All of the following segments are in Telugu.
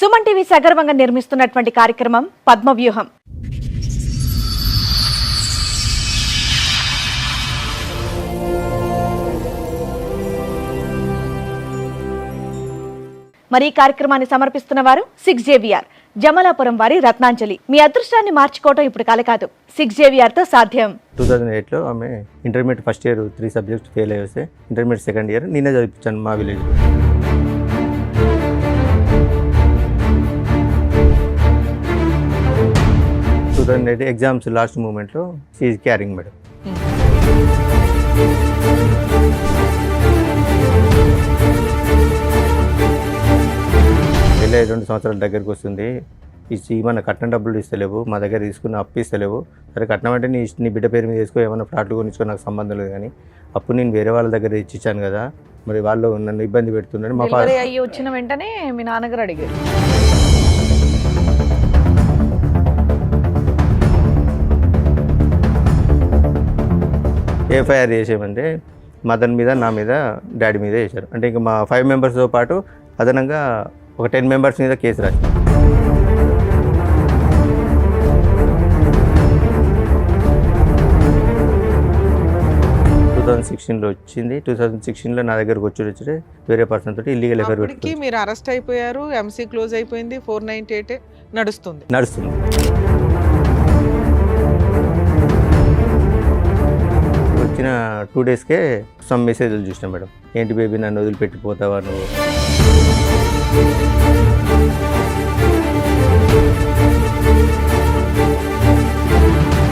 సుమన్ టీవీ సగర్వంగా నిర్మిస్తున్నటువంటి కార్యక్రమం పద్మవ్యూహం. మరి ఈ కార్యక్రమాన్ని సమర్పిస్తున్న వారు 6JVR జమలాపురం వారి రత్నాంజలి. మీ అదృష్టాన్ని మార్చుకోవటం ఇప్పుడు కల కాదు, 6JVR తో సాధ్యం. 2008లో ఆమె intermediate first year 3 subjects fail అయ్యి వస్తే ఇంటర్మీడియట్ సెకండ్ ఇయర్ నేనే చదివించాను మా విలేజ్. ఎగ్జామ్స్ లాస్ట్ మూమెంట్లో షీఈ్ క్యారింగ్ మేడం. వెళ్ళే 2 సంవత్సరాల దగ్గరికి వస్తుంది. మన కట్నం డబ్బులు ఇస్తలేవు, మా దగ్గర తీసుకున్న అప్పు ఇస్తలేవు. సరే కట్నం అంటే నీ బిడ్డ పేరు మీద తీసుకో, ఏమైనా ఫ్లాట్లు కొనిచ్చుకో, నాకు సంబంధం లేదు. కానీ అప్పుడు నేను వేరే వాళ్ళ దగ్గర ఇచ్చాను కదా, మరి వాళ్ళు నన్ను ఇబ్బంది పెడుతున్నారు. మా డెలివరీ అయ్యి వచ్చిన వెంటనే మీ నాన్నగారు అడిగారు. ఎఫ్ఐఆర్ చేసేయమంటే మదన్ మీద, నా మీద, డాడీ మీద చేశారు. అంటే ఇంకా మా 5 మెంబర్స్తో పాటు అదనంగా ఒక 10 మెంబర్స్ మీద కేసు రాశారు. లో వచ్చింది. 2016లో నా దగ్గరకు వచ్చి వేరే పర్సన్ తోటి ఇల్లీగల్ ఎఫైర్ పెట్టుకుని మీరు అరెస్ట్ అయిపోయారు. ఎంసీ క్లోజ్ అయిపోయింది. 498 నడుస్తుంది. వచ్చిన 2 డేస్కే సమ్ మెసేజ్లు చూసినా మేడం. ఏంటి బేబీ నన్ను వదిలిపెట్టిపోతావా నువ్వు,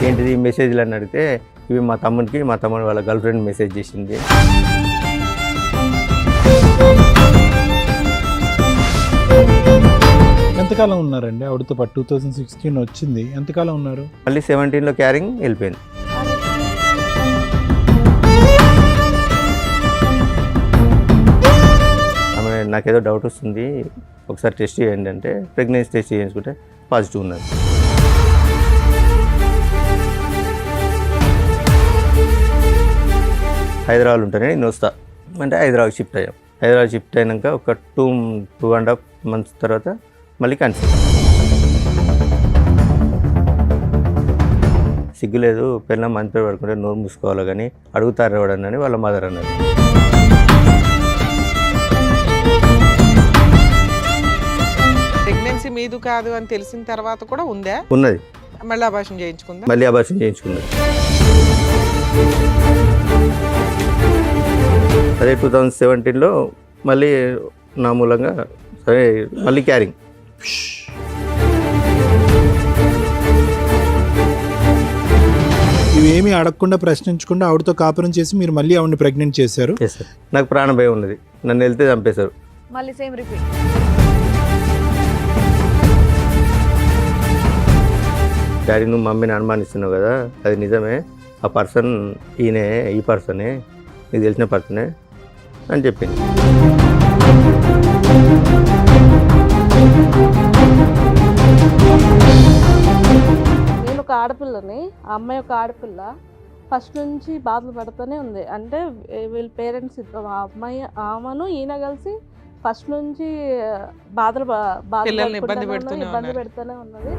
ఏంటిది మెసేజ్లు అని అడిగితే ఇవి మా తమ్ముడు వాళ్ళ గర్ల్ ఫ్రెండ్ మెసేజ్ చేసింది. ఎంతకాలం ఉన్నారండి ఆవిడతో పాటు? 2016 వచ్చింది, ఎంతకాలం ఉన్నారు? మళ్ళీ 17లో క్యారింగ్ వెళ్ళిపోయింది. ఆమె నాకేదో డౌట్ వస్తుంది, ఒకసారి టెస్ట్ చేయండి అంటే ప్రెగ్నెన్సీ టెస్ట్ చేయించుకుంటే పాజిటివ్ ఉన్నది. హైదరాబాద్ ఉంటేనే నేను వస్తా అంటే హైదరాబాద్ షిఫ్ట్ అయ్యాం. హైదరాబాద్ షిఫ్ట్ అయినాక ఒక 2.5 మంత్స్ తర్వాత మళ్ళీ కన్సీవ్. సిగ్గులేదు, పిల్లల మంచి పేరు పడుకుంటే నోరు మూసుకోవాలి కానీ అడుగుతారు ఎవడని వాళ్ళ మదర్ అన్నారు. ప్రెగ్నెన్సీ మీదు కాదు అని తెలిసిన తర్వాత కూడా ఉందా? ఉన్నది. మళ్ళీ అబార్షన్ చేయించుకుందా? మళ్ళీ అబార్షన్ చేయించుకున్నది. అదే 2017లో మళ్ళీ నా మూలంగా సరే మళ్ళీ క్యారింగ్. ఇవేమీ అడగకుండా ప్రశ్నించకుండా ఆవిడతో కాపురం చేసి మీరు మళ్ళీ ఆవిడని ప్రెగ్నెంట్ చేశారు. నాకు ప్రాణ భయం ఉన్నది, నన్ను వెళ్తే చంపేశారు. మళ్ళీ సేమ్ రిపీట్. డాడీ నువ్వు మమ్మీని అనుమానిస్తున్నావు కదా, అది నిజమే, ఆ పర్సన్ ఈయనే, ఈ పర్సనే, నీకు తెలిసిన పర్సనే అని చెప్పింది. నేను ఒక ఆడపిల్లని, ఆ అమ్మాయి ఒక ఆడపిల్ల, ఫస్ట్ నుంచి బాధలు పడుతూనే ఉంది. అంటే వీళ్ళ పేరెంట్స్ ఆ అమ్మాయి ఆమెను ఈయన కలిసి ఫస్ట్ నుంచి ఇబ్బంది పెడుతూనే ఉన్నది.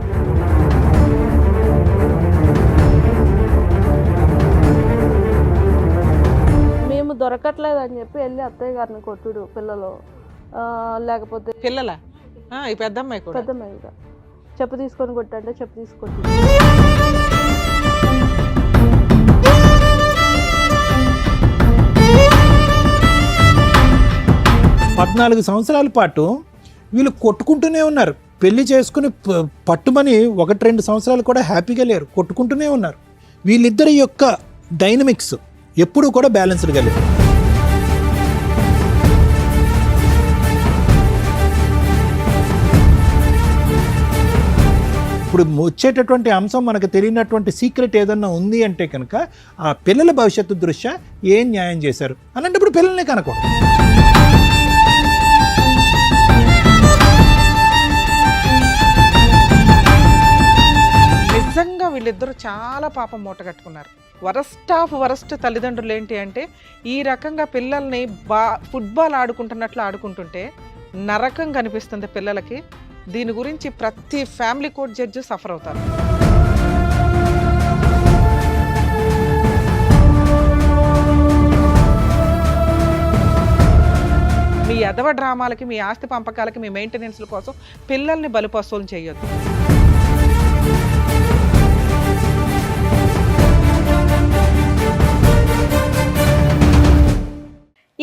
మేము దొరకట్లేదు అని చెప్పి వెళ్ళి అత్తయ్య గారిని కొట్టుడు, పిల్లలు లేకపోతే పిల్లల పెద్దమ్మాయి చెప్పు తీసుకొని కొట్టంటే చెప్పు తీసుకొట్టి 14 సంవత్సరాల పాటు వీళ్ళు కొట్టుకుంటూనే ఉన్నారు. పెళ్లి చేసుకుని పట్టుమని 1-2 సంవత్సరాలు కూడా హ్యాపీగా లేరు, కొట్టుకుంటూనే ఉన్నారు. వీళ్ళిద్దరి యొక్క డైనమిక్స్ ఎప్పుడూ కూడా బ్యాలెన్స్డ్గా లేదు. ఇప్పుడు వచ్చేటటువంటి అంశం మనకు తెలియనటువంటి సీక్రెట్ ఏదన్నా ఉంది అంటే కనుక ఆ పిల్లల భవిష్యత్తు దృష్ట్యా ఏం న్యాయం చేశారు అలాంటప్పుడు పిల్లల్ని కనుకోండి. నిజంగా వీళ్ళిద్దరూ చాలా పాపం మూట కట్టుకున్నారు. వరస్ట్ ఆఫ్ వరస్ట్ తల్లిదండ్రులు ఏంటి అంటే ఈ రకంగా పిల్లల్ని ఫుట్బాల్ ఆడుకుంటున్నట్లు ఆడుకుంటుంటే నరకం కనిపిస్తుంది పిల్లలకి. దీని గురించి ప్రతి ఫ్యామిలీ కోర్ట్ జడ్జి సఫర్ అవుతారు. మీ ఎదవ డ్రామాలకి, మీ ఆస్తి పంపకాలకి, మీ మెయింటెనెన్స్ల కోసం పిల్లల్ని బలిపశువులు చేయొద్దు.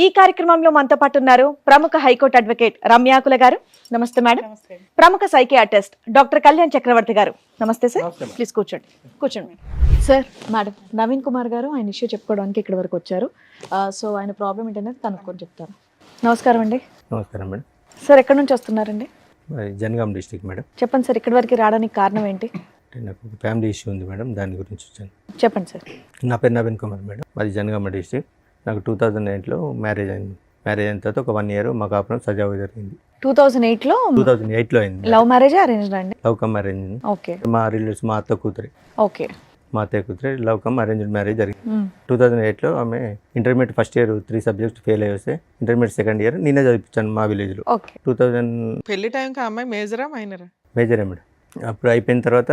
ఈ కార్యక్రమంలో మనతో పాటు ఉన్నారు ప్రముఖ హైకోర్టు అడ్వకేట్ రమ్యాకుల గారు. నమస్తే మేడం. ప్రముఖ సైకియాట్రిస్ట్ డాక్టర్ కళ్యాణ్ చక్రవర్తి గారు. నమస్తే సార్. ప్లీజ్ కూర్చోండి. కూర్చోండి సార్. మేడం, నవీన్ కుమార్ గారు ఆయన ఇష్యూ చెప్పుకోవడానికి ఇక్కడ వరకు వచ్చారు. సో ఆయన ప్రాబ్లం ఏంటనేది కనుక్కొని చెప్తారు. నమస్కారం అండి. నమస్కారం మేడం. సార్ ఎక్కడి నుంచి వస్తున్నారండి? మరి జనగాం డిస్ట్రిక్ట్ మేడం. చెప్పండి సార్, ఇక్కడి వరకు రావడానికి కారణం ఏంటి? అంటే నాకు ఒక ఫ్యామిలీ ఇష్యూ ఉంది మేడం, దాని గురించి వచ్చాను. చెప్పండి సార్. నా పేరు నవీన్ కుమార్ మేడం, మాది జనగామ డిస్ట్రిక్ట్. నాకు 2008లో మ్యారేజ్ అయింది. మ్యారేజ్ అయిన తర్వాత ఒక 1 year మా కాపురం సజావుగా జరిగింది. 2008లో 2008లో అయింది. లవ్ మ్యారేజ్ అరేంజ్డ్ అండి? Love come arrange. ఓకే. మా రిలేటివ్స్, మా అత్త కూతురి. ఓకే. మా అత్తయ్య కూతురి లవ్ కమ్ అరేంజ్డ్ మ్యారేజ్ జరిగింది. 2008లో ఆమె intermediate first year 3 subjects fail అయ్యి వస్తే ఇంటర్మీడియట్ సెకండ్ ఇయర్ నేనే చదివించాను మా విలేజ్లో. ఓకే. 2000 పెళ్లి టైంకి అమ్మాయి మేజరా మైనరా? మేజరే మేడం. అప్పుడు అయిపోయిన తర్వాత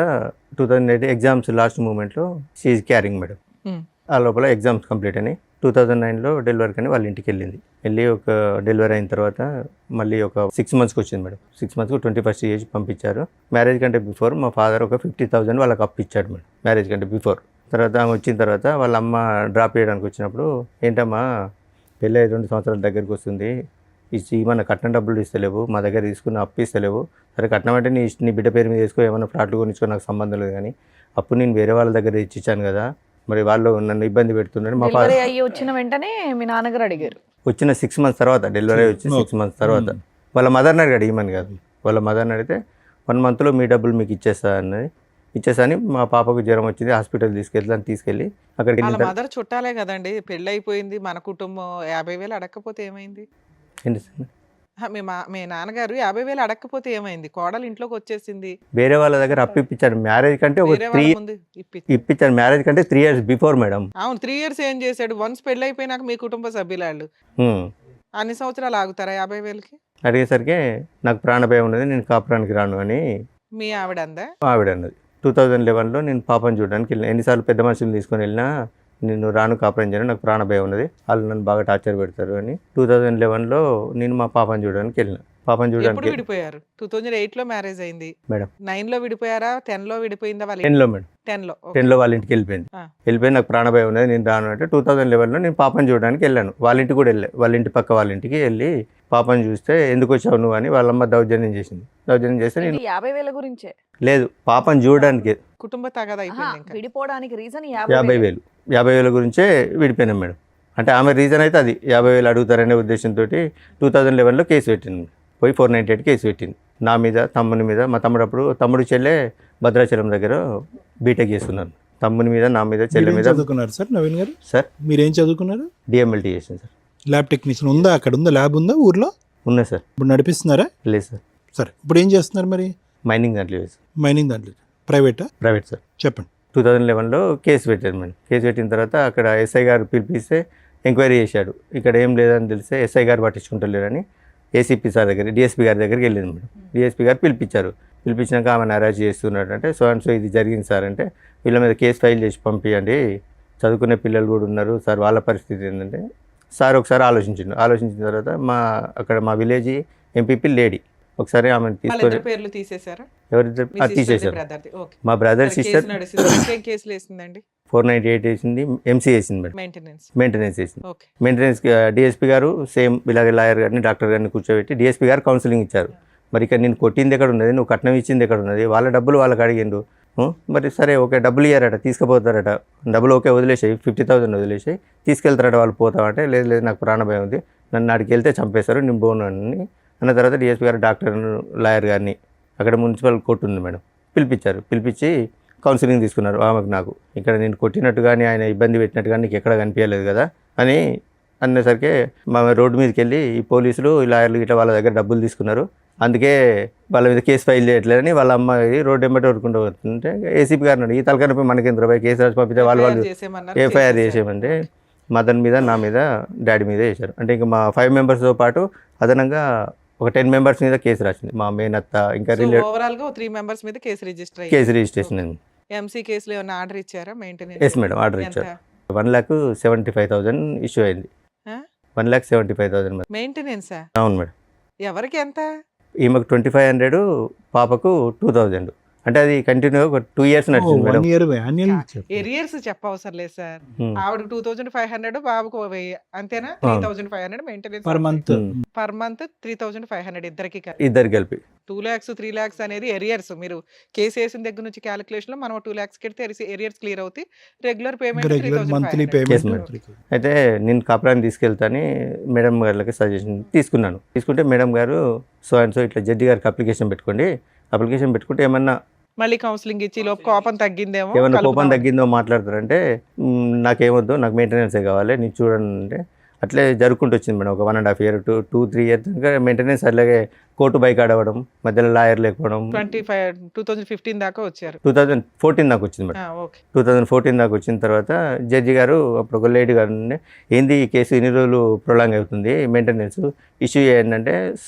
2008 ఎగ్జామ్స్ లాస్ట్ మూమెంట్లో షీఈ్ క్యారింగ్ మేడం. ఆ లోపల ఎగ్జామ్స్ కంప్లీట్ అయినాయి. 2009లో డెలివరీ కానీ వాళ్ళ ఇంటికి వెళ్ళి ఒక డెలివరీ అయిన తర్వాత మళ్ళీ ఒక 6 monthsకి వచ్చింది మేడం. 6 monthsకు 21st ఏజ్ పంపించారు. మ్యారేజ్ కంటే బిఫోర్ మా ఫాదర్ ఒక 50,000 వాళ్ళకి అప్పు ఇచ్చాడు మేడం, మ్యారేజ్ కంటే బిఫోర్. తర్వాత ఆమె వచ్చిన తర్వాత వాళ్ళ అమ్మ డ్రాప్ చేయడానికి వచ్చినప్పుడు, ఏంటమ్మా పెళ్ళి 2 సంవత్సరాల దగ్గరికి వస్తుంది, ఏమన్నా కట్నం డబ్బులు ఇస్తలేవు, మా దగ్గర తీసుకున్న అప్పు ఇస్తలేవు. సరే కట్నం అంటే నీ బిడ్డ పేరు మీద వేసుకో, ఏమైనా ఫ్లాట్లు కొనిచ్చుకో, నాకు సంబంధం లేదు. కానీ అప్పు నేను వేరే వాళ్ళ దగ్గర ఇచ్చాను కదా, మరి వాళ్ళు నన్ను ఇబ్బంది పెడుతున్నారు. మా ఫాదర్ అయ్యి వచ్చిన వెంటనే మీ నాన్నగారు అడిగారు. వచ్చిన 6 months తర్వాత, డెలివరీ వచ్చి 6 months తర్వాత వాళ్ళ మదర్ని అడిగాడు, ఇమ్మని కాదు. వాళ్ళ మదర్ని అడిగితే 1 monthలో మీ డబ్బులు మీకు ఇచ్చేసా అని మా పాపకు జ్వరం వచ్చింది, హాస్పిటల్ తీసుకెళ్ళి అక్కడికి వాళ్ళ వెళ్ళిన మదర్ చుట్టాలే కదండి, పెళ్ళి అయిపోయింది, మన కుటుంబం 50,000 అడగకపోతే ఏమైంది? ఏంటి సార్, మీ నాన్నగారు 50,000 అడగకపోతే ఏమైంది? కోడలు ఇంట్లోకి వచ్చేసింది, వేరే వాళ్ళ దగ్గర అప్పు ఇప్పించారు. మ్యారేజ్ కంటే ఒక వేరే వాళ్ళ ముందు ఇప్పించారు. మ్యారేజ్ కంటే 3 years బిఫోర్ మేడం. అవును, 3 years ఏం చేశాడు? వన్స్ పెళ్ళి అయిపోయినాక మీ కుటుంబ సభ్యులాళ్ళు అన్ని సంవత్సరాలు ఆగుతారా 50,000కి? అడిగేసరికి నాకు ప్రాణభయం ఉన్నది, నేను కాపురానికి రాను అని మీ ఆవిడ అందా? ఆవిడ అన్నది. 2011లో నేను పాపను చూడడానికి వెళ్ళిన. ఎన్నిసార్లు పెద్ద మనుషులు తీసుకొని వెళ్ళినా నేను రాను, కాపురం చేయను, నాకు ప్రాణభయం ఉన్నది, వాళ్ళు నన్ను బాగా టార్చర్ పెడతారు అని 2011లో నేను మా పాపను చూడడానికి వెళ్ళిన. పాపను ఎప్పుడు చూడడానికి విడిపోయారు? 2008లో మ్యారేజ్ అయింది మేడం. 9లో విడిపోయారా? 10లో విడిపోయిందా? వాళ్ళ 10లో మేడం. 10లో 10లో వాళ్ళ ఇంటికి వెళ్ళిపోయింది. వెళ్ళిపోయి నాకు ప్రాణభయం ఉన్నది, నేను రాను అంటే 2011లో నేను పాపను చూడడానికి వెళ్ళాను. వాళ్ళ ఇంటికి కూడా వెళ్ళా. వాళ్ళ ఇంటి పక్క వాళ్ళ ఇంటికి వెళ్ళి పాపను చూస్తే ఎందుకు వచ్చావు నువ్వు అని వాళ్ళమ్మ దౌర్జన్యం చేస్తే నేను 50,000 గురించే లేదు, పాపను చూడడానికి కుటుంబ తగాదా అయిపోయింది. ఇంకా విడిపోవడానికి రీజన్ 50,000 గురించే విడిపోయినాం మేడం. అంటే ఆమె రీజన్ అయితే అది 50,000 అడుగుతారనే ఉద్దేశంతో 2011లో కేసు పెట్టింది. పోయి 498 కేసు పెట్టింది నా మీద, తమ్ముని మీద. మా తమ్ముడు చెల్లె భద్రాచలం దగ్గర బీటెక్ చేస్తున్నారు. తమ్ముని మీద, నా మీద, చెల్లె మీద. చదువుకున్నారు సార్ నవీన్ గారు? సార్ మీరేం చదువుకున్నారు? డిఎంఎల్టీ చేసింది సార్. ల్యాబ్ టెక్నీషియన్ ఉందా? అక్కడ ఉందా ల్యాబ్? ఉందా ఊర్లో? ఉన్నాయి సార్. ఇప్పుడు నడిపిస్తున్నారా? లేదు సార్. సరే, ఇప్పుడు ఏం చేస్తున్నారు మరి? మైనింగ్ దాంట్లో లేదు సార్. మైనింగ్ దాంట్లో. ప్రైవేటా? Private sir. చెప్పండి. 2011లో కేసు పెట్టారు మేడం. కేసు పెట్టిన తర్వాత అక్కడ ఎస్ఐ గారు పిలిపిస్తే ఎంక్వైరీ చేశాడు. ఇక్కడ ఏం లేదని తెలిస్తే ఎస్ఐ గారు పట్టించుకుంటలేరని ఏసీపీ సార్ దగ్గర, డిఎస్పీ గారి దగ్గరికి వెళ్ళింది మేడం. డిఎస్పీ గారు పిలిపించాక ఆమెను అరెస్ట్ చేస్తున్నాడు అంటే, సో అండ్ సో ఇది జరిగింది సార్ అంటే, వీళ్ళ మీద కేసు ఫైల్ చేసి పంపించండి, చదువుకునే పిల్లలు కూడా ఉన్నారు సార్, వాళ్ళ పరిస్థితి ఏంటంటే సార్ ఒకసారి ఆలోచించిన తర్వాత అక్కడ మా విలేజ్ ఎంపీపీ లేడీ ఒకసారి ఆమెను తీసుకొని పేర్లు తీసేశారా? ఎవరిద్దరు తీసేశారు. మా బ్రదర్ సిస్టర్ కేసులు వేసిందండి. 498 వేసింది, ఎంసీ వేసింది మేడం, మెయింటెనెన్స్ వేసింది. మెయింటెనెన్స్ డిఎస్పీ గారు సేమ్ ఇలాగే లాయర్ గారిని, డాక్టర్ గారిని కూర్చోబెట్టి డిఎస్పీ గారు కౌన్సిలింగ్ ఇచ్చారు. మరి ఇక్కడ నేను కొట్టింది ఎక్కడ ఉన్నది, నువ్వు కట్నం ఇచ్చింది ఎక్కడ ఉన్నది, వాళ్ళ డబ్బులు వాళ్ళకి అడిగిండు. మరి సరే ఓకే, డబ్బులు ఇయ్యారట, తీసుకుపోతారట, డబ్బులు ఓకే వదిలేసాయి, 50,000 వదిలేసాయి, తీసుకెళ్తారట వాళ్ళు. పోతామంటే లేదు నాకు ప్రాణభయం ఉంది, నన్ను అడిగి వెళ్తే చంపేశారు, నేను పోను అని అన్న తర్వాత డిఎస్పీ గారు డాక్టర్ లాయర్ గారిని అక్కడ మున్సిపల్ కోర్టు ఉంది మేడం పిలిపించి కౌన్సిలింగ్ తీసుకున్నారు. ఆమెకు నాకు ఇక్కడ నేను కొట్టినట్టు కానీ ఆయన ఇబ్బంది పెట్టినట్టు కానీ నీకు ఎక్కడ కనిపించలేదు కదా అని అనేసరికి మా రోడ్డు మీదకి వెళ్ళి ఈ పోలీసులు, ఈ లాయర్లు ఇట్లా వాళ్ళ దగ్గర డబ్బులు తీసుకున్నారు, అందుకే వాళ్ళ మీద కేసు ఫైల్ చేయట్లేదని వాళ్ళ అమ్మాయి రోడ్డు వెంబడి వరుకుంటూ వస్తుంటే ఏసీపీ గారిని ఈ తలకనపై మనకి రూపాయి కేసు రాసి పంపితే వాళ్ళు ఎఫ్ఐఆర్ చేసేయమంటే మదన్ మీద, నా మీద, డాడీ మీద వేశారు. అంటే ఇంకా మా 5 members పాటు అదనంగా ఒక 10 మెంబర్స్ మీద కేసు రాసింది. మా మేనత్త ఇంకా ఓవరాల్ గా 3 మెంబర్స్ మీద కేసు రిజిస్టర్ అయ్యింది. కేసు రిజిస్ట్రేషన్ అయింది. ఎంసీ కేసులో ఏమైనా ఆర్డర్ ఇచ్చారా మెయింటెనెన్స్? ఎస్ మేడం, ఆర్డర్ ఇచ్చారు. 1,75,000 ఇష్యూ అయింది. 1,75,000 మేడం. మెయింటెనెన్సా? అవును మేడం. ఎవరికి ఎంత? ఈమెకు 2,500, పాపకు 2,000. అంటే అది కంటిన్యూ ఒక 2 years నడిచింది మేడం. 1 year annual ఇచ్చారు. ఎరియర్స్ చెప్పవసరం లేదు సార్. Hmm. ఆవిడకి 2,500, బాబుకు 1,000 అంతేనా? ఆ. 3,500 maintenance per month. Per month 3,500 ఇద్దరికి. ఇద్దరు కలిపి 2 lakhs 3 lakhs అనేది ఎరియర్స్. మీరు కేసు వేసిన దగ్గర నుంచి క్యాలిక్యులేషన్ లో మనం 2 lakhs కెడితే ఎరియర్స్ క్లియర్ అవుతాయి. Regular payment regular monthly 3,500. Yes, madam. Payment. అయితే నేను కాపురాన్ని తీసుకెళ్తాని మేడం గారికి సజెషన్ తీసుకున్నాను. తీసుకుంటే మేడం గారు సో అండ్ సో ఇట్లా జడ్జి గారికి అప్లికేషన్ పెట్టుకోండి, అప్లికేషన్ పెట్టుకుంటే ఏమన్నా మళ్ళీ కౌన్సిలింగ్ ఇచ్చి లోపు కోపం తగ్గిందేమో, ఏమన్నా కోపం కలుపుదాం. తగ్గిందో మాట్లాడతారంటే నాకేమొద్దు, నాకు మెయింటెనెన్సే కావాలి, నేను చూడండి అంటే అట్లే జరుపుకుంటూ వచ్చింది మేడం. ఒక 1.5 year 2-3 years ఇంకా మెయింటెనెన్స్. అలాగే కోర్టు బైక్ ఆడవడం, మధ్యలో లాయర్ లేకపోవడం. 2015 దాకా వచ్చారు. 2014 దాకా వచ్చింది మేడం. ఓకే. 2014 దాకా వచ్చిన తర్వాత జడ్జి గారు అప్పుడు ఒక లేడీ గారు ఉండే, ఏంది ఈ కేసు ఇన్ని రోజులు ప్రొలాంగ్ అవుతుంది, మెయింటెనెన్స్ ఇష్యూ చేయండి అంటే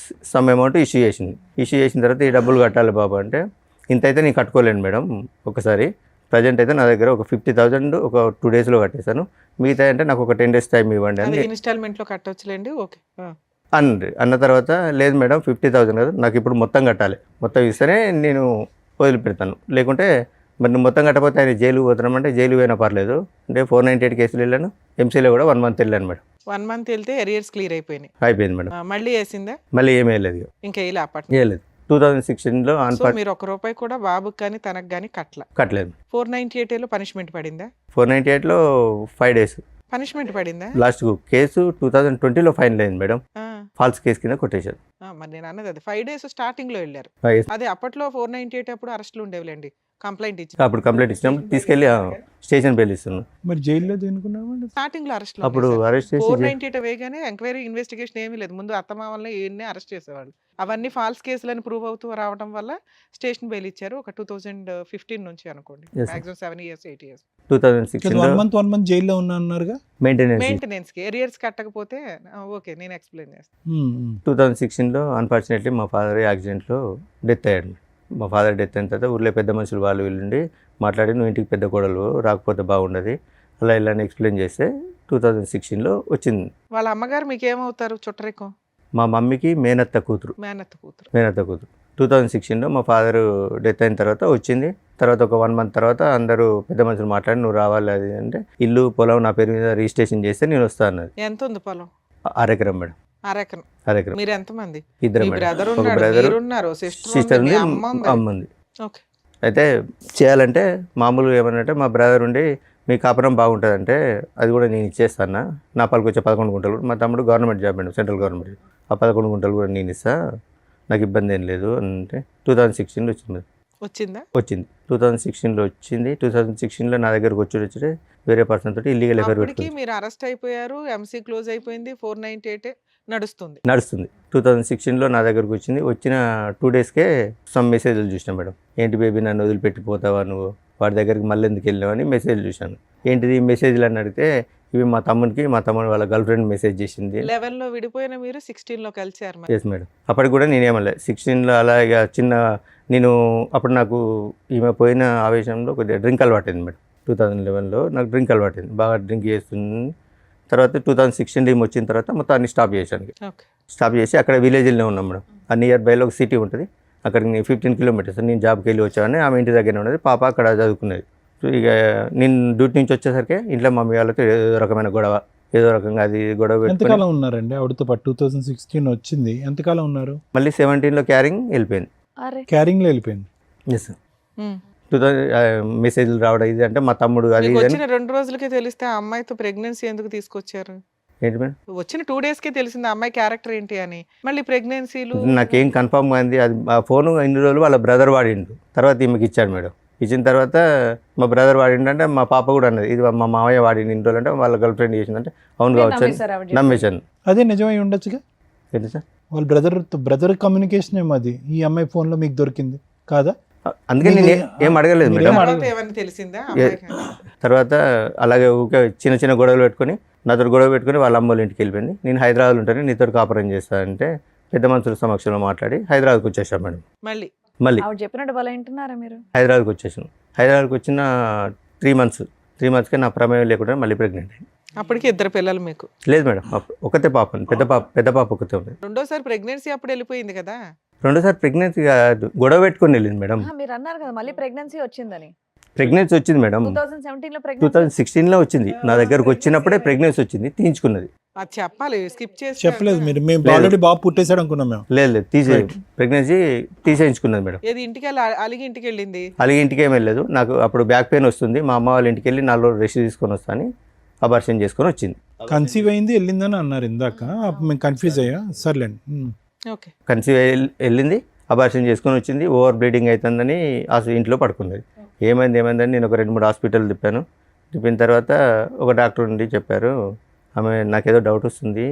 సమ్ అమౌంట్ ఇష్యూ చేసింది. ఇష్యూ చేసిన తర్వాత ఈ డబ్బులు కట్టాలి బాబు అంటే, ఇంత అయితే నేను కట్టుకోలేను మేడం ఒకసారి, ప్రజెంట్ అయితే నా దగ్గర ఒక 50,000 ఒక 2 daysలో కట్టేశాను, మిగతా అంటే నాకు ఒక 10 days టైం ఇవ్వండి అని ఇన్స్టాల్మెంట్ లో కట్టొచ్చులేండి. ఓకే. అన్న తర్వాత లేదు మేడం 50,000 కదా, నాకు ఇప్పుడు మొత్తం కట్టాలి, మొత్తం ఇస్తేనే నేను వదిలిపెడతాను, లేకుంటే మరి నువ్వు మొత్తం కట్టకపోతే ఆయన జైలుకి పోతున్నామంటే జైలు పోయినా పర్లేదు అంటే 498 కేసులు వెళ్ళాను. ఎంసీలో కూడా 1 month వెళ్ళాను మేడం. 1 month వెళ్తే ఎరియర్స్ క్లియర్ అయిపోయినాయి. అయిపోయింది మేడం. మళ్ళీ వేసిందా? మళ్ళీ ఏమీ వెళ్ళలేదు, ఇంకా ఇలా అప్పట్లో వేయలేదు. 2016లో మీరు 1 రూపాయి కూడా బాబుకి కానీ తనకు కానీ కట్టలేదు. 498 లో పనిష్మెంట్ పడిందా? 498లో 5 days పనిష్మెంట్ పడిందా? లాస్ట్ కేసు 2020లో ఫైనల్ అయింది మేడం. ఆ, ఫాల్స్ కేసు కింద కొట్టేశారు. మరి నేను అన్నది అది 5 days స్టార్టింగ్ లో వెళ్ళారు. అదే అప్పట్లో 498 అప్పుడు అరెస్టులు ఉండేవిలేండి. కంప్లైంట్ ఇచ్చి అప్పుడు కంప్లైంట్ ఇచ్చినప్పుడు తీసుకెళ్ళి స్టేషన్ బెయిల్ ఇస్తున్నాను. మరి జైల్లో దేనుకున్నామండి? స్టార్టింగ్ లో అరెస్ట్ అప్పుడు అరెస్ట్ చేసి 498 వేగానే ఎంక్వైరీ ఇన్వెస్టిగేషన్ ఏమీ లేదు. ముందు అత్తమామల్ని ఈయన్ని అరెస్ట్ చేసేవాళ్ళు. అవన్నీ ఫాల్స్ కేసులని ప్రూవ్ అవుతూ రావడం వల్ల స్టేషన్ బెయిల్ ఇచ్చారు. ఒక 2015 నుంచి అనుకోండి. Yes, sir. Maximum 7 years 8 years 2016లో 1 month జైల్లో ఉన్నా అన్నారుగా. మెయింటెనెన్స్ కి ఎరియర్స్ కట్టకపోతే ఓకే నేను ఎక్స్ప్లెయిన్ చేస్తాను. 2016లో అన్ఫార్చునేట్లీ మా ఫాదర్ యాక్సిడెంట్లో డెత్ అయ్యాడు. మా ఫాదర్ డెత్ అయిన తర్వాత ఊళ్ళో పెద్ద మనుషులు వాళ్ళు వీళ్ళుండి మాట్లాడి, నువ్వు ఇంటికి పెద్ద కోడలు రాకపోతే బాగుండదు అలా ఇలా ఎక్స్ప్లెయిన్ చేస్తే 2016లో వచ్చింది. వాళ్ళ అమ్మగారు మీకు ఏమవుతారు? చుట్టరికం. మా మమ్మీకి మేనత్త కూతురు. మేనత్త కూతురు. 2016లో మా ఫాదర్ డెత్ అయిన తర్వాత వచ్చింది. తర్వాత ఒక 1 month తర్వాత అందరూ పెద్ద మనుషులు మాట్లాడి నువ్వు రావాలి అది అంటే, ఇల్లు పొలం నా పేరు మీద రిజిస్ట్రేషన్ చేస్తే నేను వస్తా అన్నది. ఎంత ఉంది పొలం? 6 eకరం మేడం. 6 ఎకరం. 6 eకరం. మీరు ఎంతమంది? ఇద్దరు మీ మేడం. బ్రదర్ ఒక ఉన్నాడు, బ్రదర్, మీరున్నారు, సిస్టర్ సిస్టర్ ఉంది, ఉంది, అమ్మ ఉంది. ఓకే. అయితే చేయాలంటే మామూలుగా ఏమన్నంటే మా బ్రదర్ ఉండి మీ కాపురం బాగుంటుందంటే అది కూడా నేను ఇచ్చేస్తాను, నా పాలకు వచ్చే 11 గుంటలు, మా తమ్ముడు గవర్నమెంట్ జాబ్ అండి, సెంట్రల్ గవర్నమెంట్, ఆ 11 గుంటలు కూడా నేను ఇస్తా, నాకు ఇబ్బంది ఏం లేదు అంటే 2016లో వచ్చింది. వచ్చింది 2016లో వచ్చింది. 2016లో నా దగ్గరకు వచ్చి వేరే పర్సన్ తోటి ఇల్లీగల్ ఎఫైర్ అప్పటికి పెట్టుకుంది. మీరు అరెస్ట్ అయిపోయారు. ఎంసీ క్లోజ్ అయిపోయింది. 498 నడుస్తుంది. 2016లో నా దగ్గరకు వచ్చిన 2 daysకే సమ్ మెసేజ్లు చూసినా మేడం. ఏంటి బేబీ నన్ను వదిలిపెట్టిపోతావా నువ్వు, వాడి దగ్గరికి మళ్ళీ ఎందుకు వెళ్ళావు అని మెసేజ్ చూశాను. ఏంటిది మెసేజ్లు అని అడిగితే ఇవి మా తమ్ముడు వాళ్ళ గర్ల్ ఫ్రెండ్ మెసేజ్ చేసింది. 11లో విడిపోయిన మీరు 16లో కలిసారు. Yes madam. అప్పటికి కూడా నేనేమలే 16లో అలా ఇక చిన్న నేను అప్పుడు నాకు ఈమె పోయిన ఆవేశంలో కొద్దిగా డ్రింక్ అలవాటైంది మేడం. 2011లో నాకు డ్రింక్ అలవాటైంది, బాగా డ్రింక్ చేస్తుంది. తర్వాత 2016 టీమ్ వచ్చిన తర్వాత మొత్తం అన్ని స్టాప్ చేశాను. ఓకే. స్టాప్ చేసి అక్కడ విలేజ్లోనే ఉన్నాం మేడం. ఆ నియర్ బైలో ఒక సిటీ ఉంటుంది, అక్కడికి 15 kilometers. నేను జాబ్కి వెళ్ళి వచ్చాను, ఆమె ఇంటి దగ్గరనే ఉన్నది, పాప అక్కడ చదువుకునేది. సో ఇక నేను డ్యూటీ నుంచి వచ్చేసరికి ఇంట్లో మమ్మీ వాళ్ళతో ఏదో రకమైన గొడవ, ఏదో రకంగా అది గొడవ పెట్టుకొని ఎంతకాలం ఉన్నారండి ఆవిడతో పాటు? 2016 వచ్చింది, ఎంతకాలం ఉన్నారు? మళ్ళీ 17లో క్యారింగ్ వెళ్ళిపోయింది. క్యారింగ్లో వెళ్ళిపోయింది. ఎస్. 2000 మెసేజ్లు రావడం ఇది అంటే మా తమ్ముడు అది మీకు ఇది అని. వచ్చిన 2 రోజులకే తెలిస్తే ఆ అమ్మాయితో ప్రెగ్నెన్సీ ఎందుకు తీసుకొచ్చారు? ఏంటి మేడం? వచ్చిన 2 daysకే తెలిసింది ఆ అమ్మాయి క్యారెక్టర్ ఏంటి అని. మళ్ళీ ప్రెగ్నెన్సీలు నాకేం కన్ఫర్మ్ అయింది అది. ఆ ఫోన్ ఇన్ని రోజులు వాళ్ళ బ్రదర్ వాడిండు, తర్వాత ఈమెకి ఇచ్చాడు మేడం. ఇచ్చిన తర్వాత మా బ్రదర్ వాడిండంటే మా పాప కూడా అన్నది ఇది మా మామయ్య వాడింది ఇన్ని రోజులు అంటే వాళ్ళ గర్ల్ ఫ్రెండ్ చేసిందంటే అవును కావచ్చు అని నమ్మేశాను. అదే నిజమై ఉండొచ్చుగా. ఏంటి సార్? వాళ్ళ బ్రదర్ కమ్యూనికేషన్ ఏమో అది ఈ అమ్మాయి ఫోన్లో మీకు దొరికింది కాదా? అందుకే నేను ఏం అడగలేదు మేడం. తర్వాత ఏమని తెలిసిందా అమ్మాయికి? తర్వాత అలాగే ఊకే చిన్న గొడవలు పెట్టుకొని నాతో గొడవ పెట్టుకొని వాళ్ళ అమ్మ వాళ్ళ ఇంటికి వెళ్ళిపోయింది. నేను హైదరాబాద్లో ఉంటాను, నీతో కాపురం చేస్తానంటే పెద్ద మనుషుల సమక్షంలో మాట్లాడి హైదరాబాద్కి వచ్చేసాం మేడం. మళ్ళీ ఆవిడ చెప్పినట్టు వాళ్ళు వింటున్నారా మీరు? హైదరాబాద్కి వచ్చేసాను. హైదరాబాద్కి వచ్చిన 3 మంత్స్కే నా ప్రమేయం లేకుండా మళ్ళీ ప్రెగ్నెంట్ అయింది. అప్పటికి 2 పిల్లలు మీకు? లేదు మేడం, ఒకతే పాప, పెద్ద పాప ఒకతే ఉంది. రెండోసారి ప్రెగ్నెన్సీ అప్పుడు వెళ్ళిపోయింది కదా? రెండోసారి ప్రెగ్నెన్సీ కాదు, గొడవ పెట్టుకొని వెళ్ళింది మేడం. మీరు అన్నారు కదా మళ్ళీ ప్రెగ్నెన్సీ వచ్చిందని. ప్రెగ్నెన్సీ వచ్చింది మేడం, 2017లో 2016లో వచ్చింది. నా దగ్గరకు వచ్చినప్పుడే ప్రెగ్నెన్సీ వచ్చింది, తీయించుకున్నది. అది చెప్పాలి, స్కిప్ చేసి చెప్పలేదు మీరు. మేము ఆల్రెడీ బాబు పుట్టేశాడు అనుకున్నాం మేము. లేదు ప్రెగ్నెన్సీ తీసేయించుకున్నది మేడం. ఏది ఇంటికి వెళ్ళి అలిగి ఇంటికి వెళ్ళింది? అలాగే ఇంటికి ఏం వెళ్ళలేదు. నాకు అప్పుడు బ్యాక్ పెయిన్ వస్తుంది, మా అమ్మ వాళ్ళ ఇంటికి వెళ్ళి 4 రోజులు రెస్ట్ తీసుకొని వస్తాను, అబార్షన్ చేసుకొని వచ్చింది. కన్సీవ్ అయింది వెళ్ళిందని అన్నారు ఇందాక, మేము కన్ఫ్యూజ్ అయ్యా. సర్లేండి. ఓకే. కన్సీవ్ వెళ్ళింది, అబార్షన్ చేసుకొని వచ్చింది, ఓవర్ బ్లీడింగ్ అవుతుందని ఇంట్లో పడుకున్నది. ఏమైందని నేను ఒక 2-3 హాస్పిటల్ తిప్పిన తర్వాత ఒక డాక్టర్ నుండి చెప్పారు, ఆమె నాకేదో డౌట్ వస్తుంది,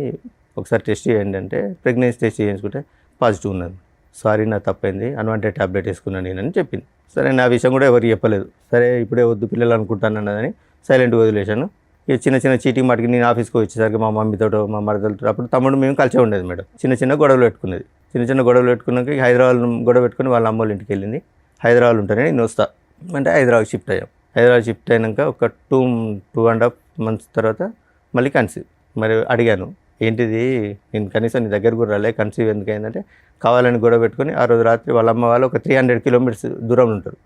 ఒకసారి టెస్ట్ చేయండి అంటే ప్రెగ్నెన్సీ టెస్ట్ చేయించుకుంటే పాజిటివ్ ఉన్నది. సారీ, నా తప్పైంది, అన్వాంటెడ్ ట్యాబ్లెట్ వేసుకున్నాను నేనని చెప్పింది. సరే, నా విషయం కూడా ఎవరికి చెప్పలేదు. సరే, ఇప్పుడే వద్దు పిల్లలు అనుకుంటాను అన్నదని సైలెంట్గా వదిలేశాను. ఇక చిన్న చీటింగ్ మాటికి నేను ఆఫీస్కి వచ్చేసరికి మా మమ్మీతో మా మరదలతో, అప్పుడు తమ్ముడు మేము కలిసే ఉండేది మేడం. చిన్న గొడవలు పెట్టుకున్నది. చిన్న గొడవలు పెట్టుకున్నాక హైదరాబాద్ గొడవ పెట్టుకుని వాళ్ళ అమ్మోళ్ళ ఇంటికి వెళ్ళింది. హైదరాబాద్ ఉంటానే నేను వస్తా అంటే హైదరాబాద్ షిఫ్ట్ అయ్యాం. హైదరాబాద్ షిఫ్ట్ అయినాక ఒక 2.5 months తర్వాత మళ్ళీ కన్సీవ్. మరి అడిగాను, ఏంటిది, నేను కనీసం నీ దగ్గర కూడా రాలే, కన్సీవ్ ఎందుకు అయిందంటే కావాలని గొడవ పెట్టుకుని ఆ రోజు రాత్రి వాళ్ళ అమ్మ వాళ్ళు ఒక 300 kilometers దూరంలో ఉంటారు.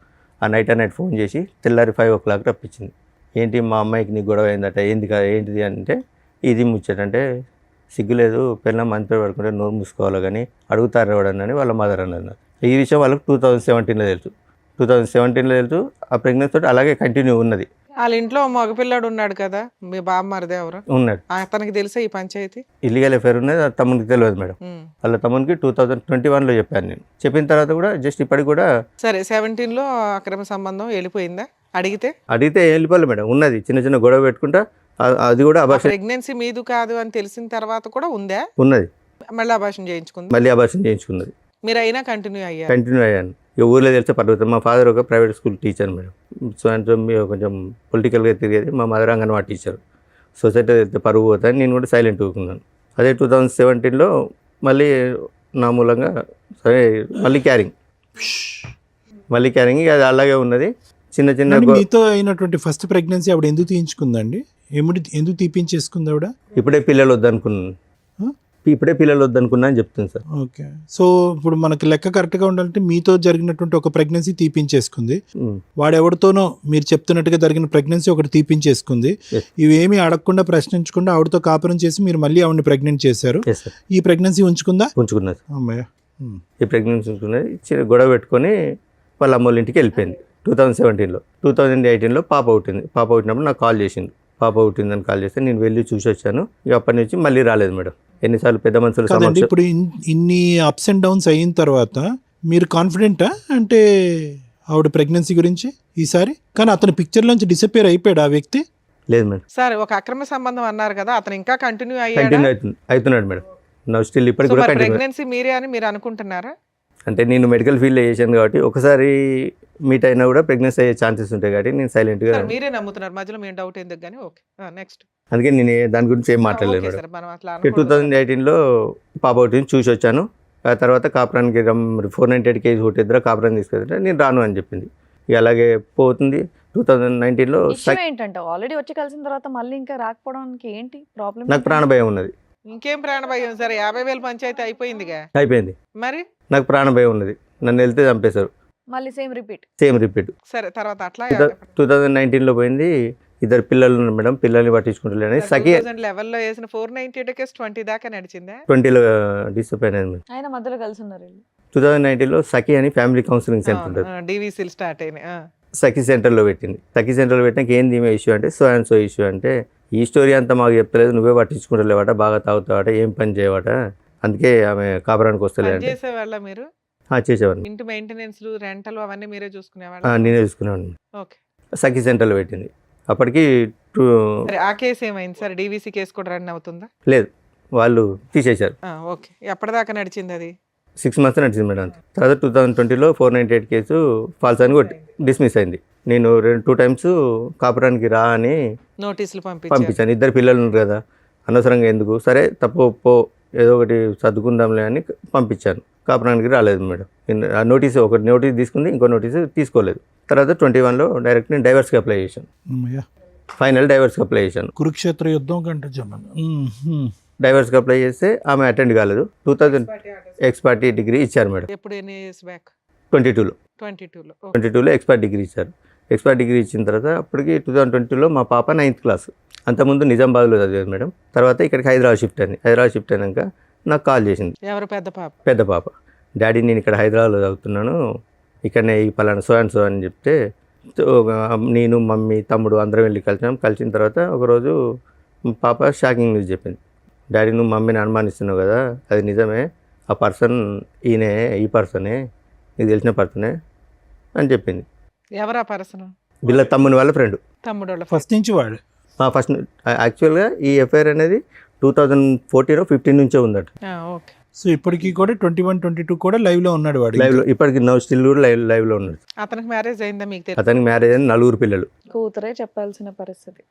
ఆ నైట్ ఫోన్ చేసి తెల్లారి 5 o'clock రప్పించింది. ఏంటి మా అమ్మాయికి నీ గొడవ అయిందట, ఏంటిది అంటే ఇది ముచ్చటంటే సిగ్గులేదు, పిల్లలు మంచి పడుకుంటే నోరు మూసుకోవాలి కానీ అడుగుతారు ఎవడని వాళ్ళ మదర్ అన్నారు. ఈ విషయం వాళ్ళకి 2017లో తెలుసు. 2017లో తెలుసు. ఆ ప్రెగ్నెన్సీ తోటి అలాగే కంటిన్యూ ఉన్నది. వాళ్ళ ఇంట్లో మగపిల్లాడు ఉన్నాడు కదా, మీ బామ్మరిది ఎవరు ఉన్నాడు, అతనికి తెలుసా ఈ పంచాయతీ? ఇల్లీగల్ అఫేర్ ఉన్నది, అది తమ్మునికి తెలియదు మేడం. వాళ్ళ తమ్మునికి 2021లో చెప్పాను నేను. చెప్పిన తర్వాత కూడా జస్ట్ ఇప్పటికి కూడా సరే 17లో అక్రమ సంబంధం వెళ్ళిపోయిందా? అడిగితే వెళ్ళిపోలే మేడం, ఉన్నది చిన్న గొడవ పెట్టుకుంటా. అది కూడా అబార్షన్, ప్రెగ్నెన్సీ మీదు కాదు అని తెలిసిన తర్వాత కూడా ఉందా? ఉన్నది. మళ్ళీ అబార్షన్ చేయించుకుంది. మళ్ళీ అబార్షన్ చేయించుకున్నది. మీరు అయినా కంటిన్యూ అయ్యాను. ఇక ఊర్లో తెలిస్తే పర్వతం. మా ఫాదర్ ఒక ప్రైవేట్ స్కూల్ టీచర్ మేడం. సాయంత్రం కొంచెం పొలిటికల్గా తిరిగేది. మా మదర్ అంగన్వాడీ టీచర్. సొసైటీ వెళ్తే పరుగు పోతాను, నేను కూడా సైలెంట్ ఊరుకున్నాను. అదే 2017లో మళ్ళీ నా మూలంగా సరే మళ్ళీ క్యారింగ్ అది అలాగే ఉన్నది. చిన్న మీతో అయినటువంటి ఫస్ట్ ప్రెగ్నెన్సీ ఆవిడ ఎందుకు తీయించుకుందండి? ఎందుకు తీపించేసుకుంది ఆవిడ? ఇప్పుడే పిల్లలు వద్దనుకున్నా అని చెప్తుంది సార్. ఓకే. సో ఇప్పుడు మనకి లెక్క కరెక్ట్గా ఉండాలంటే మీతో జరిగినటువంటి ఒక ప్రెగ్నెన్సీ తీపించేసుకుంది, వాడెవరితోనో మీరు చెప్తున్నట్టుగా జరిగిన ప్రెగ్నెన్సీ ఒకటి తీపించేసుకుంది. ఇవేమీ అడగకుండా ప్రశ్నించకుండా ఆవిడతో కాపురం చేసి మీరు మళ్ళీ ఆవిడని ప్రెగ్నెంట్ చేశారు. ఈ ప్రెగ్నెన్సీ ఉంచుకున్నది. అమ్మయ్య, ఈ ప్రెగ్నెన్సీ ఉంచుకున్నది. గొడవ పెట్టుకొని వాళ్ళ అమ్మోళ్ళ ఇంటికి వెళ్ళిపోయింది 2017లో. 2018లో పాప పుట్టినప్పుడు నాకు కాల్ చేసింది. పాప పుట్టిందని కాల్ చేస్తే నేను వెళ్ళి చూసి వచ్చాను. ఇక అప్పటి నుంచి మళ్ళీ రాలేదు మేడం. ఎన్నిసార్లు పెద్ద మనుషులు ఇప్పుడు ఇన్ని అప్స్ అండ్ డౌన్స్ అయిన తర్వాత మీరు కాన్ఫిడెంటా అంటే ఆవిడ ప్రెగ్నెన్సీ గురించి ఈసారి? కానీ అతని పిక్చర్ నుంచి డిసపియర్ అయిపోయాడు ఆ వ్యక్తి? లేదు మేడం. సార్ ఒక అక్రమ సంబంధం అన్నారు కదా, అతను ఇంకా కంటిన్యూ అవుతున్నాడు మేడం. నా స్టిల్ ఇప్పటికి కూడా ప్రెగ్నెన్సీ మీరే అని మీరు అనుకుంటున్నారా? అంటే నేను మెడికల్ ఫీల్డ్లో చేశాను కాబట్టి ఒకసారి మీట్ అయినా కూడా ప్రెగ్నెన్సీ అయ్యే ఛాన్సెస్ ఉంటాయి కాబట్టి నేను సైలెంట్గా. మీరే నమ్ముతున్నారు, మధ్యలో మేము డౌట్ ఎందుకు కానీ. Okay, next. అందుకే నేను దాని గురించి ఏం మాట్లాడలేదు మేడం. 2018లో పాప ఒకటి చూసి వచ్చాను. ఆ తర్వాత కాపురానికి 498 kg ఇద్దరు కాపురాన్ని తీసుకెళ్తే నేను రాను అని చెప్పింది. ఇక అలాగే పోతుంది. 2019లో ఏంటంటే ఆల్రెడీ వచ్చి కలిసిన తర్వాత మళ్ళీ ఇంకా రాకపోవడానికి ఏంటి ప్రాబ్లం? నాకు ప్రాణభయం ఉన్నది. ఇంకేం ప్రాణభయం సార్? 50,000 పంచాయతీ అయిపోయింది. మరి నాకు ప్రాణభయం ఉన్నది. నన్ను వెళ్తే చంపేశారు. మళ్ళీ సేమ్ రిపీట్. సరే, తర్వాత అట్లా 2019లో పోయింది. 2 పిల్లలు ఉన్నారు మేడం. పిల్లల్ని పట్టించుకుంటలేని సఖి 2011లో వేసిన 498 కేసు 20 దాకా నడిచిందా? 20లో డిసప్పాయింట్ అయింది. ఆయన మధ్యలో కలిసి ఉన్నారు. 2019లో సఖి అని ఫ్యామిలీ కౌన్సిలింగ్ సెంటర్ ఉంటుంది. డివిసిల్ స్టార్ట్ అయినాయి. సఖి సెంటర్లో పెట్టింది. సఖి సెంటర్లో పెట్టినాక ఏంది ఈమె ఇష్యూ అంటే సో అండ్ సో ఇష్యూ అంటే ఈ స్టోరీ అంతా మాకు చెప్పలేదు, నువ్వే పట్టించుకుంటలేవాట, బాగా తాగుతావాట, ఏం పని చేయవాట, అందుకే ఆమె కాపురానికి వస్తలేదు. చేసేవాళ్ళ మీరు? చేసేవాడిని. ఇంటి మెయింటెనెన్స్, రెంటలు అవన్నీ మీరే చూసుకునేవాళ్ళ? నేనే చూసుకునేవాడిని. ఓకే. సఖి సెంటర్లో పెట్టింది. అప్పటికి ఆ కేసు ఏమైంది సార్? డివిసి కేసు కూడా రన్ అవుతుందా? లేదు, వాళ్ళు తీసేశారు. ఓకే. ఎప్పటిదాకా నడిచింది అది? 6 months నడిచింది మేడం. తర్వాత 2020లో 498 కేసు ఫాల్స్ అని డిస్మిస్ అయింది. నేను 2 times కాపురానికి రా అని నోటీసులు పంపించాను. 2 పిల్లలు ఉన్నారు కదా, అనవసరంగా ఎందుకు, సరే తప్పు ఏదో ఒకటి సర్దుకుందాంలే అని పంపించాను. కాపురానికి రాలేదు మేడం. ఆ నోటీస్ ఒక నోటీస్ తీసుకుంది, ఇంకో నోటీస్ తీసుకోలేదు. తర్వాత 21లో డైరెక్ట్ నేను డైవర్స్కి అప్లై చేశాను. ఫైనల్ డైవర్స్కి అప్లై చేశాను. కురుక్షేత్ర యుద్ధం కంటే జమన్. డైవర్స్కి అప్లై చేస్తే ఆమె అటెండ్ కాలేదు. 2000 ఎక్స్పర్టీ డిగ్రీ ఇచ్చారు మేడం. ఎప్పుడు ఎన్ని ఇయర్స్ బ్యాక్? 22లో 22లో ఎక్స్పర్ట్ డిగ్రీ ఇచ్చారు. ఎక్స్పర్ట్ డిగ్రీ ఇచ్చిన తర్వాత అప్పటికి 2022లో మా పాప 9th క్లాస్. అంతకుముందు నిజామాబాద్లో చదివేది మేడం. తర్వాత ఇక్కడికి హైదరాబాద్ షిఫ్ట్ అయింది. హైదరాబాద్ షిఫ్ట్ అయినాక నాకు కాల్ చేసింది. ఎవరు? పెద్ద పాప? పెద్ద పాప. డాడీ నేను ఇక్కడ హైదరాబాద్లో చదువుతున్నాను, ఇక్కడనే ఈ పలానా సో అండ్ సో అని చెప్తే నేను మమ్మీ తమ్ముడు అందరం వెళ్ళి కలిసినాం. కలిసిన తర్వాత ఒకరోజు పాప షాకింగ్ న్యూస్ చెప్పింది. డాడీ నువ్వు మమ్మీని అనుమానిస్తున్నావు కదా, అది నిజమే, ఆ పర్సన్ ఈయనే, ఈ పర్సనే, నీకు తెలిసిన పర్సనే అని చెప్పింది. ఎవరా పర్సన్? వీళ్ళ తమ్ముని వాళ్ళ ఫ్రెండ్. తమ్ముడు ఫస్ట్ నుంచి వాడు ఫస్ట్ యాక్చువల్గా ఈ ఎఫ్ఐఆర్ అనేది 2014-15 నుంచే ఉందట. ఓకే. సో ఇప్పటికీ కూడా 21-22 కూడా లైవ్లో ఉన్నాడు వాడు. లైవ్లో ఇప్పటికి స్టిల్ కూడా లైవ్లో ఉన్నాడు. అతనికి మ్యారేజ్ అయిందా మీకు తెలుసు? అతనికి మ్యారేజ్ అయిన 4 పిల్లలు. కూతురే చెప్పాల్సిన పరిస్థితి.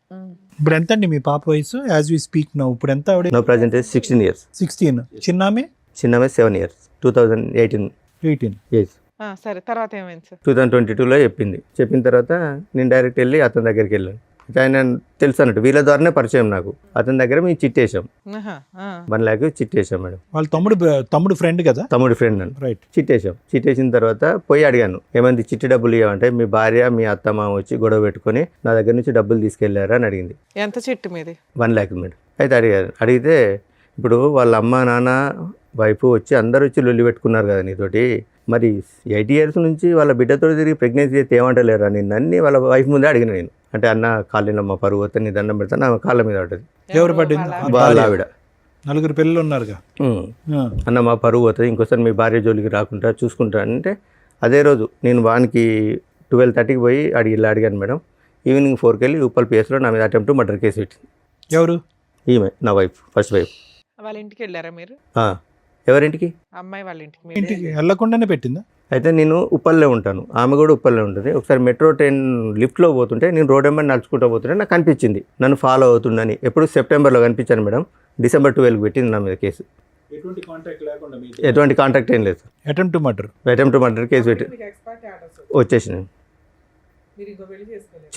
ఇప్పుడు ఎంత అండి మీ పాప వయసు? యాజ్ వి స్పీక్ నౌ ఇప్పుడు ఎంత ఆవిడ? No present 16 years. 16. చిన్నామే? చిన్నమే 7 years. 2018 18. years. సరే, తర్వాత ఏమైంది సార్? 2022లో చెప్పిన తర్వాత నేను డైరెక్ట్ వెళ్ళి అతని దగ్గరికి వెళ్ళాను. ఆయన తెలుసు అన్నట్టు, వీళ్ళ ద్వారానే పరిచయం నాకు. అతని దగ్గర మేము చిట్టేసాం, 1 lakh చిట్టేసాం మేడం. వాళ్ళ తమ్ముడు ఫ్రెండ్ కదా? తమ్ముడి ఫ్రెండ్ అని. రైట్. చిట్టేసిన తర్వాత పోయి అడిగాను, ఏమంది చిట్టి డబ్బులు ఇవ్వమంటే మీ భార్య మీ అత్త మామ వచ్చి గొడవ పెట్టుకొని నా దగ్గర నుంచి డబ్బులు తీసుకెళ్లారా అని అడిగింది. ఎంత చిట్టు మీది? 1 lakh మేడం. అయితే అడిగితే ఇప్పుడు వాళ్ళ అమ్మ నాన్న వైఫ్ వచ్చి అందరూ వచ్చి లొల్లి పెట్టుకున్నారు కదా నీతోటి, మరి 8 years నుంచి వాళ్ళ బిడ్డతో తిరిగి ప్రెగ్నెన్సీ అయితే ఏమంటలేరా నిన్ను అన్ని వాళ్ళ వైఫ్ ముందే అడిగిన నేను. అంటే అన్న కాళ్ళలో మా పరువు వస్తే నీ దండం పెడతాను, ఆమె కాళ్ళ మీద పడ్డది. ఎవరు పడ్డింది? వాళ్ళ ఆవిడ. 4 పిల్లలు ఉన్నారుగా. అన్న మా పరువు అవుతుంది, ఇంకోసారి మీ భార్య జోలికి రాకుండా చూసుకుంటా అంటే, అదే రోజు నేను వానికి 12:30కి పోయి అడిగాను మేడం. ఈవినింగ్ 4కి వెళ్ళి ఉప్పల్ పిఎస్లో నా మీద అటెంప్ట్ మర్డర్ కేసు పెట్టింది. ఎవరు? ఈమె నా వైఫ్, ఫస్ట్ వైఫ్. వాళ్ళ ఇంటికి వెళ్ళారా మీరు? ఎవరింటికి? అమ్మాయి వాళ్ళ ఇంటికి. ఇంటికి వెళ్ళకుండానే పెట్టిందా? అయితే నేను ఉప్పల్లో ఉంటాను, ఆమె కూడా ఉప్పల్లో ఉంటుంది. ఒకసారి మెట్రో ట్రైన్ లిఫ్ట్లో పోతుంటే నేను రోడ్ వెంబడి నడుచుకుంటూ పోతుంటే నాకు కనిపించింది, నన్ను ఫాలో అవుతుందని. ఎప్పుడు సెప్టెంబర్లో కనిపించాను మేడం. December 12కి పెట్టింది నా మీద కేసు. ఎటువంటి కాంటాక్ట్ ఏం లేదు. అటెంప్ట్ మర్డర్ కేసు పెట్టి వచ్చేసినాను.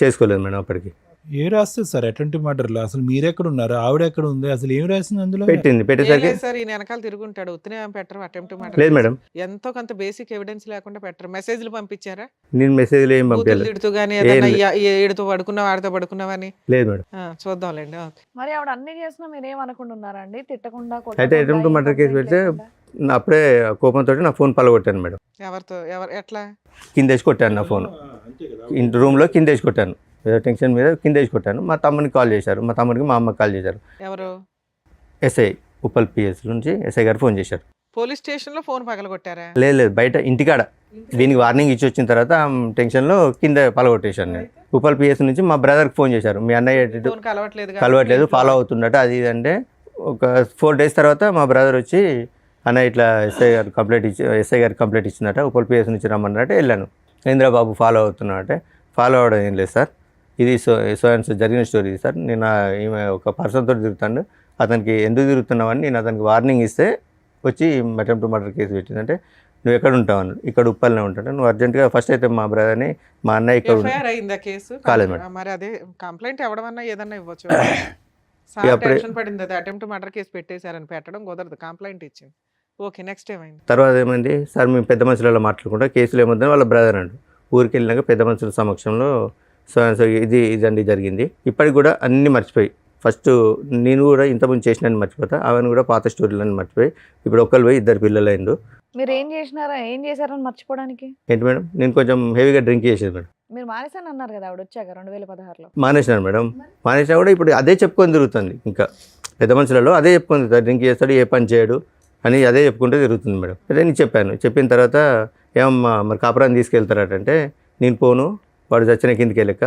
చేసుకోలేదు మేడం అప్పటికి. ఏ రాస్తుంది సార్ అటెంప్ట్ మర్డర్లో? అసలు మీరెక్కడ ఉన్నారు, ఆవిడ ఎక్కడ ఉంది, అసలు ఏం రాసింది అందులో? పెట్టేసరికి సార్ ఈయన వెనకాల తిరుగుంటాడు, ఉత్తనే పెట్టరు అటెంప్ట్ లేదు మేడం. ఎంతో కొంత బేసిక్ ఎవిడెన్స్ లేకుండా పెట్టరు. మెసేజ్లు పంపించారా? నేను మెసేజ్లు ఏం పంపించలేదు. తిడుతూ గానీ ఏడుతో పడుకున్నావు, ఆడితో పడుకున్నావని? లేదు మేడం. చూద్దాంలేండి. మరి ఆవిడ అన్ని చేసినా మీరు ఏమనుకుంటున్నారండి? తిట్టకుండా అయితే అటెంప్ట్ మర్డర్ కేసు పెడితే అప్పుడే కోపంతో నా ఫోన్ పలగొట్టాను మేడం. ఎవరితో? ఎట్లా? కిందేసి కొట్టాను నా ఫోన్, రూమ్లో కిందేసి కొట్టాను. ఏదో టెన్షన్ మీద కిందేసి కొట్టాను. మా తమ్మునికి కాల్ చేశారు, మా తమ్ముడికి మా అమ్మకి కాల్ చేశారు. ఎవరు? ఎస్ఐ, ఉప్పల్ పిఎస్ నుంచి ఎస్ఐ గారు ఫోన్ చేశారు. పోలీస్ స్టేషన్లో ఫోన్ పగలగొట్టారా? లేదు బయట ఇంటికాడ. దీనికి వార్నింగ్ ఇచ్చి వచ్చిన తర్వాత టెన్షన్లో కింద పలగొట్టేశాను నేను. ఉప్పల్ పిఎస్ నుంచి మా బ్రదర్కి ఫోన్ చేశారు, మీ అన్నయ్య కలవట్లేదు, ఫాలో అవుతుండట అది ఇది అంటే. ఒక 4 days తర్వాత మా బ్రదర్ వచ్చి అన్న ఇట్లా ఎస్ఐ గారు కంప్లైంట్ ఇచ్చిందట, ఉప్పల్ పిఎస్ నుంచి రమ్మన్నట్టు వెళ్ళాను. ఇంద్రబాబు ఫాలో అవుతున్నాడంటే, ఫాలో అవ్వడం ఏం లేదు సార్, ఇది సో జరిగిన స్టోరీ సార్. నేను ఈమె ఒక పర్సన్తో తిరుగుతాను, అతనికి ఎందుకు తిరుగుతున్నావని నేను అతనికి వార్నింగ్ ఇస్తే వచ్చి అటెంప్ట్ మర్డర్ కేసు పెట్టిందంటే, నువ్వు ఎక్కడ ఉంటావు అన్నాడు. ఇక్కడ ఉప్పల్నే ఉంటాడు. నువ్వు అర్జెంటుగా ఫస్ట్ అయితే మా బ్రదర్ని, మా అన్నయ్య ఇక్కడ కాలేదు మేడం. మరి అదే కంప్లైంట్ ఇవ్వడం ఏదన్నా ఇవ్వచ్చు. పడింది అది అటెంప్ట్ మర్డర్ కేసు పెట్టేశారని పెట్టడం కుదరదు, కంప్లైంట్ ఇచ్చింది. ఓకే, నెక్స్ట్ ఏమైంది? తర్వాత ఏమైంది సార్, మేము పెద్ద మనుషులలో మాట్లాడుకుంటా కేసులు ఏమొద్దని వాళ్ళ బ్రదర్ అండు ఊరికి వెళ్ళినాక పెద్ద మనుషుల సమక్షంలో సో ఇదండి జరిగింది. ఇప్పటికి కూడా అన్నీ మర్చిపోయి, ఫస్ట్ నేను కూడా ఇంతకుముందు చేసినని మర్చిపోతా, ఆమెను కూడా పాత స్టోరీలని మర్చిపోయి, ఇప్పుడు ఒక్కరు పోయి 2 పిల్లలు అయిండు. మీరు ఏం చేశారని మర్చిపోవడానికి? ఏంటి మేడం, నేను కొంచెం హెవీగా డ్రింక్ చేసేది మేడం. మీరు మానేసాను అన్నారు కదా ఆవిడ వచ్చాక 2016లో. మానేసినాను మేడం. మానేసినా కూడా ఇప్పుడు అదే చెప్పుకొని తిరుగుతుంది. ఇంకా పెద్ద మనుషులలో అదే చెప్పుకొని తిరుగుతాడు, డ్రింక్ చేస్తాడు, ఏ పని చేయడు అని అదే చెప్పుకుంటూ తిరుగుతుంది మేడం. అదే నేను చెప్పిన తర్వాత ఏమమ్మా మరి కాపురాన్ని తీసుకెళ్తారటంటే, నేను పోను, వాడు చచ్చిన కిందికి వెళ్ళక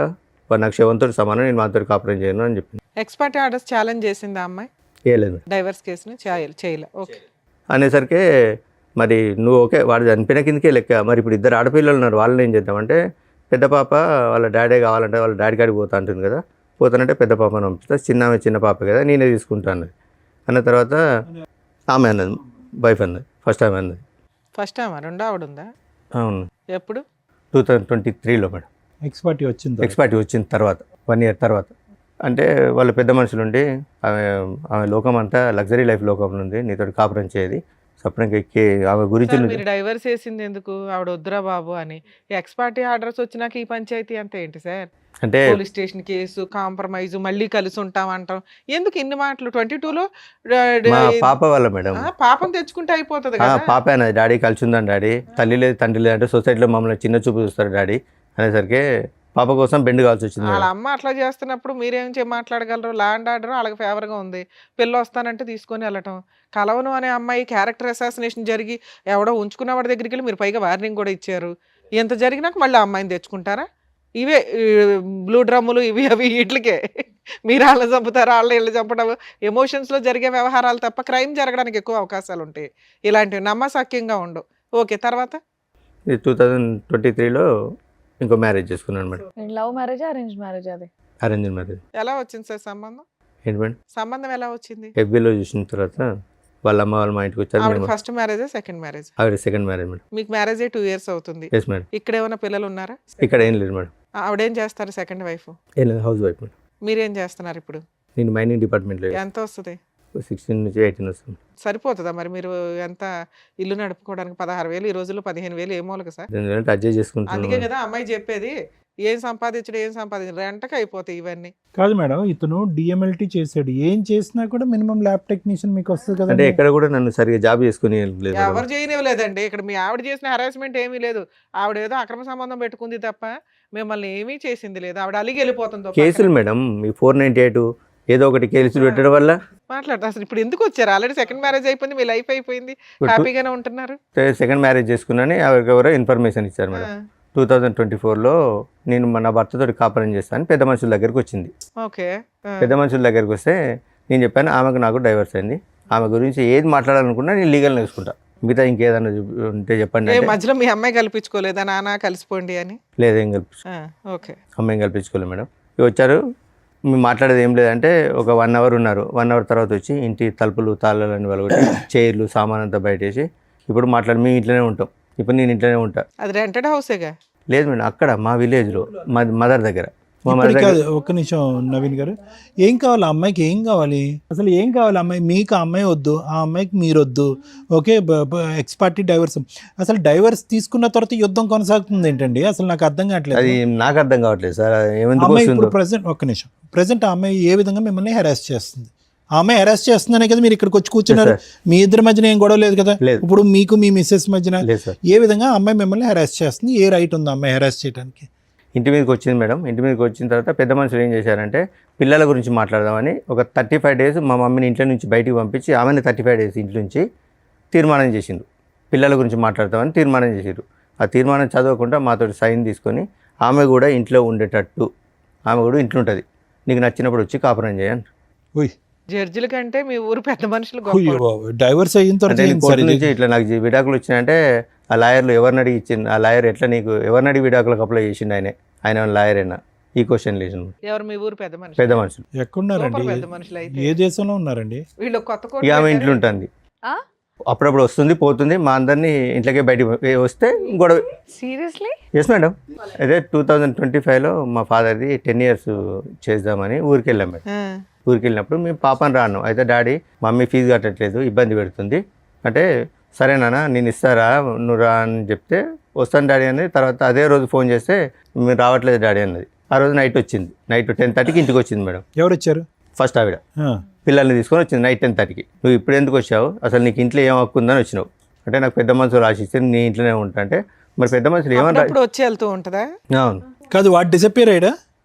వాడు నాకు శవంతో సమానం, నేను మాతో కాపురం చేయను అని చెప్పింది. ఎక్స్పర్ట్ ఆర్డర్స్ ఛాలెంజ్ చేసింది ఆ అమ్మాయి? చేయలేదు మేడం. డైవర్స్ కేసుని చేయలే. ఓకే అనేసరికి మరి నువ్వు ఓకే వాడు చనిపోయిన కిందకే లెక్క, మరి ఇప్పుడు 2 ఆడపిల్లలు ఉన్నారు, వాళ్ళని ఏం చేద్దామంటే, పెద్ద పాప వాళ్ళ డాడీ కావాలంటే వాళ్ళ డాడీ కాడికి పోతా అంటుంది కదా, పోతానంటే పెద్ద పాపను పంపిస్తా, చిన్న పాప కదా నేనే తీసుకుంటాను అన్న తర్వాత ఆమె అన్నది, వైఫ్ అన్నది, ఫస్ట్ ఆమె అన్నది. ఫస్ట్ టైం రెండో ఆవిడ ఉందా? అవును, ఎప్పుడు? 2023లో మేడం. ఎక్స్పర్టీ వచ్చింది. ఎక్స్పర్ట్ వచ్చిన తర్వాత 1 year తర్వాత. అంటే వాళ్ళ పెద్ద మనుషులు ఉండి ఆమె లోకం అంతా లగ్జరీ లైఫ్ లోకంలో ఉంది, నీతో కాపురం చేయది సపరేట్గా ఎక్కి ఆమె గురించి సార్, మీరు డైవర్స్ చేసింది ఎందుకు? ఆవిడ వద్దురా బాబు అని. ఎక్స్ పార్టీ ఆర్డర్స్ వచ్చినాక ఈ పంచాయతీ అంతా ఏంటి సార్? అంటే పోలీస్ స్టేషన్ కేసు, కాంప్రమైజ్, మళ్ళీ కలిసి ఉంటాం అంటాం. ఎందుకు ఇన్ని మాటలు? 22లో మా పాప వాళ్ళ మేడం, పాపం తెచ్చుకుంటే అయిపోతుంది ఆ, కదా. పాప అన్నది డాడీ కలిసి ఉందని డాడీ, తల్లి లేదు తండ్రి లేదు అంటే సొసైటీలో మమ్మల్ని చిన్న చూపు చూస్తారు డాడీ అనేసరికి పాప కోసం బెండ్ కావాల్సి వచ్చింది వాళ్ళ మేడం. అమ్మ అట్లా చేస్తున్నప్పుడు మీరేం మాట్లాడగలరు? ల్యాండ్ ఆర్డర్ వాళ్ళకి ఫేవర్గా ఉంది, పిల్ల వస్తానంటే తీసుకొని వెళ్ళటం. కలవను అనే అమ్మాయి క్యారెక్టర్ అసాసినేషన్ జరిగి ఎవడో ఉంచుకున్న వాడి దగ్గరికి వెళ్ళి మీరు పైగా వార్నింగ్ కూడా ఇచ్చారు. ఎంత జరిగినాక మళ్ళీ ఆ అమ్మాయిని తెచ్చుకుంటారా? ఇవే బ్లూ డ్రమ్ములు ఇవి అవి వీటికే మీరు వాళ్ళని చంపుతారు, వాళ్ళని వీళ్ళు చంపడం ఎమోషన్స్లో జరిగే వ్యవహారాలు తప్ప క్రైమ్ జరగడానికి ఎక్కువ అవకాశాలు ఉంటాయి. ఇలాంటివి నమ్మసక్యంగా ఉండవు. ఓకే, తర్వాత 2023లో ఇంకో మ్యారేజ్ చేసుకున్నాను madam. Love marriage, arrange marriage? అది అరేంజ్ మ్యారేజ్. ఎలా వచ్చింది సార్ సంబంధం? ఏంటి మేడం? సంబంధం ఎలా వచ్చింది? FBలో చూసిన తర్వాత వాళ్ళ అమ్మ వాళ్ళు మా ఇంటికి వచ్చారు. ఆవిడ మేము ఫస్ట్ మ్యారేజ్, సెకండ్ మ్యారేజ్? ఆవిడ సెకండ్ మ్యారేజ్ మేడం. మీకు మ్యారేజ్ 2 years అవుతుంది. Yes madam. ఇక్కడ ఏమైనా పిల్లలు ఉన్నారా? ఇక్కడ ఏం లేదు మేడం. ఆవిడేం చేస్తారు సెకండ్ వైఫ్? ఏం లేదు, హౌస్ వైఫ్ మేడం. మీరేం చేస్తున్నారు ఇప్పుడు? నేను మైనింగ్ డిపార్ట్మెంట్లో ఎంత వస్తుంది? 16 నుంచి 18 వస్తుంది. సరిపోతుందా మరి? మీరు ఎంత ఇల్లు నడుపుకోవడానికి 16,000 ఈ రోజుల్లో 15,000 ఏ మూలక సార్? ఎందుకంటే అడ్జస్ట్ చేసుకుంటున్నాను అందుకే మేడం. కదా అమ్మాయి చెప్పేది, ఏం సంపాదించడం రెంటకి అయిపోతాయి ఇవన్నీ. కాదు మేడం, ఇతను DMLT చేశాడు, ఏం చేసినా కూడా మినిమం ల్యాబ్ టెక్నీషియన్ మీకు వస్తుంది అంటే కదా. ఎక్కడ కూడా నన్ను సరిగా జాబ్ చేసుకుని లేదు మేడం. ఎవరు చేయనివ్వలేదండి. ఇక్కడ మీ ఆవిడ చేసిన హెరాస్మెంట్ ఏమీ లేదు. ఆవిడ ఏదో అక్రమ సంబంధం పెట్టుకుంది తప్ప మిమ్మల్ని ఏమీ చేసింది లేదు. ఆవిడ అలిగి వెళ్ళిపోతుంది. కేసులు మేడం, ఈ 498 ఏదో ఒకటి కేసులు పెట్టడం వల్ల మాట్లాడతా అసలు ఇప్పుడు ఎందుకు వచ్చారు? ఆల్రెడీ సెకండ్ మ్యారేజ్ అయిపోయింది, మీ లైఫ్ అయిపోయింది, హ్యాపీగానే ఉంటున్నారు. సెకండ్ మ్యారేజ్ చేసుకున్నాను. ఎవరో ఇన్ఫర్మేషన్ ఇచ్చారు మేడం. 2024లో నేను మన భర్తతో కాపురం చేస్తాను, పెద్ద మనుషుల దగ్గరికి వచ్చింది. ఓకే, పెద్ద మనుషుల దగ్గరికి వస్తే నేను చెప్పాను ఆమెకు నాకు డైవర్స్ అయింది, ఆమె గురించి ఏది మాట్లాడాలనుకున్నా నేను లీగల్ నేర్చుకుంటా, మిగతా ఇంకేదన్నా ఉంటే చెప్పండి అంటే, మధ్యలో మీ అమ్మాయి కల్పించుకోలేదా నాన్న కలిసిపోండి అని? లేదు ఏం ఓకే, అమ్మాయిని కల్పించుకోలేదు మేడం. ఇక వచ్చారు, మేము మాట్లాడేది ఏం లేదంటే ఒక 1 hour ఉన్నారు. 1 hour తర్వాత వచ్చి ఇంటి తలుపులు తాళాలని వాళ్ళు చైర్లు సామాన్ అంతా బయటేసి ఇప్పుడు మాట్లాడి మేము ఇంట్లోనే ఉంటాం, ఇప్పుడు నేను ఇంట్లోనే ఉంటా. అది రెంటెడ్ హౌసేగా? లేదు మేడం, అక్కడ మా విలేజ్లో మా మదర్ దగ్గర. మా మదర్ ఇప్పటికి దగ్గర కాదు, ఒక్క నిమిషం నవీన్ గారు, ఏం కావాలి ఆ అమ్మాయికి? ఏం కావాలి అసలు? ఏం కావాలి అమ్మాయి? మీకు ఆ అమ్మాయి వద్దు, ఆ అమ్మాయికి మీరు వద్దు. Okay, X party divorce. అసలు డైవర్స్ తీసుకున్న తర్వాత యుద్ధం కొనసాగుతుంది ఏంటండి? అసలు నాకు అర్థం కావట్లేదు. అది నాకు అర్థం కావట్లేదు సార్, ఏమెందుకు అమ్మాయి ఇప్పుడు వస్తుందో. ప్రెసెంట్, ఒక్క నిమిషం, ప్రెసెంట్ ఆ అమ్మాయి ఏ విధంగా మిమ్మల్ని హెరాస్ చేస్తుంది? ఆ అమ్మాయి హెరాస్ చేస్తుందనే కదా మీరు ఇక్కడికి వచ్చి కూర్చున్నారు. మీ ఇద్దరి మధ్యన ఏం గొడవ లేదు కదా? లేదు. ఇప్పుడు మీకు మీ మిస్సెస్ మధ్యన లేదు సార్. ఏ విధంగా ఆ అమ్మాయి మిమ్మల్ని హెరాస్ చేస్తుంది? ఏ రైట్ ఉంది ఆ అమ్మాయి హెరాస్ చేయడానికి? ఇంటి మీదకి వచ్చింది మేడం. ఇంటి మీదకి వచ్చిన తర్వాత పెద్ద మనుషులు ఏం చేశారంటే పిల్లల గురించి మాట్లాడదామని ఒక 35 days మా మమ్మీని ఇంట్లో నుంచి బయటికి పంపించి ఆమెను 35 days ఇంట్లో నుంచి తీర్మానం చేసిండు, పిల్లల గురించి మాట్లాడతామని తీర్మానం చేసిండు. ఆ తీర్మానం చదవకుండా మాతో సైన్ తీసుకొని ఆమె కూడా ఇంట్లో ఉండేటట్టు, ఆమె కూడా ఇంట్లో ఉంటుంది, నీకు నచ్చినప్పుడు వచ్చి కాపురం చేయండి. ఓయ్, జడ్జిల కంటే మీ ఊరు పెద్ద మనుషులు అయ్యో గొప్ప. బాబోయ్, డైవర్స్ అయిన అంటే తర్వాత నేను ఏంటి కోర్టు సార్ ఇది? నుంచి ఇట్లా నాకు విడాకులు వచ్చినాయంటే ఆ లాయర్లు ఎవరిని అడిగి ఇచ్చింది, ఆ లాయర్ ఎట్లా నీకు ఎవరిని అడిగి విడాకులకు అప్లై చేసిండు, ఆయన లాయర్ అయినా ఈ క్వశ్చన్ లేచిండు. ఎవరు మీ ఊరు పెద్ద మనుషులు? పెద్ద మనుషులు ఎక్కడున్నారండి? సూపర్ పెద్ద మనుషులు అయితే. ఏ దేశంలో ఉన్నారండి? వీళ్ళు కొత్త కోట ఇక ఆమె పెట్టారు. ఇంట్లో ఉంటుంది, ఆ? అప్పుడప్పుడు వస్తుంది పోతుంది, మా అందరినీ ఇంట్లోకే బయటికి వస్తే గొడవ. సీరియస్లీ? Yes madam. అదే 2025లో మా ఫాదర్ది 10 years చేద్దామని ఊరికి వెళ్ళాం మేడం. ఆ, ఊరికి వెళ్ళినప్పుడు మేము పాపని రాను, అయితే డాడీ మమ్మీ ఫీజు కట్టట్లేదు ఇబ్బంది పెడుతుంది అంటే, సరేనా నేను ఇస్తారా నువ్వు రా అని చెప్తే వస్తాను డాడీ అన్నది. తర్వాత అదే రోజు ఫోన్ చేస్తే మీరు రావట్లేదు డాడీ అన్నది. ఆ రోజు నైట్ వచ్చింది, నైట్ 10:30కి ఇంటికి వచ్చింది మేడం. ఎవరు వచ్చారు? ఫస్ట్ ఆవిడ ఆ, పిల్లల్ని తీసుకొని వచ్చింది నైట్ 10:30కి. నువ్వు ఇప్పుడు ఎందుకు వచ్చావు, అసలు నీకు ఇంట్లో ఏం హక్కు ఉందని వచ్చినావు అంటే, నాకు పెద్ద మనుషులు రాసిస్తే నీ ఇంట్లోనే ఉంటా అంటే, మరి పెద్ద మనుషులు ఏమన్నా. అప్పుడప్పుడు వచ్చి వెళ్తూ ఉంటుందా? అవును. కాదు, వాడు డిసప్పేర్ అయ్యాడా?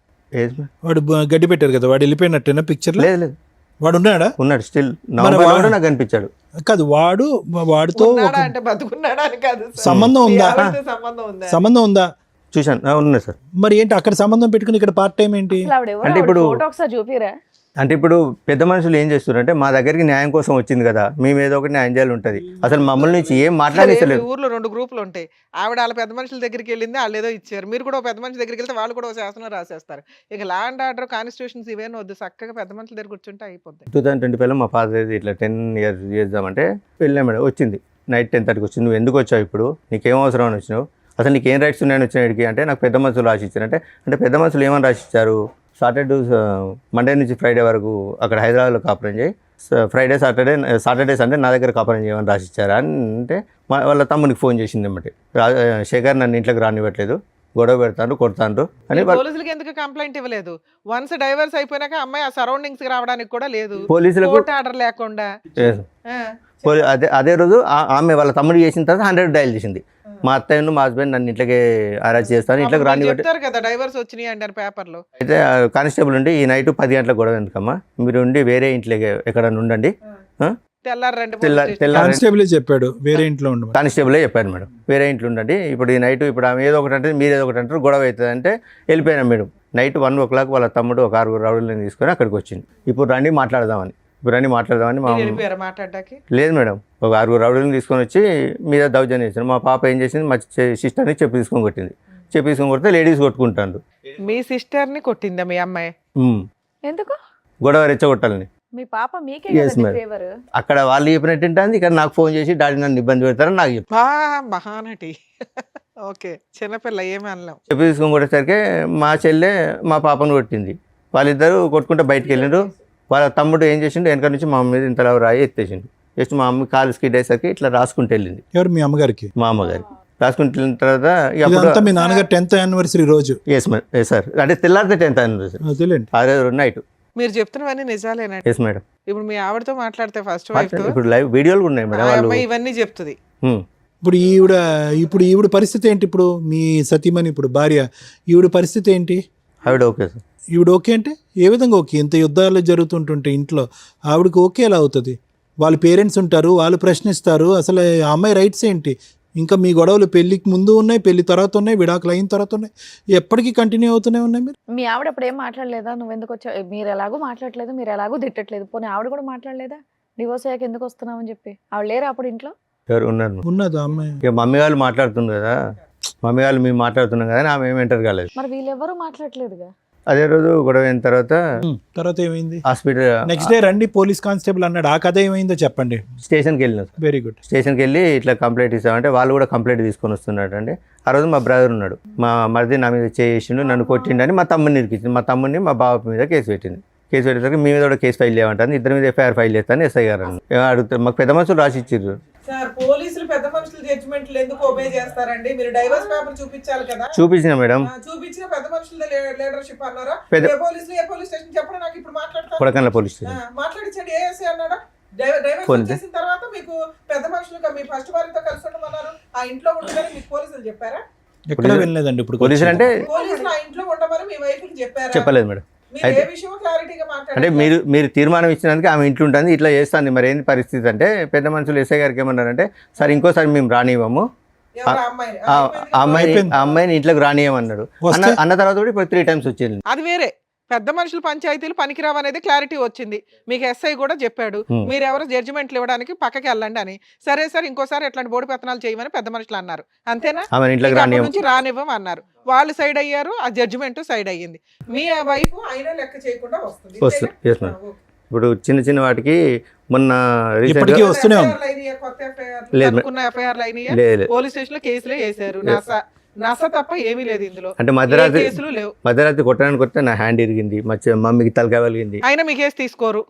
Age madam. వాడు గడ్డి పెట్టారు కదా, వాడు వెళ్ళిపోయినట్టేనా పిక్చర్లో? లేదు లేదు, వాడు ఉన్నాడా? ఉన్నాడు స్టిల్. నవంబర్లో కూడా నాకు కనిపించాడు. కాదు, వాడితో ఉన్నాడా ఒక అంటే బతుకున్నాడా అని కాదు సార్. సంబంధం ఉందా? మీ ఆవిడతో సంబంధం ఉందా? సంబంధం ఉందా? చూశాను, ఉన్నాయి సార్. మరి ఏంటి అక్కడ సంబంధం పెట్టుకుని ఇక్కడ పార్ట్ టైం ఏంటి? అసలు ఆవిడ ఎవరు? అంటే ఇప్పుడు- ఫోటో ఒకసారి చూపిరా. అంటే ఇప్పుడు పెద్ద మనుషులు ఏం చేస్తున్నారంటే మా దగ్గరికి న్యాయం కోసం వచ్చింది కదా, మేము ఏదో ఒకటి న్యాయం చేయాలి ఉంటుంది. అసలు మమ్మల్ని నుంచి ఏం సరే, మాట్లాడేసలేదు. మీ ఊర్లో 2 గ్రూపులు ఉంటాయి. ఆవిడ వాళ్ళ పెద్ద మనుషుల దగ్గరికి వెళ్ళింది, వాళ్ళు ఏదో ఇచ్చారు. మీరు కూడా ఓ పెద్ద మనిషి దగ్గరికి వెళ్తే వాళ్ళు కూడా ఒక శాసనం రాసేస్తారు. ఇక లా అండ్ ఆర్డర్, కాన్స్టిట్యూషన్స్ ఇవేనా వద్దు, చక్కగా పెద్ద మనుషుల దగ్గర కూర్చుంటే అయిపోద్ది. 2025లో మా ఫాదర్ ఇట్లా 10 years చేద్దామంటే వెళ్ళాం మేడం. వచ్చింది నైట్ 10:30కి వచ్చింది. నువ్వు ఎందుకు వచ్చావు, ఇప్పుడు నీకేం అవసరం అని వచ్చినావు, అసలు నీకు ఏం రైట్స్ ఉన్నాయని వచ్చినాడికి అంటే నాకు పెద్ద మనుషులు రాసిచ్చారు. అంటే పెద్ద మనుషులు ఏమని రాసిచ్చారు, సాటర్డే మండే నుంచి ఫ్రైడే వరకు అక్కడ హైదరాబాద్లో కాపురం చేయి, ఫ్రైడే సాటర్డే సండే నా దగ్గర కాపురం చేయమని రాసిచ్చారా అని అంటే వాళ్ళ తమ్మునికి ఫోన్ చేసింది అన్నమాట. శేఖర్ నన్ను ఇంట్లోకి రానివ్వట్లేదు, గొడవ పెడతాను, కొడతాను అని. పోలీసులకి ఎందుకు కంప్లైంట్ ఇవ్వలేదు? వన్స్ డైవర్స్ అయిపోయినాక అమ్మాయి ఆ సరౌండింగ్స్ కి రావడానికి కూడా లేదు, పోలీసులకు కోర్టు ఆర్డర్ లేకుండా. అదే రోజు ఆమె వాళ్ళ తమ్ముడు చేసిన తర్వాత 100 డయల్ చేసింది. మా అత్తయ్యను మా హస్బెండ్ నన్ను ఇంట్లోకి అరెస్ట్ చేస్తాను, ఇంట్లోకి రానివ్వట్లేదు. చెప్తారు కదా డైవర్స్ వచ్చినాయి అంటే పేపర్లో. అయితే కానిస్టేబుల్ ఉండి ఈ నైట్ 10 గంటలకు గొడవ ఎందుకమ్మా, మీరు ఉండి వేరే ఇంట్లోకి ఎక్కడ ఉండండి, తెల్లారండి కానిస్టేబుల్ చెప్పాడు వేరే ఇంట్లో ఉండమని. కానిస్టేబులే చెప్పాను మేడం, వేరే ఇంట్లో ఉండండి. ఇప్పుడు ఈ నైట్ ఇప్పుడు ఆమె ఏదో ఒకటి అంటే మీరు ఏదో ఒకటి అంటారు, గొడవ అవుతుంది అంటే వెళ్ళిపోయినాం మేడం. నైట్ 1 o'clock వాళ్ళ తమ్ముడు ఒక 6 రౌడీలను తీసుకొని అక్కడికి వచ్చింది. ఇప్పుడు రండి మాట్లాడదామని మా మాట్లాడడానికి లేదు మేడం, ఒక 6 రౌడీలను తీసుకొని వచ్చి మీద దౌర్జన్యం చేశారు. మా పాప ఏం చేసింది, మా సిస్టర్ని చెప్పి తీసుకొని కొట్టింది. చెప్పి తీసుకొని కొడితే లేడీస్ కొట్టుకుంటారు. మీ సిస్టర్ ని కొట్టిందా మీ అమ్మాయి? ఎందుకు గొడవ రెచ్చగొట్టాలని. మీ పాప మీకే Yes, కదండి madam. ఫేవర్. అక్కడ వాళ్ళు చెప్పినట్టు ఉంటుంది, ఇక్కడ నాకు ఫోన్ చేసి డాడీ నన్ను ఇబ్బంది పెడతారని నాకు చెప్పి మహానటి. ఓకే, చిన్నపిల్ల ఏమి అనలేం. చెప్పి తీసుకొని కొట్టేసరికి మా చెల్లె మా పాపను కొట్టింది. వాళ్ళిద్దరూ కొట్టుకుంటే బయటకు వెళ్ళిండ్రు. వాళ్ళ తమ్ముడు ఏం చేసిండు, వెనక నుంచి మా అమ్మ మీద ఇంతలా రాయి ఎత్తేసిండు. జస్ట్ మా అమ్మ కాలు స్కిడ్ అయ్యేసరికి ఇట్లా రాసుకుంటూ వెళ్ళింది. ఎవరు మీ అమ్మగారికి? మా అమ్మగారికి రాసుకుంటూ వెళ్ళిన తర్వాత ఇదంతా మీ నాన్నగారు 10th anniversary రోజు? ఎస్ సార్, అంటే తెల్లారితే 10th anniversary, తెలియండి. అదే నైట్. మీరు చెప్తున్నవన్నీ నిజాలేనండి? Yes madam. ఇప్పుడు మీ ఆవిడతో మాట్లాడితే ఫస్ట్ వైఫ్ తో ఇప్పుడు లైవ్ వీడియోలు కూడా ఉన్నాయి మేడం. వాళ్ళు ఇవన్నీ చెప్తుంది. ఇప్పుడు ఈవిడ పరిస్థితి ఏంటి? ఇప్పుడు మీ సతీమణి, ఇప్పుడు భార్య, ఈవిడ పరిస్థితి ఏంటి? ఆవిడ ఓకే సార్. ఈవిడ ఓకే అంటే ఏ విధంగా ఓకే? ఇంత యుద్ధాలు జరుగుతుంటుంటే ఇంట్లో ఆవిడకి ఓకే ఎలా అవుతుంది? వాళ్ళ పేరెంట్స్ ఉంటారు, వాళ్ళు ప్రశ్నిస్తారు. అసలు ఆ అమ్మాయి రైట్స్ ఏంటి? ఇంకా మీ గొడవలు పెళ్లికి ముందు ఉన్నాయి, పెళ్లి తర్వాత ఉన్నాయి, విడాకులు అయిన తర్వాత ఉన్నాయి, ఎప్పటికీ కంటిన్యూ అవుతూనే ఉన్నాయి. మీరు మీ ఆవిడ అప్పుడు ఏం మాట్లాడలేదా? నువ్వు ఎందుకు వచ్చావు, మీరు ఎలాగో మాట్లాడలేదు, మీరు ఎలాగో తిట్టట్లేదు, పోనీ ఆవిడ కూడా మాట్లాడలేదా డివోర్స్ అయ్యాక ఎందుకు వస్తున్నావు అని చెప్పి? ఆవిడ లేరా అప్పుడు ఇంట్లో? ఎవరు ఉన్నారు? ఉన్నదా అమ్మాయి? ఇక మమ్మీ వాళ్ళు మాట్లాడుతుంది కదా, మమ్మీ వాళ్ళు మేము మాట్లాడుతున్నాం కదా, ఆమె ఏమి ఎంటర్ కాలేదు. మరి వీళ్ళెవరూ మాట్లాడలేదుగా. అదే రోజు గొడవ అయిన తర్వాత ఏమైంది? హాస్పిటల్ నెక్స్ట్ డే రండి పోలీస్ కానిస్టేబుల్ అన్నాడు. ఆ కథ ఏమైందో చెప్పండి. స్టేషన్కి వెళ్ళినాం. Very good. స్టేషన్కి వెళ్ళి ఇట్లా కంప్లైంట్ ఇస్తామంటే వాళ్ళు కూడా కంప్లైంట్ తీసుకొని వస్తున్నాడు అండి. ఆ రోజు మా బ్రదర్ ఉన్నాడు, మా మరిది నా మీద చేసిండు, నన్ను కొట్టిండని మా తమ్ముడిని ఇరికించింది. మా తమ్ముడిని మా బాబు మీద కేసు పెట్టింది. కేసు పెట్టేసరికి మీ మీద కూడా కేసు ఫైల్ చేయమంటాను, ఇద్దరి మీద FIR ఫైల్ చేస్తాను ఎస్ఐ గారు అడుగుతారు. మాకు పెద్ద మనుషులు రాసి ఇచ్చిర్రు. సార్, పోలీసులు పెద్ద మనుషుల జడ్జిమెంట్లు ఎందుకు ఒబే చేస్తారండి? మీరు డైవర్స్ పేపర్ చూపించాలి కదా. చూపించిన మేడం, చూపించిన పెద్ద మనుషుల లీడర్షిప్ అన్నారా? ఏ పోలీస్ స్టేషన్ చెప్పండి, నాకు ఇప్పుడు మాట్లాడతాను. కొడకన్ల పోలీస్ స్టేషన్ మాట్లాడించండి. ఏఎస్ఐ అన్నాడా? డైవర్స్ చేసిన తర్వాత మీకు పెద్ద మనుషులు మీ ఫస్ట్ వారితో కలిసి ఉండమన్నారు, ఆ ఇంట్లో ఉండమని మీకు పోలీసులు చెప్పారా? ఎక్కడ వెళ్ళలేదండి. ఇప్పుడు పోలీసులు అంటే పోలీసులు ఆ ఇంట్లో ఉండమని మీ వైఫ్ చెప్పారా? చెప్పలేదు మేడం. మీరు ఏ విషయం క్లారిటీగా అంటే మాట్లాడారు? మీరు తీర్మానం ఇచ్చినందుకు ఆమె ఇంట్లో ఉంటుంది, ఇట్లా చేస్తుంది. మరి ఏంటి పరిస్థితి అంటే పెద్ద మనుషులు ఎస్ఐ గారికి ఏమన్నారంటే, సార్ ఇంకోసారి మేము రానివ్వము, అమ్మాయిని ఇంట్లోకి రానియమన్నాడు. అన్న తర్వాత కూడా ఇప్పుడు 3 times వచ్చింది. అది వేరే. పెద్ద మనుషులు పంచాయతీలు పనికిరావు అనేది క్లారిటీ వచ్చింది. మీకు ఎస్ఐ కూడా చెప్పాడు, మీరు ఎవరు జడ్జిమెంట్లు ఇవ్వడానికి పక్కకి వెళ్ళండి అని. సరే సార్, ఇంకోసారి ఎట్లాంటి బోర్డు పెత్తనాలు చేయమని పెద్ద మనుషులు అన్నారు, అంతేనా? నుంచి రానివ్వం అన్నారు. వాళ్ళు సైడ్ అయ్యారు, ఆ జడ్జిమెంట్ సైడ్ అయ్యింది. మీ వైఫ్ అయినా లెక్క చేయకుండా వస్తుంది. ఇప్పుడు చిన్న చిన్న వాటికి మొన్న పోలీస్ స్టేషన్ లో కేసులే వేశారు. నస తప్ప ఏమీ లేదు ఇందులో. అంటే మధ్యరాత్రి కొట్టడానికి వస్తే నా హ్యాండ్ ఇరిగింది, మా మమ్మీకి తలకాయ వెలిగింది. అయినా మీ కేసు తీసుకోరు,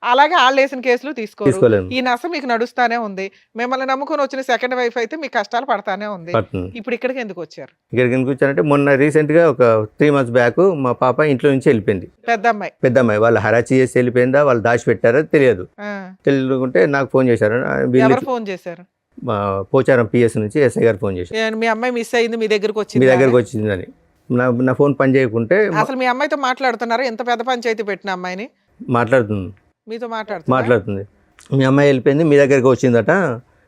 అలాగే వాళ్ళు వేసిన కేసులు తీసుకోరు. ఈ నస మీకు నడుస్తానే ఉంది. మిమ్మల్ని నమ్ముకొని వచ్చిన సెకండ్ వైఫ్ అయితే మీకు కష్టాలు పడతానే ఉంది. ఇప్పుడు ఇక్కడికి ఎందుకు వచ్చారు? ఇక్కడికి ఎందుకు వచ్చారంటే మొన్న రీసెంట్ గా ఒక 3 months బ్యాక్ మా పాప ఇంట్లో నుంచి వెళ్ళిపోయింది. పెద్ద అమ్మాయి వాళ్ళు హరాచి చేసి వెళ్ళిపోయిందా, వాళ్ళు దాచిపెట్టారో తెలియదు. తెలియకుంటే నాకు ఫోన్ చేశారు. ఫోన్ చేశారు? పోచారం PS నుంచి ఎస్ఐ గారు ఫోన్ చేశారు. మీ అమ్మాయి మిస్ అయింది, మీ దగ్గరకు వచ్చిందని. నా ఫోన్ పని చేయకుంటే అసలు మీ అమ్మాయితో మాట్లాడుతున్నారు? ఎంత పెద్ద పంచాయతీ పెట్టిన అమ్మాయిని మాట్లాడుతుంది, మీతో మాట్లాడుతుంది. మీ అమ్మాయి వెళ్ళిపోయింది, మీ దగ్గరికి వచ్చిందట,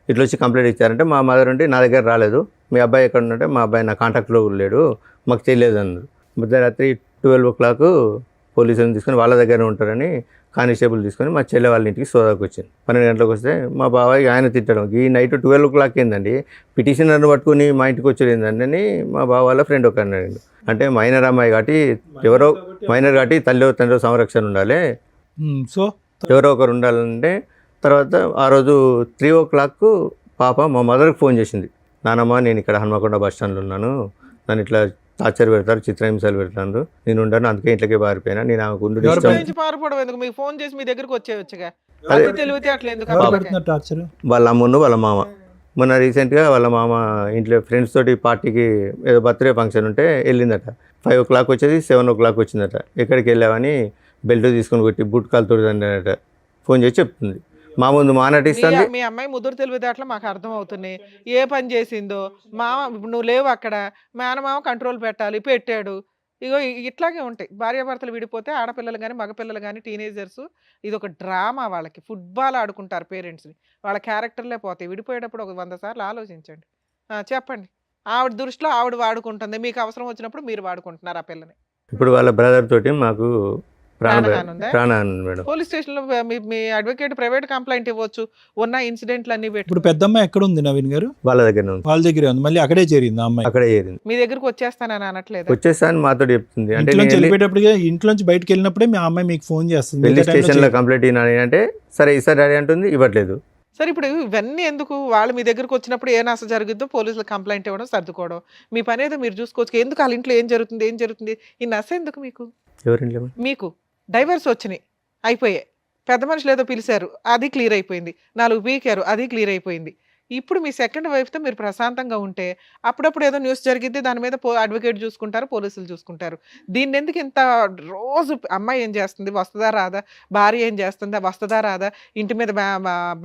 ఇట్లా వచ్చి కంప్లైంట్ ఇచ్చారంటే మా మదర్ ఉంటే నా దగ్గర రాలేదు, మీ అబ్బాయి ఎక్కడ ఉంటే మా అబ్బాయి నా కాంటాక్ట్లో లేడు, మాకు తెలియదు అన్నారు. మధ్యరాత్రి 12 o'clock పోలీసులను తీసుకొని వాళ్ళ దగ్గర ఉంటారని కానిస్టేబుల్ తీసుకొని మా చెల్లె వాళ్ళ ఇంటికి సోదాకు వచ్చింది. 12 గంటలకు వస్తే మా బాబాయ్ ఆయన తిట్టడం ఈ నైట్ 12 o'clock ఏందండి పిటిషనర్ని పట్టుకుని మా ఇంటికి వచ్చేది ఏందండి అని మా బావ వాళ్ళ ఫ్రెండ్ ఒక అన్నాడు. అంటే మైనర్ అమ్మాయి కాబట్టి ఎవరో మైనర్ కాబట్టి తండ్రి సంరక్షణ ఉండాలి, సో ఎవరో ఒకరు ఉండాలంటే తర్వాత ఆ రోజు 3 o'clock పాప మా మదర్కి ఫోన్ చేసింది. నానమ్మ నేను ఇక్కడ హన్మకొండ బస్ స్టాండ్లో ఉన్నాను, నన్ను ఇట్లా టార్చర్ పెడతారు, చిత్రహింసలు పెడతారు, నేను ఉండను, అందుకే ఇంట్లోకి పారిపోయినా, నేను ఆమెకు ఉండు ఇష్టం. నుంచి పారిపోవడం ఎందుకు? మీకు ఫోన్ చేసి మీ దగ్గరకు వచ్చేయచ్చుగా. అదే. అది తెలివితే అట్లా ఎందుకు ఎవరు అబ్బా? పెడుతున్నారు టార్చర్? వాళ్ళ అమ్మను వాళ్ళ మామ మొన్న రీసెంట్గా వాళ్ళ మామ ఇంట్లో ఫ్రెండ్స్ తోటి పార్టీకి ఏదో బర్త్డే ఫంక్షన్ ఉంటే వెళ్ళిందట. 5 o'clock వచ్చేది 7 o'clock వచ్చిందట. ఎక్కడికి వెళ్ళావని బెల్ట్ తీసుకొని కొట్టి బుట్ కాలుతో అన్నట ఫోన్ చేసి చెప్తుంది. మా ముందు మానటిస్తుంది. మీ అమ్మాయి ముదురు తెలివితేటలు మాకు అర్థం అవుతున్నాయి. ఏ పని చేసిందో మామ, ఇప్పుడు నువ్వు లేవు అక్కడ, మేనమామ కంట్రోల్ పెట్టాలి, పెట్టాడు. ఇగో ఇట్లాగే ఉంటాయి భార్యాభర్తలు విడిపోతే ఆడపిల్లలు కానీ మగపిల్లలు కానీ టీనేజర్స్. ఇది ఒక డ్రామా. వాళ్ళకి ఫుట్బాల్ ఆడుకుంటారు పేరెంట్స్ని, వాళ్ళ క్యారెక్టర్లే పోతాయి. విడిపోయేటప్పుడు ఒక 100 సార్లు ఆలోచించండి. చెప్పండి. ఆవిడ దృష్టిలో ఆవిడ వాడుకుంటుంది, మీకు అవసరం వచ్చినప్పుడు మీరు వాడుకుంటున్నారు ఆ పిల్లని. ఇప్పుడు వాళ్ళ బ్రదర్ తోటి మాకు ప్రాణహాని ఉందా? ప్రాణహాని ఉంది మేడం. పోలీస్ స్టేషన్లో మీ అడ్వకేట్ ప్రైవేట్ కంప్లైంట్ ఇవ్వచ్చు. ఉన్న ఇన్సిడెంట్లు అన్ని ఇప్పుడు పెట్టి పెద్దమ్మాయి ఎక్కడ ఉంది నవీన్ గారు? వాళ్ళ దగ్గర ఉంది, వాళ్ళ దగ్గరే ఉంది. మళ్ళీ అక్కడే చేరింది ఆ అమ్మాయి. అక్కడే చేరింది. మీ దగ్గరకు వచ్చేస్తానని అనట్లేదు. వచ్చేస్తా అని మాతో చెప్తుంది. అంటే ఇంట్లోంచి నేను వెళ్ళిపోయేటప్పటికే ఇంట్లోంచి బయటకు వెళ్ళినప్పుడే మీ అమ్మాయి మీకు ఫోన్ చేస్తుంది. వెళ్ళి మిగతా టైంలో స్టేషన్లో చేయదు. కంప్లైంట్ అయినా అంటే సరే ఈసారి డాడీ అంటుంది, ఇవ్వట్లేదు. సరే, ఇప్పుడు ఇవన్నీ ఎందుకు? వాళ్ళు మీ దగ్గరకు వచ్చినప్పుడు ఏ నష్టం జరుగుద్దో పోలీసులకు కంప్లైంట్ ఇవ్వడం, సర్దుకోవడం, మీ పని ఏదో మీరు చూసుకోవచ్చు. ఎందుకు వాళ్ళ ఇంట్లో ఏం జరుగుతుంది ఈ నశ ఎందుకు మీకు? ఎవరింట్లో? మీకు డైవర్స్ వచ్చినాయి, అయిపోయాయి. పెద్ద మనుషులు ఏదో పిలిచారు, అది క్లియర్ అయిపోయింది. 4 పీకారు, అది క్లియర్ అయిపోయింది. ఇప్పుడు మీ సెకండ్ వైఫ్తో మీరు ప్రశాంతంగా ఉంటే అప్పుడప్పుడు ఏదో న్యూస్ జరిగిద్ది, దాని మీద అడ్వకేట్ చూసుకుంటారు, పోలీసులు చూసుకుంటారు. దీన్ని ఎందుకు ఇంత రోజు అమ్మాయి ఏం చేస్తుంది, వస్తుందా రాదా, భార్య ఏం చేస్తుందా, వస్తుందా రాదా, ఇంటి మీద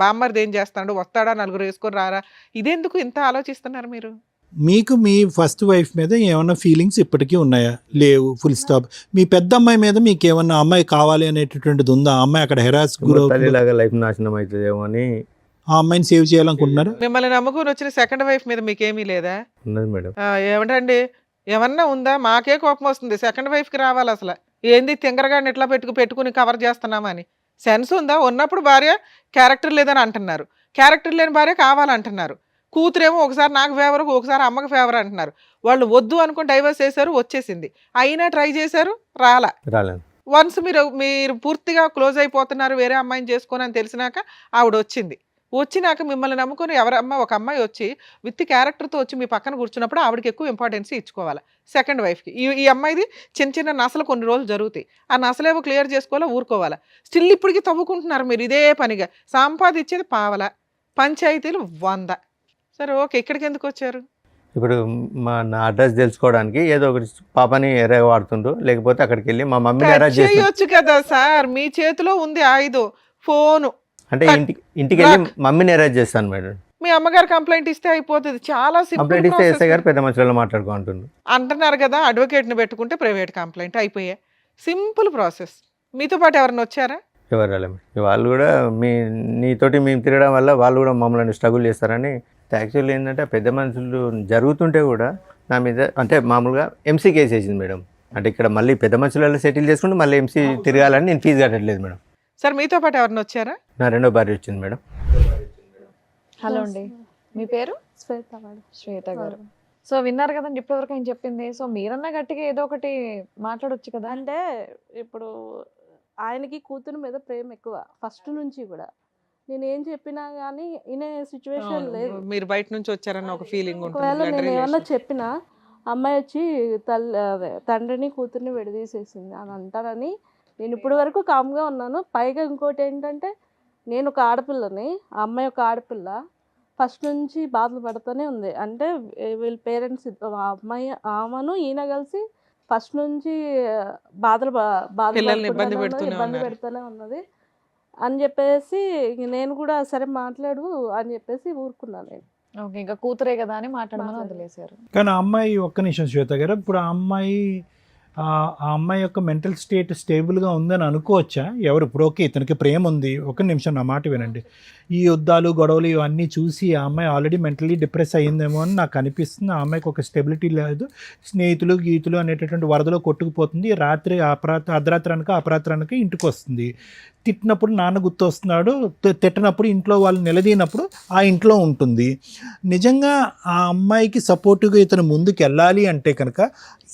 బామ్మర్ది ఏం చేస్తాడు, వస్తాడా, నలుగురు వేసుకొని రారా, ఇదెందుకు ఇంత ఆలోచిస్తున్నారు మీరు? మీకు మీ ఫస్ట్ వైఫ్ మీద ఏమన్నా ఫీలింగ్స్ ఇప్పటికీ ఉన్నాయా? లేవు, ఫుల్ స్టాప్. మీ పెద్ద అమ్మాయి మీద మీకు ఏమన్నా అమ్మాయి కావాలి అనేటటువంటిది ఉందా? ఆ అమ్మాయి అక్కడ హెరాస్ గురవుతుంది, తల్లిలాగా లైఫ్ నాశనం అవుతుందేమో అని ఆ అమ్మాయిని సేవ్ చేయాలనుకుంటున్నారా? మిమ్మల్ని నమ్ముకుని వచ్చిన సెకండ్ వైఫ్ మీద మీకేమీ లేదా? ఉన్నది మేడం. ఏమంటండి, ఏమన్నా ఉందా? మాకే కోపం వస్తుంది. సెకండ్ వైఫ్కి రావాలి అసలు. ఏంది తింగరగాడిని ఎట్లా పెట్టుకుని కవర్ చేస్తున్నామని సెన్స్ ఉందా? ఉన్నప్పుడు భార్య క్యారెక్టర్ లేదని అంటున్నారు, క్యారెక్టర్ లేని భార్య కావాలంటున్నారు. కూతురేమో ఒకసారి నాకు ఫేవర్, ఒకసారి అమ్మకి ఫేవర్ అంటున్నారు. వాళ్ళు వద్దు అనుకుని డైవర్స్ చేశారు, వచ్చేసింది. అయినా ట్రై చేశారు, రాలేదు. వన్స్ మీరు పూర్తిగా క్లోజ్ అయిపోతున్నారు, వేరే అమ్మాయిని చేసుకొని అని తెలిసినాక ఆవిడ వచ్చినాక మిమ్మల్ని నమ్ముకొని ఎవరమ్మ ఒక అమ్మాయి వచ్చి విత్ క్యారెక్టర్తో వచ్చి మీ పక్కన కూర్చున్నప్పుడు ఆవిడకి ఎక్కువ ఇంపార్టెన్స్ ఇచ్చుకోవాలి సెకండ్ వైఫ్కి. ఈ అమ్మాయిది చిన్న నసలు కొన్ని రోజులు జరుగుతాయి, ఆ నసలేవో క్లియర్ చేసుకోవాలా, ఊరుకోవాలా. స్టిల్ ఇప్పటికీ తవ్వుకుంటున్నారు మీరు ఇదే పనిగా. సంపాదించేది పావల, పంచాయతీలు 100. సరే ఓకే, ఇక్కడికి ఎందుకు వచ్చారు? ఇప్పుడు నా అడ్రస్ తెలుసుకోవడానికి ఏదో ఒకటి పాపని ఎర్రగా వాడుతుండ్రు, లేకపోతే అక్కడికి వెళ్ళి మా మమ్మీని అరెస్ట్ చేసి చేయొచ్చు కదా సార్, మీ చేతిలో ఉంది ఆయుధం, ఫోను. అంటే ఇంటికి వెళ్ళి మమ్మీని అరెస్ట్ చేస్తాను మేడం. మీ అమ్మగారు కంప్లైంట్ ఇస్తే అయిపోతుంది. చాలా కంప్లైంట్ ఇస్తే ఎస్ఐ గారు సింపుల్ పెద్ద మనుషులలో మాట్లాడుకుంటున్నారు అంటున్నారు కదా, అడ్వకేట్ని పెట్టుకుంటే ప్రైవేట్ కంప్లైంట్ అయిపోయాయి. Simple process. మీతో పాటు ఎవరైనా వచ్చారా? ఎవరు రాలేదు. వాళ్ళు కూడా నీతోటి మేము తిరగడం వల్ల వాళ్ళు కూడా మమ్మల్ని స్ట్రగుల్ చేస్తారని. యాక్చువల్లీ ఏంటంటే పెద్ద మనుషులు జరుగుతుంటే కూడా నా మీద అంటే మామూలుగా ఎంసీ కేసు వేసింది మేడం. అంటే ఇక్కడ మళ్ళీ పెద్ద మనుషులలో సెటిల్ చేసుకుంటే మళ్ళీ ఎంసీ తిరగాలని నేను ఫీజు కట్టట్లేదు మేడం. సార్ మీతో పాటు ఎవరైనా వచ్చారా? నా రెండో భార్య వచ్చింది మేడం. హలో అండి, మీ పేరు? శ్వేత మేడం. శ్వేత గారు. సో విన్నారు కదండి ఇప్పటివరకు ఏం చెప్పింది. సో మీరన్నా గట్టిగా ఏదో ఒకటి మాట్లాడొచ్చు కదా. అంటే ఇప్పుడు ఆయనకి కూతురు మీద ప్రేమ ఎక్కువ ఫస్ట్ నుంచి కూడా. నేను ఏం చెప్పినా కానీ వినే సిచ్యువేషన్ లేదు. మీరు బయట నుంచి వచ్చారన్న ఒక ఫీలింగ్ ఒకవేళ ఉంటుంది. నేను ఏమన్నా చెప్పినా అమ్మాయి వచ్చి తండ్రిని కూతుర్ని విడదీసేసింది అని అంటారని నేను ఇప్పుడు వరకు కామ్గా ఉన్నాను. పైగా ఇంకోటి ఏంటంటే నేను ఒక ఆడపిల్లని, ఆ అమ్మాయి ఒక ఆడపిల్ల, ఫస్ట్ నుంచి బాధలు పడుతూనే ఉంది. అంటే వీళ్ళ పేరెంట్స్ ఆ అమ్మాయి ఆమెను ఈయన కలిసి ఫస్ట్ నుంచి పిల్లల్ని ఇబ్బంది పెడుతూనే ఇబ్బంది ఉన్నారు. పెడుతూనే ఉన్నది అని చెప్పేసి నేను కూడా సరే మాట్లాడు అని చెప్పేసి ఊరుకున్నాను నేను. ఓకే, ఇంకా కూతురే కదా అని మాట్లాడమని వదిలేశారు. కానీ ఆ అమ్మాయి ఒక్క నిమిషం శ్వేత గారు, ఇప్పుడు ఆ అమ్మాయి ఆ అమ్మాయి యొక్క మెంటల్ స్టేట్ స్టేబుల్గా ఉందని అనుకోవచ్చా? ఎవరు ఇప్పుడు ఓకే ఇతనికి ప్రేమ ఉంది, ఒక నిమిషం నా మాట వినండి, ఈ యుద్ధాలు గొడవలు ఇవన్నీ చూసి ఆ అమ్మాయి ఆల్రెడీ మెంటలీ డిప్రెస్ అయ్యిందేమో అని నాకు అనిపిస్తుంది. ఆ అమ్మాయికి ఒక స్టెబిలిటీ లేదు, స్నేహితులు గీతులు అనేటటువంటి వరదలో కొట్టుకుపోతుంది. రాత్రి అర్ధరాత్రి అనక అపరాత్రి అనక ఇంటికి వస్తుంది. తిట్టినప్పుడు నాన్న గుర్తు వస్తున్నాడు, తిట్టినప్పుడు ఇంట్లో వాళ్ళు నిలదీనప్పుడు ఆ ఇంట్లో ఉంటుంది. నిజంగా ఆ అమ్మాయికి సపోర్టివ్గా ఇతను ముందుకు వెళ్ళాలి అంటే కనుక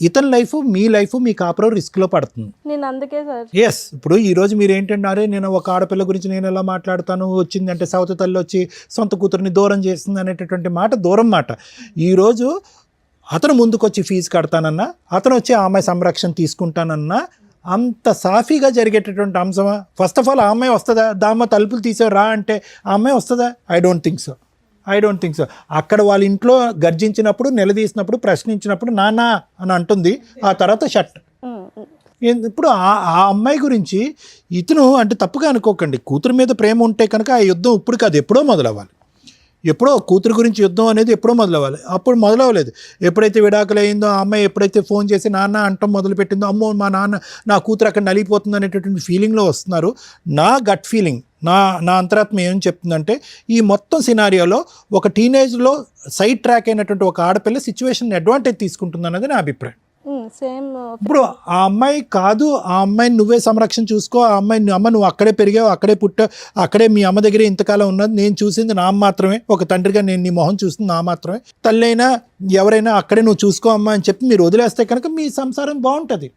ఇతని లైఫ్ మీ లైఫ్ మీ కాపురం రిస్క్లో పడుతుంది. నేను అందుకే సార్ ఎస్, ఇప్పుడు ఈరోజు మీరు ఏంటంటే నేను ఒక ఆడపిల్ల గురించి నేను ఎలా మాట్లాడతాను, వచ్చిందంటే సవతి తల్లి వచ్చి సొంత కూతురిని దూరం చేస్తుంది అనేటటువంటి మాట దూరం మాట. ఈరోజు అతను ముందుకొచ్చి ఫీజు కడతానన్నా, అతను వచ్చి ఆ అమ్మాయి సంరక్షణ తీసుకుంటానన్నా అంత సాఫీగా జరిగేటటువంటి అంశమా? ఫస్ట్ ఆఫ్ ఆల్ ఆ అమ్మాయి వస్తుందా? దామ్మ తలుపులు తీసావు రా అంటే ఆ అమ్మాయి వస్తుందా? I don't think so. అక్కడ వాళ్ళ ఇంట్లో గర్జించినప్పుడు, నిలదీసినప్పుడు, ప్రశ్నించినప్పుడు నాన్న అని అంటుంది, ఆ తర్వాత షట్. ఇప్పుడు ఆ అమ్మాయి గురించి ఇతను అంటే తప్పుగా అనుకోకండి, కూతురు మీద ప్రేమ ఉంటే కనుక ఆ యుద్ధం ఇప్పుడు కాదు ఎప్పుడో మొదలవ్వాలి. ఎప్పుడో కూతురు గురించి యుద్ధం అనేది ఎప్పుడో మొదలవ్వాలి, అప్పుడు మొదలవ్వలేదు. ఎప్పుడైతే విడాకులు అయిందో ఆ అమ్మాయి ఎప్పుడైతే ఫోన్ చేసి నాన్న అంటం మొదలుపెట్టిందో, అమ్మో మా నాన్న నా కూతురు అక్కడ నలిగిపోతుంది అనేటటువంటి ఫీలింగ్లో వస్తున్నారు. నా గట్ ఫీలింగ్, నా అంతరాత్మ ఏం చెప్తుందంటే ఈ మొత్తం సినారియోలో ఒక టీనేజ్లో సైడ్ ట్రాక్ అయినటువంటి ఒక ఆడపిల్ల సిచ్యువేషన్ అడ్వాంటేజ్ తీసుకుంటుంది అన్నది నా అభిప్రాయం. సేమ్. ఇప్పుడు ఆ అమ్మాయి కాదు, ఆ అమ్మాయిని నువ్వే సంరక్షణ చూసుకో, ఆ అమ్మాయిని అమ్మ నువ్వు అక్కడే పెరిగావు, అక్కడే పుట్టావు, అక్కడే మీ అమ్మ దగ్గరే ఇంతకాలం ఉన్నది, నేను చూసింది నా మాత్రమే, ఒక తండ్రిగా నేను నీ మొహం చూసింది నా మాత్రమే, తల్లి అయినా ఎవరైనా అక్కడే నువ్వు చూసుకో అమ్మా అని చెప్పి మీరు వదిలేస్తే కనుక మీ సంసారం బాగుంటుంది.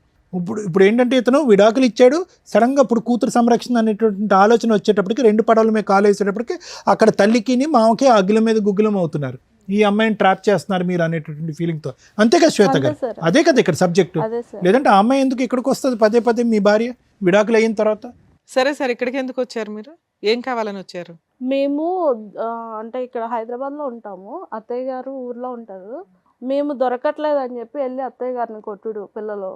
ఇప్పుడు ఏంటంటే ఇతను విడాకులు ఇచ్చాడు, సడన్గా ఇప్పుడు కూతురు సంరక్షణ అనేటువంటి ఆలోచన వచ్చేటప్పటికి 2 పడవల మీద కాలు వేసేటప్పటికి అక్కడ తల్లికి మామకి అగ్గుల మీద గుగ్గులం అవుతున్నారు, ఈ అమ్మాయిని ట్రాప్ చేస్తున్నారు మీరు అనేటటువంటి ఫీలింగ్తో. అంతే కదా శ్వేత గారు? అదే కదా ఇక్కడ సబ్జెక్టు. లేదంటే ఆ అమ్మాయి ఎందుకు ఇక్కడికి వస్తుంది పదే మీ భార్య విడాకులు అయిన తర్వాత? సరే సార్, ఇక్కడికి ఎందుకు వచ్చారు మీరు? ఏం కావాలని వచ్చారు? మేము అంటే ఇక్కడ హైదరాబాద్లో ఉంటాము, అత్తయ్య గారు ఊర్లో ఉంటారు. మేము దొరకట్లేదు అని చెప్పి వెళ్ళి అత్తయ్య గారిని కొట్టుడు, పిల్లలు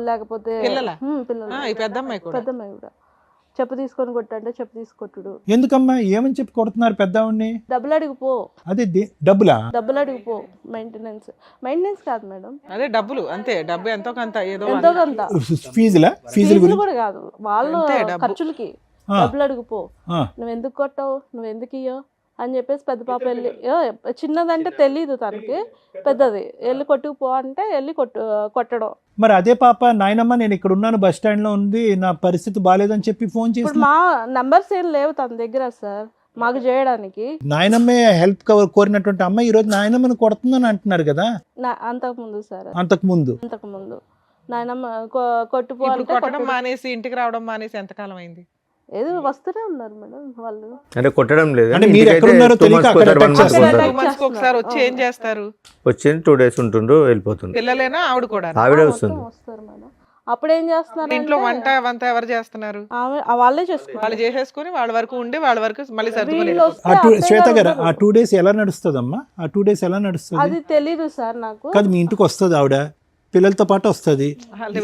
లేకపోతే పిల్లలా? పిల్లలు, పెద్దమ్మాయి కూడా చెప్పు తీసుకొని కొట్టంటే చెప్పు తీసుకొట్టుడు. ఎందుకమ్మా ఏమని చెప్పి కొడుతున్నారు పెద్దవాడిని? డబ్బులు అడిగిపో. అదే డబ్బులు అడిగిపో. మెయింటెనెన్స్ కాదు మేడం, అదే డబ్బులు, అంతే. డబ్బు ఎంతో కొంత, ఏదో ఎంతో కొంత. ఫీజులు కూడా కాదు, వాళ్ళు అంతే, డబ్బు. ఖర్చులకి డబ్బులు అడిగిపో. నువ్వు ఎందుకు కొట్టావు, నువ్వు ఎందుకు ఇయ్యో అని చెప్పేసి పెద్ద పాప వెళ్ళి, చిన్నదంటే తెలీదు తనకి, పెద్దది వెళ్ళి కొట్టుకుపో అంటే వెళ్ళి కొట్టడం. మరి అదే పాప నాయనమ్మ నేను ఇక్కడ ఉన్నాను, బస్ స్టాండ్ లో ఉంది, నా పరిస్థితి బాగాలేదని చెప్పి ఫోన్ చేసి, ఇప్పుడు మా నంబర్స్ ఏం లేవు తన దగ్గర సార్ మాకు చేయడానికి. నాయనమ్మే హెల్ప్ కోరినటువంటి అమ్మాయి ఈ రోజు నాయనమ్మని కొడుతుందని అంటున్నారు కదా? అంతకుముందు సార్, అంతకుముందు నాయనమ్మ కొట్టుపో ఇప్పుడు అంటే కొట్టడం మానేసి, ఇంటికి రావడం మానేసి ఎంతకాలం అయింది? ఏదో వస్తూనే ఉన్నారు మేడం వాళ్ళు. అంటే కొట్టడం లేదు, అంటే మీరు ఎక్కడ ఉన్నారో తెలియక అక్కడ attack చేస్తున్నారు. 2 months ఒకసారి వచ్చి ఏం చేస్తారు? వచ్చింది 2 days ఉంటుండ్రు వెళ్ళిపోతుంది. పిల్లలేనా ఆవిడ కూడా? ఆవిడే వస్తుంది. వస్తారు మేడం. అప్పుడు ఏం చేస్తున్నారు ఇంట్లో వంట ఎవరు చేస్తున్నారు? వాళ్ళే చేసుకుంటారు. వాళ్ళు చేసేసుకుని వాళ్ళ వరకు ఉండి వాళ్ళ వరకు మళ్ళీ సర్దుకుని వీళ్ళు వెళ్ళిపోతారు. వస్తే శ్వేత అత్తయ్య గారు గారు ఆ 2 days ఎలా నడుస్తుందమ్మా? ఆ 2 days ఎలా నడుస్తుంది? అది తెలీదు సార్ నాకు. కాదు మీ ఇంటికి వస్తుంది ఆవిడ, పిల్లలతో పాటు వస్తుంది.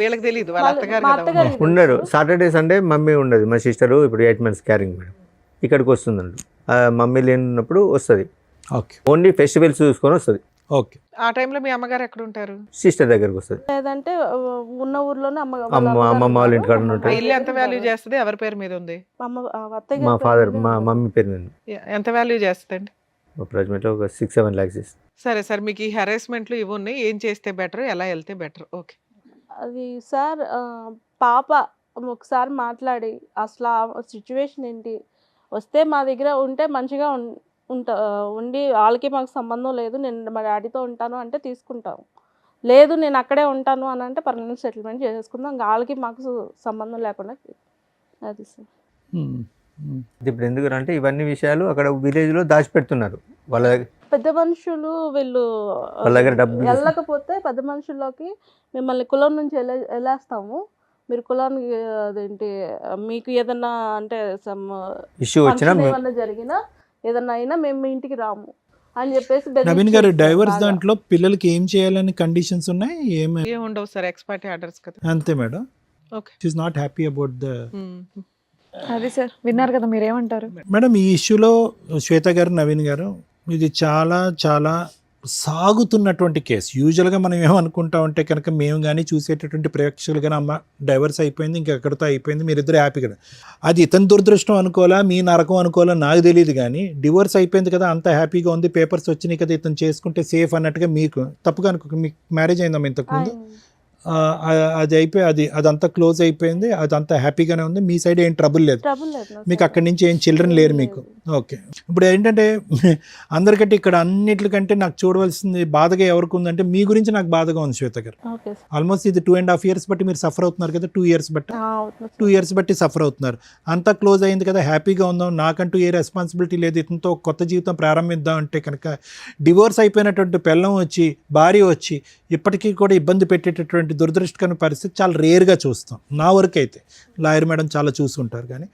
వీళ్ళకి తెలియదు, వాళ్ళ అత్తగారు మా కదా. అత్తగారు ఉండరు. సాటర్డే సండే మమ్మీ ఉండదు. మా సిస్టరు ఇప్పుడు 8 months క్యారింగ్ మేడం, ఇక్కడికి వస్తుందండి. మమ్మీ లేనప్పుడు వస్తుంది, ఓకే, ఓన్లీ ఫెస్టివల్స్ చూసుకొని వస్తుంది. ఓకే. ఆ టైంలో మీ అమ్మగారు ఎక్కడ ఉంటారు? సిస్టర్ దగ్గరకు వస్తుంది. లేదంటే ఉన్న ఊర్లోనే అమ్మమ్మ వాళ్ళ ఇంటికాడ ఆ ఉంటాయి. ఇల్లు ఎంత వాల్యూ చేస్తుంది? ఎవరి పేరు మీద ఉంది? అత్తయ్య మా గారి ఫాదర్ పేరు మా మీద మమ్మీ పేరు మీద ఎంత వాల్యూ చేస్తుందండి? అప్రాక్సిమేట్లీ ఒక 6-7 lakhs ఇస్తుంది. సరే సార్, మీకు ఈ హెరాస్మెంట్లు ఇవి ఉన్నాయి, ఏం చేస్తే బెటర్, ఎలా వెళ్తే బెటర్? ఓకే. అది సార్ పాప ఒకసారి మాట్లాడి అసలు ఆ సిచ్యువేషన్ ఏంటి, వస్తే మా దగ్గర ఉంటే మంచిగా ఉండి వాళ్ళకి మాకు సంబంధం లేదు, నేను మా డాడీతో ఉంటాను అంటే తీసుకుంటాం, లేదు నేను అక్కడే ఉంటాను అని అంటే పర్మనెంట్ సెటిల్మెంట్ చేసేసుకుందాం, వాళ్ళకి మాకు సంబంధం లేకుండా. అది సార్. ఇప్పుడు ఎందుకు అంటే ఇవన్నీ విషయాలు అక్కడ విలేజ్లో దాచిపెడుతున్నారు. వాళ్ళ దగ్గర పెద్ద మనుషులు వీళ్ళు వాళ్ళ దగ్గర డబ్బులు వెళ్ళకపోతే పెద్ద మనుషుల్లోకి మిమ్మల్ని కులం నుంచి వెళ్ళేస్తాము, మీరు కులానికి అదేంటి మీకు ఏదన్నా అంటే ఇష్యూ వచ్చినా ఏమన్నా జరిగినా ఏదన్నా అయినా మేము మీ ఇంటికి రాము అని చెప్పేసి నవీన్ గారు డైవర్స్ దాంట్లో పిల్లలకి ఏం చేయాలని కండిషన్స్ ఉన్నాయి? ఏం ఉండవు సార్, ఎక్స్పర్టీ ఆర్డర్స్ కదా. అంతే madam. Okay. She is not happy about the. అది సార్ విన్నారు కదా, మీరేమంటారు? మేడం ఈ ఇష్యూలో శ్వేత గారు, నవీన్ గారు, ఇది చాలా చాలా సాగుతున్నటువంటి కేసు. యూజువల్గా మనం ఏమనుకుంటా ఉంటే కనుక మేము కానీ చూసేటటువంటి ప్రేక్షకులు కానీ అమ్మ డైవర్స్ అయిపోయింది ఇంకెక్కడితో అయిపోయింది మీరిద్దరు హ్యాపీగా, అది ఇతని దురదృష్టం అనుకోవాలా మీ నరకం అనుకోవాలా నాకు తెలియదు, కానీ డివోర్స్ అయిపోయింది కదా అంత హ్యాపీగా ఉంది పేపర్స్ వచ్చినాయి కదా ఇతను చేసుకుంటే సేఫ్ అన్నట్టుగా మీకు తప్పుగా అనుకో. మీకు మ్యారేజ్ అయిందమ్మా ఇంతకుముందు? అది అయిపోయి అదంతా క్లోజ్ అయిపోయింది, అదంతా హ్యాపీగానే ఉంది, మీ సైడ్ ఏం ట్రబుల్ లేదు, మీకు అక్కడి నుంచి ఏం చిల్డ్రన్ లేరు మీకు. ఓకే, ఇప్పుడు ఏంటంటే అందరికంటే ఇక్కడ అన్నిటికంటే నాకు చూడవలసింది బాధగా ఎవరికి ఉందంటే మీ గురించి నాకు బాధగా ఉంది శ్వేత గారు. ఆల్మోస్ట్ ఇది 2.5 years బట్టి మీరు సఫర్ అవుతున్నారు కదా, 2 years బట్టి 2 years బట్టి సఫర్ అవుతున్నారు. అంతా క్లోజ్ అయింది కదా హ్యాపీగా ఉందాం, నాకంటూ ఏ రెస్పాన్సిబిలిటీ లేదు, ఇతనితో కొత్త జీవితం ప్రారంభిద్దాం అంటే కనుక డివోర్స్ అయిపోయినటువంటి పెళ్ళం వచ్చి భార్య వచ్చి ఇప్పటికీ కూడా ఇబ్బంది పెట్టేటటువంటి దురదృష్టకరమైన పరిస్థితి చాలా రేర్గా చూస్తాం. నా వరకు అయితే లాయర్ మేడం చాలా చూసుంటారు కానీ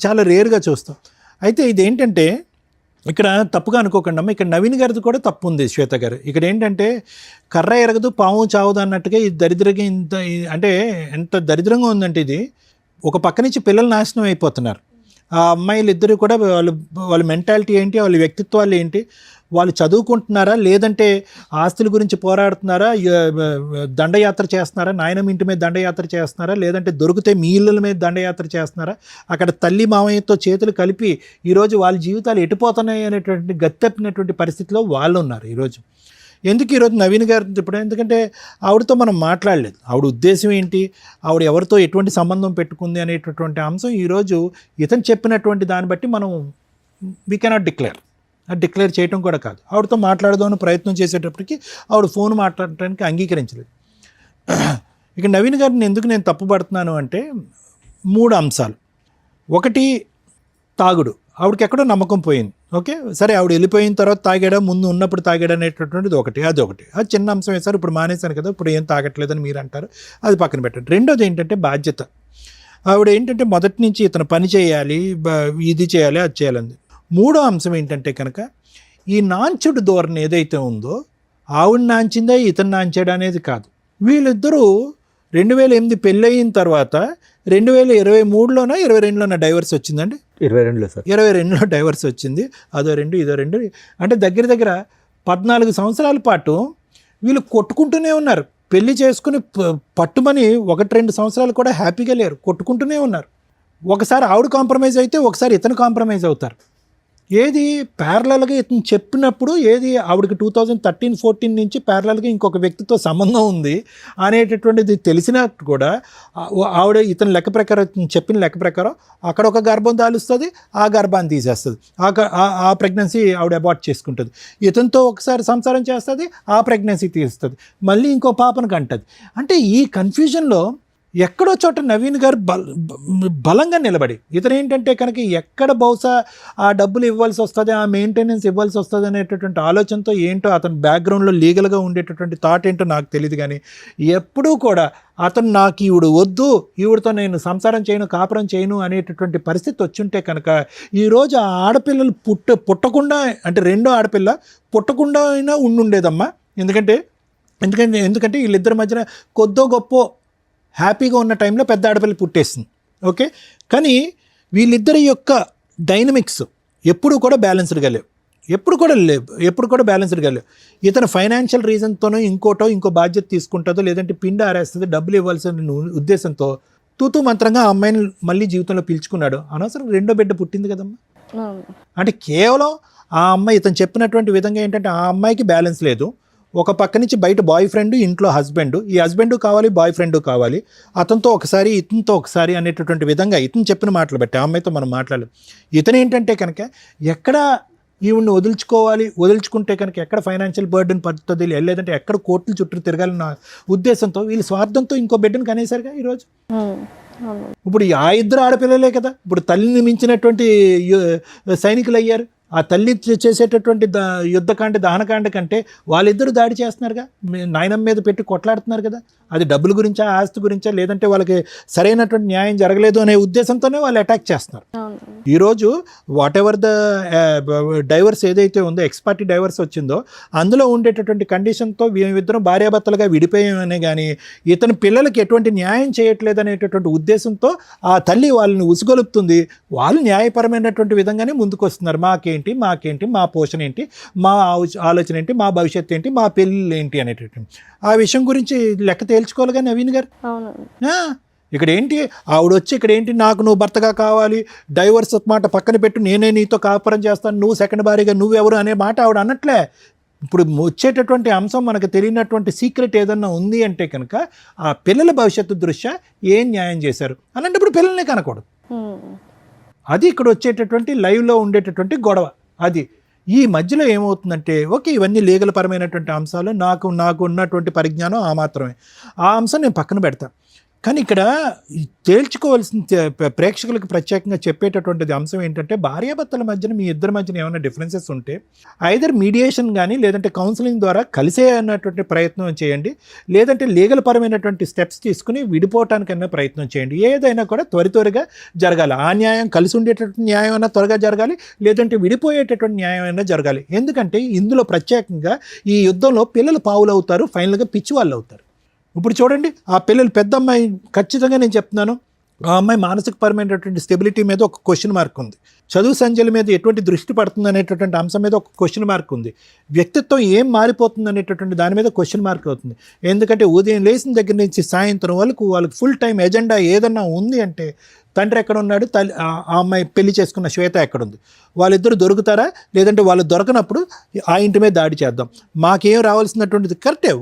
చాలా రేర్గా చూస్తాం. అయితే ఇదేంటంటే ఇక్కడ తప్పుగా అనుకోకండి అమ్మ, ఇక్కడ నవీన్ గారిది కూడా తప్పు ఉంది శ్వేత గారు. ఇక్కడ ఏంటంటే కర్ర ఎరగదు పాము చావదు అన్నట్టుగా ఈ దరిద్రంగా ఇంత అంటే ఎంత దరిద్రంగా ఉందంటే ఇది ఒక పక్క నుంచి పిల్లలు నాశనం అయిపోతున్నారు. ఆ అమ్మాయిలు ఇద్దరు కూడా వాళ్ళ మెంటాలిటీ ఏంటి, వాళ్ళ వ్యక్తిత్వాలు ఏంటి, వాళ్ళు చదువుకుంటున్నారా లేదంటే ఆస్తుల గురించి పోరాడుతున్నారా, దండయాత్ర చేస్తున్నారా, నాయనమ్మ ఇంటి మీద దండయాత్ర చేస్తున్నారా, లేదంటే దొరికితే మీ ఇళ్ళ మీద దండయాత్ర చేస్తున్నారా, అక్కడ తల్లి మామయ్యతో చేతులు కలిపి ఈరోజు వాళ్ళ జీవితాలు ఎటుపోతున్నాయి అనేటువంటి గత్తెప్పినటువంటి పరిస్థితిలో వాళ్ళు ఉన్నారు ఈరోజు. ఎందుకు ఈరోజు నవీన్ గారు ఇప్పుడు ఎందుకంటే ఆవిడతో మనం మాట్లాడలేదు, ఆవిడ ఉద్దేశం ఏంటి, ఆవిడ ఎవరితో ఎటువంటి సంబంధం పెట్టుకుంది అనేటటువంటి అంశం ఈరోజు ఇతను చెప్పినటువంటి దాన్ని బట్టి మనం వీ కెనాట్ డిక్లేర్ చేయటం కూడా కాదు. ఆవిడతో మాట్లాడదామని ప్రయత్నం చేసేటప్పటికి ఆవిడ ఫోన్ మాట్లాడటానికి అంగీకరించలేదు. ఇక నవీన్ గారిని ఎందుకు నేను తప్పుపడుతున్నాను అంటే 3 అంశాలు. ఒకటి తాగుడు, ఆవిడకి ఎక్కడో నమ్మకం పోయింది. ఓకే సరే, ఆవిడ వెళ్ళిపోయిన తర్వాత తాగాడా ముందు ఉన్నప్పుడు తాగాడా అనేటటువంటిది అదొకటి. అది చిన్న అంశం వేశారు, ఇప్పుడు మానేశాను కదా ఇప్పుడు ఏం తాగట్లేదని మీరు అంటారు, అది పక్కన పెట్టండి. రెండోది ఏంటంటే బాధ్యత. ఆవిడ ఏంటంటే మొదటి నుంచి ఇతను పని చేయాలి, ఇది చేయాలి, అది చేయాలంది. మూడో అంశం ఏంటంటే కనుక ఈ నాంచుడు ధోరణి ఏదైతే ఉందో ఆవిడ నాంచిందా ఇతను నాంచాడు అనేది కాదు. వీళ్ళిద్దరూ 2008 పెళ్ళయిన తర్వాత 2023లోనో 22లోనో డైవర్స్ వచ్చిందండి. 22లో సార్, 22లో డైవర్స్ వచ్చింది. అదో 2 ఇదో 2 అంటే దగ్గర 14 సంవత్సరాల పాటు వీళ్ళు కొట్టుకుంటూనే ఉన్నారు. పెళ్లి చేసుకుని పట్టుమని 1-2 సంవత్సరాలు కూడా హ్యాపీగా లేరు, కొట్టుకుంటూనే ఉన్నారు. ఒకసారి ఆవిడ కాంప్రమైజ్ అయితే ఒకసారి ఇతను కాంప్రమైజ్ అవుతారు. ఏది ప్యారలల్గా ఇతను చెప్పినప్పుడు ఏది ఆవిడకి 2013-14 నుంచి ప్యారలల్గా ఇంకొక వ్యక్తితో సంబంధం ఉంది అనేటటువంటిది తెలిసినట్టు కూడా ఆవిడ ఇతని లెక్క ప్రకారం చెప్పిన లెక్క ప్రకారం అక్కడ ఒక గర్భం దాలుస్తుంది, ఆ గర్భాన్ని తీసేస్తుంది, ఆ ప్రెగ్నెన్సీ ఆవిడ అబార్ట్ చేసుకుంటుంది. ఇతనితో ఒకసారి సంసారం చేస్తుంది, ఆ ప్రెగ్నెన్సీ తీస్తుంది, మళ్ళీ ఇంకో పాపను కంటది. అంటే ఈ కన్ఫ్యూజన్లో ఎక్కడో చోట నవీన్ గారు బలంగా నిలబడి ఇతను ఏంటంటే కనుక ఎక్కడ బహుశా ఆ డబ్బులు ఇవ్వాల్సి వస్తుంది, ఆ మెయింటెనెన్స్ ఇవ్వాల్సి వస్తుంది అనేటటువంటి ఆలోచనతో ఏంటో అతని బ్యాక్గ్రౌండ్లో లీగల్గా ఉండేటటువంటి థాట్ ఏంటో నాకు తెలియదు, కానీ ఎప్పుడూ కూడా అతను నాకు ఈవిడ వద్దు, ఈవిడతో నేను సంసారం చేయను, కాపురం చేయను అనేటటువంటి పరిస్థితి వచ్చుంటే కనుక ఈరోజు ఆ ఆడపిల్లలు పుట్టకుండా అంటే రెండో ఆడపిల్ల పుట్టకుండా అయినా ఉండుండేదమ్మా. ఎందుకంటే వీళ్ళిద్దరి మధ్యన కొద్దో గొప్ప హ్యాపీగా ఉన్న టైంలో పెద్ద ఆడపిల్ల పుట్టేస్తుంది. ఓకే, కానీ వీళ్ళిద్దరి యొక్క డైనమిక్స్ ఎప్పుడు కూడా బ్యాలెన్స్డ్గా లేవు. ఇతను ఫైనాన్షియల్ రీజన్తోనో ఇంకో బాధ్యత తీసుకుంటుందో లేదంటే పిండి ఆరేస్తుందో డబ్బులు ఇవ్వాల్సిన ఉద్దేశంతో తూతూ మంత్రంగా ఆ అమ్మాయిని మళ్ళీ జీవితంలో పిలుచుకున్నాడు. అనవసరం రెండో బిడ్డ పుట్టింది కదమ్మా. అంటే కేవలం ఆ అమ్మాయి ఇతను చెప్పినటువంటి విధంగా ఏంటంటే ఆ అమ్మాయికి బ్యాలెన్స్ లేదు. ఒక పక్క నుంచి బయట బాయ్ ఫ్రెండ్, ఇంట్లో హస్బెండ్, ఈ హస్బెండ్ కావాలి, బాయ్ ఫ్రెండ్ కావాలి, అతనితో ఒకసారి ఇతనితో ఒకసారి అనేటటువంటి విధంగా ఇతను చెప్పిన మాటలు బట్టి ఆ అమ్మాయితో మనం మాట్లాడలేదు. ఇతను ఏంటంటే కనుక ఎక్కడ ఈవిడ్ని వదులుచుకుంటే కనుక ఎక్కడ ఫైనాన్షియల్ బర్డెన్ పడుతుంది, లేదంటే ఎక్కడ కోర్టుల చుట్టూ తిరగాలన్న ఉద్దేశంతో వీళ్ళు స్వార్థంతో ఇంకో బిడ్డను కనేసారుగా ఈరోజు. ఇప్పుడు ఆ ఇద్దరు ఆడపిల్లలే కదా ఇప్పుడు తల్లిని మించినటువంటి సైనికులు అయ్యారు. ఆ తల్లి చేసేటటువంటి యుద్ధకాండ దహనకాండ కంటే వాళ్ళిద్దరూ దాడి చేస్తున్నారుగా, నాయనమ్మ మీద పెట్టి కొట్లాడుతున్నారు కదా. అది డబ్బుల గురించా, ఆస్తి గురించా, లేదంటే వాళ్ళకి సరైనటువంటి న్యాయం జరగలేదు అనే ఉద్దేశంతోనే వాళ్ళు అటాక్ చేస్తున్నారు. ఈరోజు వాట్ ఎవర్ ద డైవర్స్ ఏదైతే ఉందో, ఎక్స్పార్టీ డైవర్స్ వచ్చిందో అందులో ఉండేటటువంటి కండిషన్తో మేమిద్దరం భార్యాభర్తలుగా విడిపోయామనే కానీ ఇతని పిల్లలకి ఎటువంటి న్యాయం చేయట్లేదు అనేటటువంటి ఉద్దేశంతో ఆ తల్లి వాళ్ళని ఉసుగొలుపుతుంది. వాళ్ళు న్యాయపరమైనటువంటి విధంగానే ముందుకు వస్తున్నారు. మాకేంటి మీకేంటి, మాకేంటి, మా పోషణ ఏంటి, మా ఆలోచన ఏంటి, మా భవిష్యత్తు ఏంటి, మా పెళ్ళిళ్ళు ఏంటి అనేటటువంటి ఆ విషయం గురించి లెక్క తేల్చుకోవాలి కానీ నవీన్ గారు. అవునండి. ఇక్కడ ఏంటి ఆవిడ వచ్చి ఇక్కడ ఏంటి నాకు నువ్వు భర్తగా కావాలి, డైవర్స్ మాట పక్కన పెట్టు, నేనే నీతో కాపురం చేస్తాను, నువ్వు సెకండ్ భార్యగా నువ్వెవరు అనే మాట ఆవిడ అన్నట్లే. ఇప్పుడు వచ్చేటటువంటి అంశం మనకు తెలియనటువంటి సీక్రెట్ ఏదన్నా ఉంది అంటే కనుక ఆ పిల్లల భవిష్యత్తు దృష్ట్యా ఏం న్యాయం చేశారు అలాంటప్పుడు పిల్లల్ని కనకూడదు. అది ఇక్కడ వచ్చేటటువంటి లైవ్లో ఉండేటటువంటి గొడవ. అది ఈ మధ్యలో ఏమవుతుందంటే ఓకే ఇవన్నీ లీగల్ పరమైనటువంటి అంశాలు, నాకు ఉన్నటువంటి పరిజ్ఞానం ఆ మాత్రమే, ఆ అంశం నేను పక్కన పెడతాను. కానీ ఇక్కడ తేల్చుకోవాల్సిన ప్రేక్షకులకు ప్రత్యేకంగా చెప్పేటటువంటిది అంశం ఏంటంటే భార్యాభర్తల మధ్యన మీ ఇద్దరి మధ్యన ఏమైనా డిఫరెన్సెస్ ఉంటే ఐదర్ మీడియేషన్ కానీ లేదంటే కౌన్సిలింగ్ ద్వారా కలిసే అన్నటువంటి ప్రయత్నం చేయండి, లేదంటే లీగల్ పరమైనటువంటి స్టెప్స్ తీసుకుని విడిపోవటానికైనా ప్రయత్నం చేయండి. ఏదైనా కూడా త్వరగా జరగాలి. ఆ న్యాయం కలిసి ఉండేటటువంటి న్యాయం అయినా త్వరగా జరగాలి, లేదంటే విడిపోయేటటువంటి న్యాయం అయినా జరగాలి. ఎందుకంటే ఇందులో ప్రత్యేకంగా ఈ యుద్ధంలో పిల్లలు పావులు అవుతారు, ఫైనల్గా పిచ్చి వాళ్ళు అవుతారు. ఇప్పుడు చూడండి ఆ పిల్లలు పెద్ద అమ్మాయి ఖచ్చితంగా నేను చెప్తున్నాను ఆ అమ్మాయి మానసికపరమైనటువంటి స్టెబిలిటీ మీద ఒక క్వశ్చన్ మార్క్ ఉంది, చదువు సంధ్యల మీద ఎటువంటి దృష్టి పడుతుంది అనేటటువంటి అంశం మీద ఒక క్వశ్చన్ మార్క్ ఉంది, వ్యక్తిత్వం ఏం మారిపోతుంది అనేటటువంటి దాని మీద క్వశ్చన్ మార్క్ అవుతుంది. ఎందుకంటే ఉదయం లేచిన దగ్గర నుంచి సాయంత్రం వరకు వాళ్ళకి ఫుల్ టైం ఎజెండా ఏదన్నా ఉంది అంటే తండ్రి ఎక్కడ ఉన్నాడు, ఆ అమ్మాయి పెళ్లి చేసుకున్న శ్వేత ఎక్కడుంది, వాళ్ళిద్దరు దొరుకుతారా, లేదంటే వాళ్ళు దొరకనప్పుడు ఆ ఇంటి మీద దాడి చేద్దాం. మాకేం రావాల్సినటువంటిది కరెక్టే,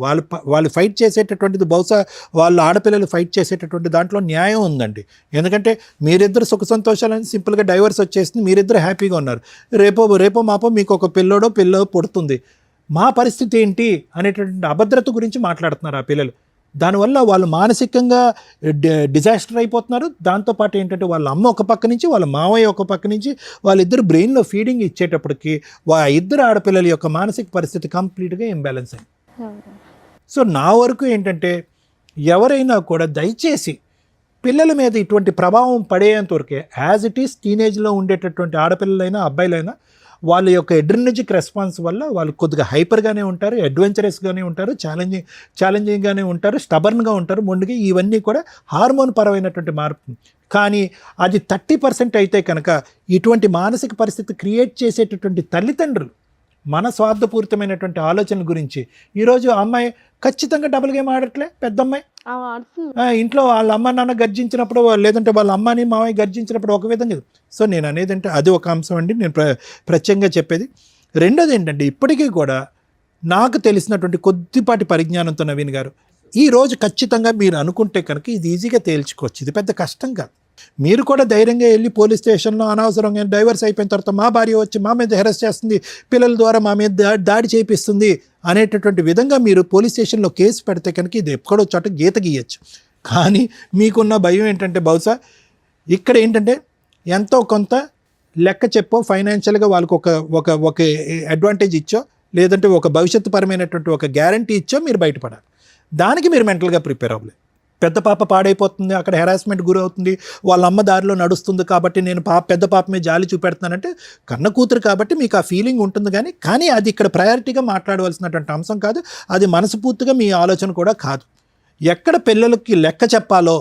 వాళ్ళు ఫైట్ చేసేటటువంటిది బహుశా వాళ్ళు ఆడపిల్లలు ఫైట్ చేసేటటువంటి దాంట్లో న్యాయం ఉందండి. ఎందుకంటే మీరిద్దరు సుఖ సంతోషాలని సింపుల్గా డైవర్స్ వచ్చేసింది, మీరిద్దరు హ్యాపీగా ఉన్నారు, రేపో మాపో మీకు ఒక పిల్లో పుడుతుంది, మా పరిస్థితి ఏంటి అనేటటువంటి అభద్రత గురించి మాట్లాడుతున్నారు ఆ పిల్లలు. దానివల్ల వాళ్ళు మానసికంగా డిజాస్టర్ అయిపోతున్నారు. దాంతోపాటు ఏంటంటే వాళ్ళ అమ్మ ఒక పక్క నుంచి వాళ్ళ మావయ్య ఒక పక్క నుంచి వాళ్ళిద్దరు బ్రెయిన్లో ఫీడింగ్ ఇచ్చేటప్పటికి ఇద్దరు ఆడపిల్లల యొక్క మానసిక పరిస్థితి కంప్లీట్గా ఇంబ్యాలెన్స్ అయింది. సో నా వరకు ఏంటంటే ఎవరైనా కూడా దయచేసి పిల్లల మీద ఇటువంటి ప్రభావం పడేంత వరకే యాజ్ ఇట్ ఈస్ టీనేజ్లో ఉండేటటువంటి ఆడపిల్లలైనా అబ్బాయిలైనా వాళ్ళ యొక్క ఎడ్రినర్జిక్ రెస్పాన్స్ వల్ల వాళ్ళు కొద్దిగా హైపర్గానే ఉంటారు, అడ్వెంచరస్గానే ఉంటారు, ఛాలెంజింగ్గానే ఉంటారు, స్టబర్న్గా ఉంటారు, మొండిగా. ఇవన్నీ కూడా హార్మోన్ పరమైనటువంటి మార్పు. కానీ అది 30% అయితే కనుక ఇటువంటి మానసిక పరిస్థితి క్రియేట్ చేసేటటువంటి తల్లిదండ్రులు మన స్వార్థపూరితమైనటువంటి ఆలోచనల గురించి ఈరోజు అమ్మాయి ఖచ్చితంగా డబుల్ గేమ్ ఆడట్లే. పెద్ద అమ్మాయి ఇంట్లో వాళ్ళ అమ్మ నాన్న గర్జించినప్పుడు లేదంటే వాళ్ళ అమ్మని మామయ్య గర్జించినప్పుడు ఒక విధంగా. సో నేను అనేది అంటే అది ఒక అంశం అండి నేను ప్రత్యేకంగా చెప్పేది. రెండోది ఏంటంటే ఇప్పటికీ కూడా నాకు తెలిసినటువంటి కొద్దిపాటి పరిజ్ఞానంతో నవీన్ గారు ఈరోజు ఖచ్చితంగా మీరు అనుకుంటే కనుక ఇది ఈజీగా తేల్చుకోవచ్చు, ఇది పెద్ద కష్టం కాదు. మీరు కూడా ధైర్యంగా వెళ్ళి పోలీస్ స్టేషన్లో అనవసరంగా డైవర్స్ అయిపోయిన తర్వాత మా భార్య వచ్చి మా మీద హెరాస్ చేస్తుంది, పిల్లల ద్వారా మా మీద దాడి చేపిస్తుంది అనేటటువంటి విధంగా మీరు పోలీస్ స్టేషన్లో కేసు పెడితే కనుక ఇది ఎక్కడో చోట గీత గీయచ్చు. కానీ మీకున్న భయం ఏంటంటే బహుశా ఇక్కడ ఏంటంటే ఎంతో కొంత లెక్క చెప్పో ఫైనాన్షియల్గా వాళ్ళకు ఒక అడ్వాంటేజ్ ఇచ్చో లేదంటే ఒక భవిష్యత్తు పరమైనటువంటి ఒక గ్యారంటీ ఇచ్చో మీరు బయటపడాలి. దానికి మీరు మెంటల్గా ప్రిపేర్ అవ్వలేదు. పెద్ద పాప పాడైపోతుంది, అక్కడ హెరాస్మెంట్ గురవుతుంది, వాళ్ళ అమ్మ దారిలో నడుస్తుంది కాబట్టి నేను పెద్ద పాప మీద జాలి చూపెడుతున్నానంటే కన్న కూతురు కాబట్టి మీకు ఆ ఫీలింగ్ ఉంటుంది. కానీ అది ఇక్కడ ప్రయారిటీగా మాట్లాడవలసినటువంటి అంశం కాదు, అది మనస్ఫూర్తిగా మీ ఆలోచన కూడా కాదు. ఎక్కడ పిల్లలకి లెక్క చెప్పాలో,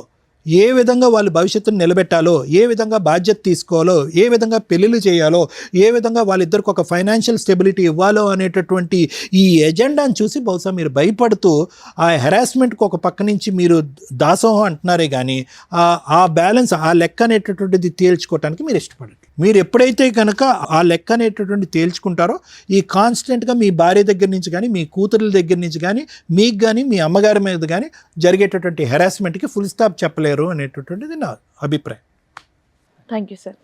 ఏ విధంగా వాళ్ళు భవిష్యత్తును నిలబెట్టాలో, ఏ విధంగా బాధ్యత తీసుకోవాలో, ఏ విధంగా పెళ్ళిళ్ళు చేయాలో, ఏ విధంగా వాళ్ళిద్దరికి ఒక ఫైనాన్షియల్ స్టెబిలిటీ ఇవ్వాలో అనేటటువంటి ఈ ఎజెండాను చూసి బహుశా మీరు భయపడుతూ ఆ హెరాస్మెంట్కి ఒక పక్క నుంచి మీరు దాసోహం అంటున్నారే కానీ ఆ బ్యాలెన్స్ ఆ లెక్క అనేటటువంటిది తేల్చుకోవటానికి మీరు ఇష్టపడండి. మీరు ఎప్పుడైతే కనుక ఆ లెక్క అనేటటువంటి తేల్చుకుంటారో ఈ కాన్స్టెంట్గా మీ భార్య దగ్గర నుంచి కానీ మీ కూతురుల దగ్గర నుంచి కానీ మీకు కానీ మీ అమ్మగారి మీద కానీ జరిగేటటువంటి హెరాస్మెంట్కి ఫుల్ స్టాప్ చెప్పలేరు అనేటటువంటిది నా అభిప్రాయం. Thank you sir.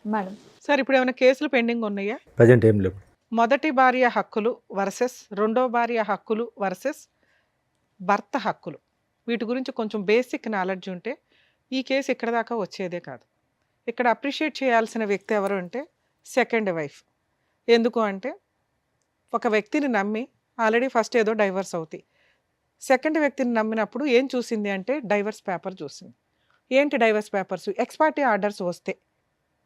Madam sir ఇప్పుడు ఏమైనా కేసులు పెండింగ్ ఉన్నాయా? ప్రజెంట్ ఏం లేవు. మొదటి భార్య హక్కులు వర్సెస్ రెండో భార్య హక్కులు వర్సెస్ భర్త హక్కులు, వీటి గురించి కొంచెం బేసిక్ నాలెడ్జ్ ఉంటే ఈ కేసు ఇక్కడ దాకా వచ్చేదే కాదు. ఇక్కడ అప్రిషియేట్ చేయాల్సిన వ్యక్తి ఎవరు అంటే సెకండ్ వైఫ్. ఎందుకు అంటే ఒక వ్యక్తిని నమ్మి ఆల్రెడీ ఫస్ట్ ఏదో డైవర్స్ అవుతాయి, సెకండ్ వ్యక్తిని నమ్మినప్పుడు ఏం చూసింది అంటే డైవర్స్ పేపర్ చూసింది. ఏంటి డైవర్స్ పేపర్స్? ఎక్స్పార్టీ ఆర్డర్స్ వస్తే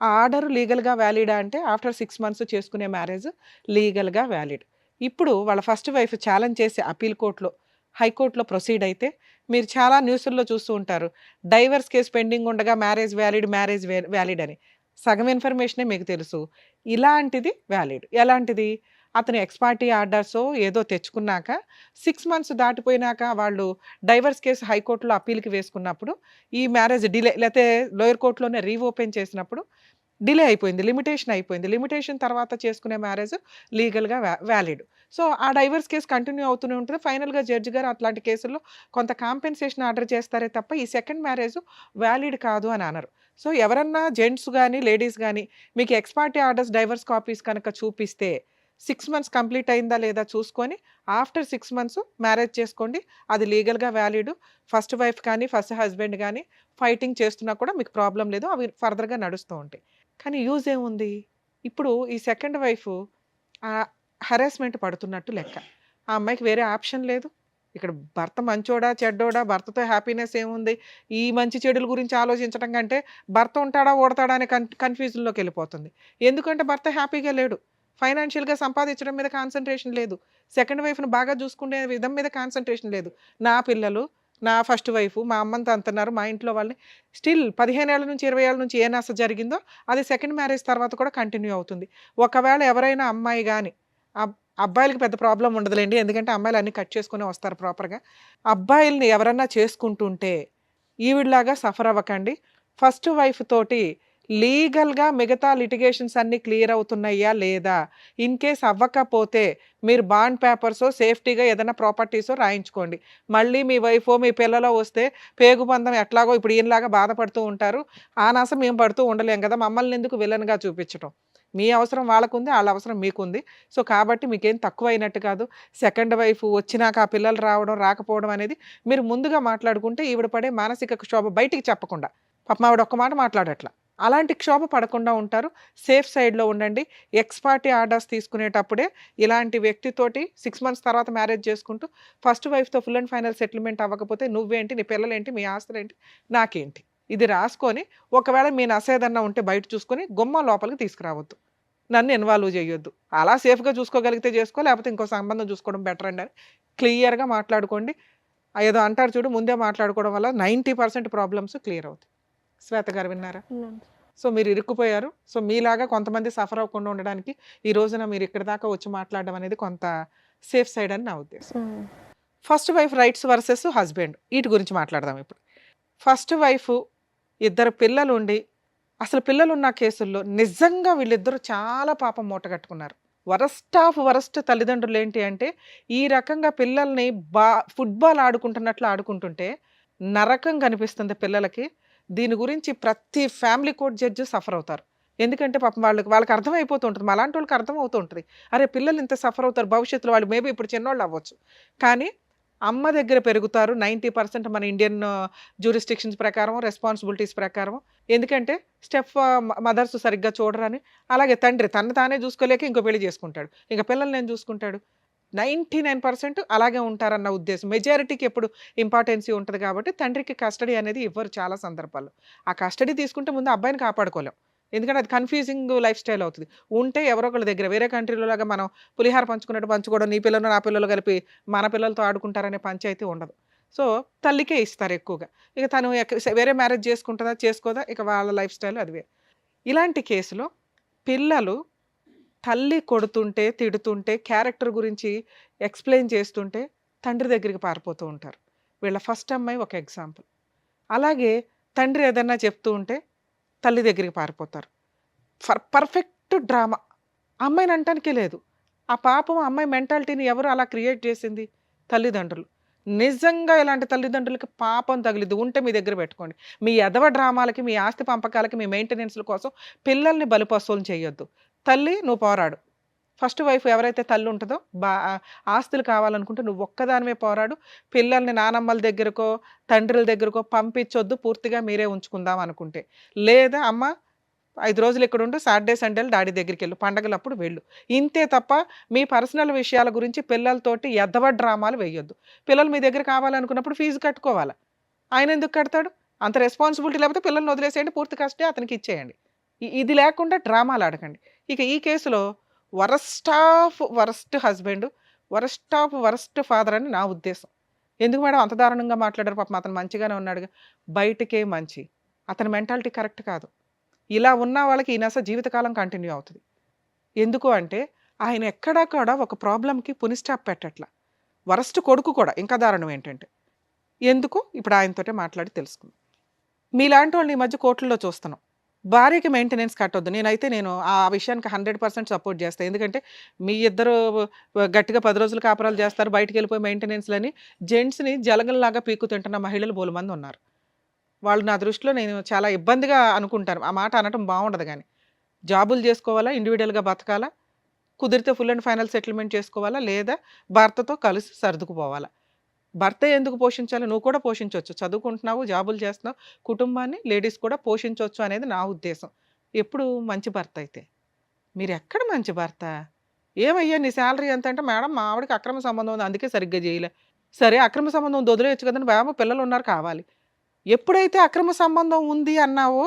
ఆ ఆర్డర్ లీగల్గా వ్యాలిడా అంటే ఆఫ్టర్ 6 months చేసుకునే మ్యారేజ్ లీగల్గా వ్యాలిడ్. ఇప్పుడు వాళ్ళ ఫస్ట్ వైఫ్ ఛాలెంజ్ చేసి అపీల్ కోర్టులో హైకోర్టులో ప్రొసీడ్ అయితే మీరు చాలా న్యూస్ల్లో చూస్తూ ఉంటారు, డైవర్స్ కేసు పెండింగ్ ఉండగా మ్యారేజ్ వ్యాలిడ్ అని. సగం ఇన్ఫర్మేషనే మీకు తెలుసు. ఇలాంటిది వ్యాలిడ్. ఎలాంటిది? అతను ఎక్స్ పార్టీ ఆర్డర్సో ఏదో తెచ్చుకున్నాక 6 మంత్స్ దాటిపోయినాక వాళ్ళు డైవర్స్ కేసు హైకోర్టులో అప్పీల్‌కి వేసుకున్నప్పుడు, ఈ మ్యారేజ్ డిలే లేతే లోయర్ కోర్ట్‌లోనే రీఓపెన్ చేసినప్పుడు డిలే అయిపోయింది. లిమిటేషన్ అయిపోయింది. లిమిటేషన్ తర్వాత చేసుకునే మ్యారేజ్ లీగల్‌గా వ్యాలిడ్. సో, ఆ డైవర్స్ కేస్ కంటిన్యూ అవుతూనే ఉంటుంది. ఫైనల్‌గా జడ్జి గారు అట్లాంటి కేసుల్లో కొంత కాంపెన్సేషన్ ఆర్డర్ చేస్తారే తప్ప, ఈ సెకండ్ మ్యారేజ్ వ్యాలిడ్ కాదు అని అనరు. సో, ఎవరన్నా జెంట్స్ గాని, లేడీస్ గాని మీకు X party orders, divorce copies కనుక చూపిస్తే 6 మంత్స్ కంప్లీట్ అయిందా లేదా చూసుకొని ఆఫ్టర్ 6 మంత్స్ మ్యారేజ్ చేసుకోండి. అది లీగల్‌గా వ్యాలిడ్. ఫస్ట్ వైఫ్ కానీ, ఫస్ట్ హస్బెండ్ గానీ ఫైటింగ్ చేస్తున్నా కూడా మీకు ప్రాబ్లమ్ లేదు. అవి ఫర్దర్‌గా నడుస్తూ ఉంటాయి. కానీ యూజ్ ఏముంది? ఇప్పుడు ఈ సెకండ్ వైఫ్ హరాస్మెంట్ పడుతున్నట్టు లెక్క. ఆ అమ్మాయికి వేరే ఆప్షన్ లేదు. ఇక్కడ భర్త మంచోడా, చెడ్డోడా, భర్తతో హ్యాపీనెస్ ఏముంది? ఈ మంచి చెడుల గురించి ఆలోచించడం కంటే భర్త ఉంటాడా, ఓడతాడా అనే కన్‌ఫ్యూజన్‌లోకి వెళ్ళిపోతుంది. ఎందుకంటే భర్త హ్యాపీగా లేడు. ఫైనాన్షియల్‌గా సంపాదించడం మీద కాన్సంట్రేషన్ లేదు. సెకండ్ వైఫ్‌ని బాగా చూసుకునే విధం మీద కాన్సంట్రేషన్ లేదు. నా పిల్లలు, నా ఫస్ట్ వైఫ్, మా అమ్మంతా అంటున్నారు, మా ఇంట్లో వాళ్ళని స్టిల్ 15 ఏళ్ల నుంచి 20 ఏళ్ల నుంచి ఏ నస జరిగిందో అది సెకండ్ మ్యారేజ్ తర్వాత కూడా కంటిన్యూ అవుతుంది. ఒకవేళ ఎవరైనా అమ్మాయి గాని అబ్బాయిలకి పెద్ద ప్రాబ్లమ్ ఉండదులేండి. ఎందుకంటే అమ్మాయిలు అన్నీ కట్ చేసుకునే వస్తారు ప్రాపర్‌గా. అబ్బాయిల్ని ఎవరన్నా చేసుకుంటుంటే ఈవిడలాగా సఫర్ అవ్వకండి. ఫస్ట్ వైఫ్ తోటి లీగల్‌గా మిగతా లిటిగేషన్స్ అన్నీ క్లియర్ అవుతున్నాయా లేదా? ఇన్ కేస్ అవ్వకపోతే మీరు బాండ్ పేపర్సో, సేఫ్టీగా ఏదైనా ప్రాపర్టీసో రాయించుకోండి. మళ్ళీ మీ వైఫో, మీ పిల్లలో వస్తే పేగుబంధం ఎట్లాగో ఇప్పుడు ఈయనలాగా బాధపడుతూ ఉంటారు. ఆ నాస మేము పడుతూ ఉండలేం కదా! మమ్మల్ని ఎందుకు విలన్‌గా చూపించటం. మీ అవసరం వాళ్ళకుంది, ఆళ్ళ అవసరం మీకుంది. సో, కాబట్టి మీకేం తక్కువైనట్టు కాదు. సెకండ్ వైఫ్ వచ్చినాక ఆ పిల్లలు రావడం, రాకపోవడం అనేది మీరు ముందుగా మాట్లాడుకుంటే ఈవిడ పడే మానసిక క్షోభ బయటికి చెప్పకుండా. పాపం ఆవిడ ఒక్క మాట మాట్లాడట్ల. అలాంటి క్షోభ పడకుండా ఉంటారు. సేఫ్ సైడ్‌లో ఉండండి. ఎక్స్ పార్టీ ఆర్డర్స్ తీసుకునేటప్పుడే ఇలాంటి వ్యక్తితోటి 6 మంత్స్ తర్వాత మ్యారేజ్ చేసుకుంటూ ఫస్ట్ వైఫ్‌తో ఫుల్ అండ్ ఫైనల్ సెటిల్మెంట్ అవ్వకపోతే నువ్వేంటి, నీ పిల్లలేంటి, మీ ఆస్తులేంటి, నాకేంటి? ఇది రాసుకొని ఒకవేళ మీ నసేదన్నా ఉంటే బయట చూసుకొని గుమ్మం లోపలికి తీసుకురావద్దు. నన్ను ఇన్వాల్వ్ చేయొద్దు. అలా సేఫ్‌గా చూసుకోగలిగితే చేసుకో, లేకపోతే ఇంకో సంబంధం చూసుకోవడం బెటర్ అండి అని క్లియర్‌గా మాట్లాడుకోండి. ఏదో అంటారు చూడు, ముందే మాట్లాడుకోవడం వల్ల 90% ప్రాబ్లమ్స్ క్లియర్ అవుతాయి. శ్వేత గారు విన్నారా? సో, మీరు ఇరుక్కుపోయారు. సో, మీలాగా కొంతమంది సఫర్ అవ్వకుండా ఉండడానికి ఈ రోజున మీరు ఇక్కడి దాకా వచ్చి మాట్లాడడం అనేది కొంత సేఫ్ సైడ్ అని నా ఉద్దేశం. First wife rights versus husband వీటి గురించి మాట్లాడదాం ఇప్పుడు. ఫస్ట్ వైఫ్ ఇద్దరు పిల్లలుండి అసలు పిల్లలున్న కేసుల్లో నిజంగా వీళ్ళిద్దరూ చాలా పాపం మూటగట్టుకున్నారు. వరస్ట్ ఆఫ్ వరస్ట్ తల్లిదండ్రులు ఏంటి అంటే ఈ రకంగా పిల్లల్ని ఫుట్బాల్ ఆడుకుంటున్నట్లు ఆడుకుంటుంటే నరకం కనిపిస్తుంది పిల్లలకి. దీని గురించి ప్రతి ఫ్యామిలీ కోర్ట్ జడ్జి సఫర్ అవుతారు. ఎందుకంటే పాపం వాళ్ళకి అర్థమైపోతూ ఉంటుంది. అలాంటి వాళ్ళకి అర్థం అవుతూ ఉంటుంది. అరే పిల్లలు ఇంత సఫర్ అవుతారు భవిష్యత్తులో, వాళ్ళు మేబీ ఇప్పుడు చిన్నోళ్ళు అవ్వచ్చు. కానీ అమ్మ దగ్గర పెరుగుతారు 90% మన ఇండియన్ జ్యూరిస్డిక్షన్స్ ప్రకారం, రెస్పాన్సిబిలిటీస్ ప్రకారం. ఎందుకంటే మదర్స్ సరిగ్గా చూడరని. అలాగే తండ్రి తను తానే చూసుకోలేక ఇంకో పెళ్లి చేసుకుంటాడు. ఇంక పిల్లల్ని ఏం చూసుకుంటాడు? 99% అలాగే ఉంటారన్న ఉద్దేశం. మెజారిటీకి ఎప్పుడు ఇంపార్టెన్సీ ఉంటుంది కాబట్టి తండ్రికి కస్టడీ అనేది ఇవ్వరు చాలా సందర్భాల్లో. ఆ కస్టడీ తీసుకుంటే ముందు అబ్బాయిని కాపాడుకోలేం. ఎందుకంటే అది కన్ఫ్యూజింగ్ లైఫ్ స్టైల్ అవుతుంది. ఉంటే ఎవరో ఒకళ్ళ దగ్గర వేరే కంట్రీలో లాగా మనం పులిహార పంచుకున్నట్టు పంచుకోవడం, నీ పిల్లలు నా పిల్లలు కలిపి మన పిల్లలతో ఆడుకుంటారనే పంచాయతీ ఉండదు. సో, తల్లికే ఇస్తారు ఎక్కువగా. ఇక తను వేరే మ్యారేజ్ చేసుకుంటుందా, చేసుకోదా, ఇక వాళ్ళ లైఫ్ స్టైల్ అది వేరు. ఇలాంటి కేసులో పిల్లలు తల్లి కొడుతుంటే, తిడుతుంటే, క్యారెక్టర్ గురించి ఎక్స్‌ప్లెయిన్ చేస్తుంటే తండ్రి దగ్గరికి పారిపోతూ ఉంటారు. వీళ్ళ ఫస్ట్ అమ్మాయి ఒక ఎగ్జాంపుల్. అలాగే తండ్రి ఏదన్నా చెప్తూ ఉంటే తల్లి దగ్గరికి పారిపోతారు. Perfect drama. అమ్మాయిని అనటానికే లేదు. ఆ పాపం అమ్మాయి మెంటాలిటీని ఎవరు అలా క్రియేట్ చేసింది? తల్లిదండ్రులు. నిజంగా ఇలాంటి తల్లిదండ్రులకి పాపం తగిలిద్ది. ఉంటే మీ దగ్గర పెట్టుకోండి. మీ ఎదవ డ్రామాలకి, మీ ఆస్తి పంపకాలకి, మీ మెయింటెనెన్స్‌ల కోసం పిల్లల్ని బలిపశువులను చేయొద్దు. తల్లి నువ్వు పోరాడు. ఫస్ట్ వైఫ్ ఎవరైతే తల్లి ఉంటుందో ఆస్తులు కావాలనుకుంటే నువ్వు ఒక్కదానివే పోరాడు. పిల్లల్ని నానమ్మల దగ్గరకో, తండ్రుల దగ్గరకో పంపించొద్దు. పూర్తిగా మీరే ఉంచుకుందాం అనుకుంటే. లేదా అమ్మ 5 రోజులు ఇక్కడ ఉండు, సాటర్డే సండేలు డాడీ దగ్గరికి వెళ్ళు, పండగలప్పుడు వెళ్ళు. ఇంతే తప్ప మీ పర్సనల్ విషయాల గురించి పిల్లలతోటి ఎద్దవ డ్రామాలు వేయొద్దు. పిల్లలు మీ దగ్గర కావాలనుకున్నప్పుడు ఫీజు కట్టుకోవాలా? ఆయన ఎందుకు కడతాడు? అంత రెస్పాన్సిబిలిటీ లేకపోతే పిల్లల్ని వదిలేసేయండి, పూర్తి కష్టే అతనికి ఇచ్చేయండి. ఇది లేకుండా డ్రామాలు ఆడకండి. ఇక ఈ కేసులో worst of worst husband, worst of worst father అని నా ఉద్దేశం. ఎందుకు మేడం అంత దారుణంగా మాట్లాడారు? పాపం అతను మంచిగానే ఉన్నాడుగా. బయటకే మంచి. అతని మెంటాలిటీ కరెక్ట్ కాదు. ఇలా ఉన్న వాళ్ళకి ఈ నస జీవితకాలం కంటిన్యూ అవుతుంది. ఎందుకు అంటే ఆయన ఎక్కడా కూడా ఒక ప్రాబ్లంకి పునిస్టాప్ పెట్టట్ల. వరస్ట్ కొడుకు కూడా ఇంకా దారుణం ఏంటంటే ఎందుకు ఇప్పుడు ఆయనతోటే మాట్లాడి తెలుసుకుందాం. మీలాంటి వాళ్ళని ఈ మధ్య కోర్టుల్లో చూస్తున్నాం. భార్యకి మెయింటెనెన్స్ కట్టొద్దు. నేను ఆ విషయానికి 100% సపోర్ట్ చేస్తాను. ఎందుకంటే మీ ఇద్దరు గట్టిగా 10 రోజులు కాపురాలు చేస్తారు, బయటికి వెళ్ళిపోయి మెయింటెనెన్స్లని జెంట్స్ని జలగల్లాగా పీకు తింటున్న మహిళలు బోలుమంది ఉన్నారు. వాళ్ళు నా దృష్టిలో నేను చాలా ఇబ్బందిగా అనుకుంటాను. ఆ మాట అనటం బాగుండదు. కానీ జాబులు చేసుకోవాలా, ఇండివిజువల్గా బతకాలా, కుదిరితే ఫుల్ అండ్ ఫైనల్ సెటిల్మెంట్ చేసుకోవాలా, లేదా భర్తతో కలిసి సర్దుకుపోవాలా. భర్త ఎందుకు పోషించాలి? నువ్వు కూడా పోషించవచ్చు. చదువుకుంటున్నావు, జాబులు చేస్తున్నావు, కుటుంబాన్ని లేడీస్ కూడా పోషించవచ్చు అనేది నా ఉద్దేశం. ఎప్పుడు మంచి భర్త అయితే. మీరు ఎక్కడ మంచి భర్త? ఏమయ్యా నీ శాలరీ ఎంత అంటే, మేడం మా ఆవిడకి అక్రమ సంబంధం ఉంది అందుకే సరిగ్గా చేయలే. సరే అక్రమ సంబంధం వదిలేయచ్చు కదండి, బాబు పిల్లలు ఉన్నారు కావాలి. ఎప్పుడైతే అక్రమ సంబంధం ఉంది అన్నావో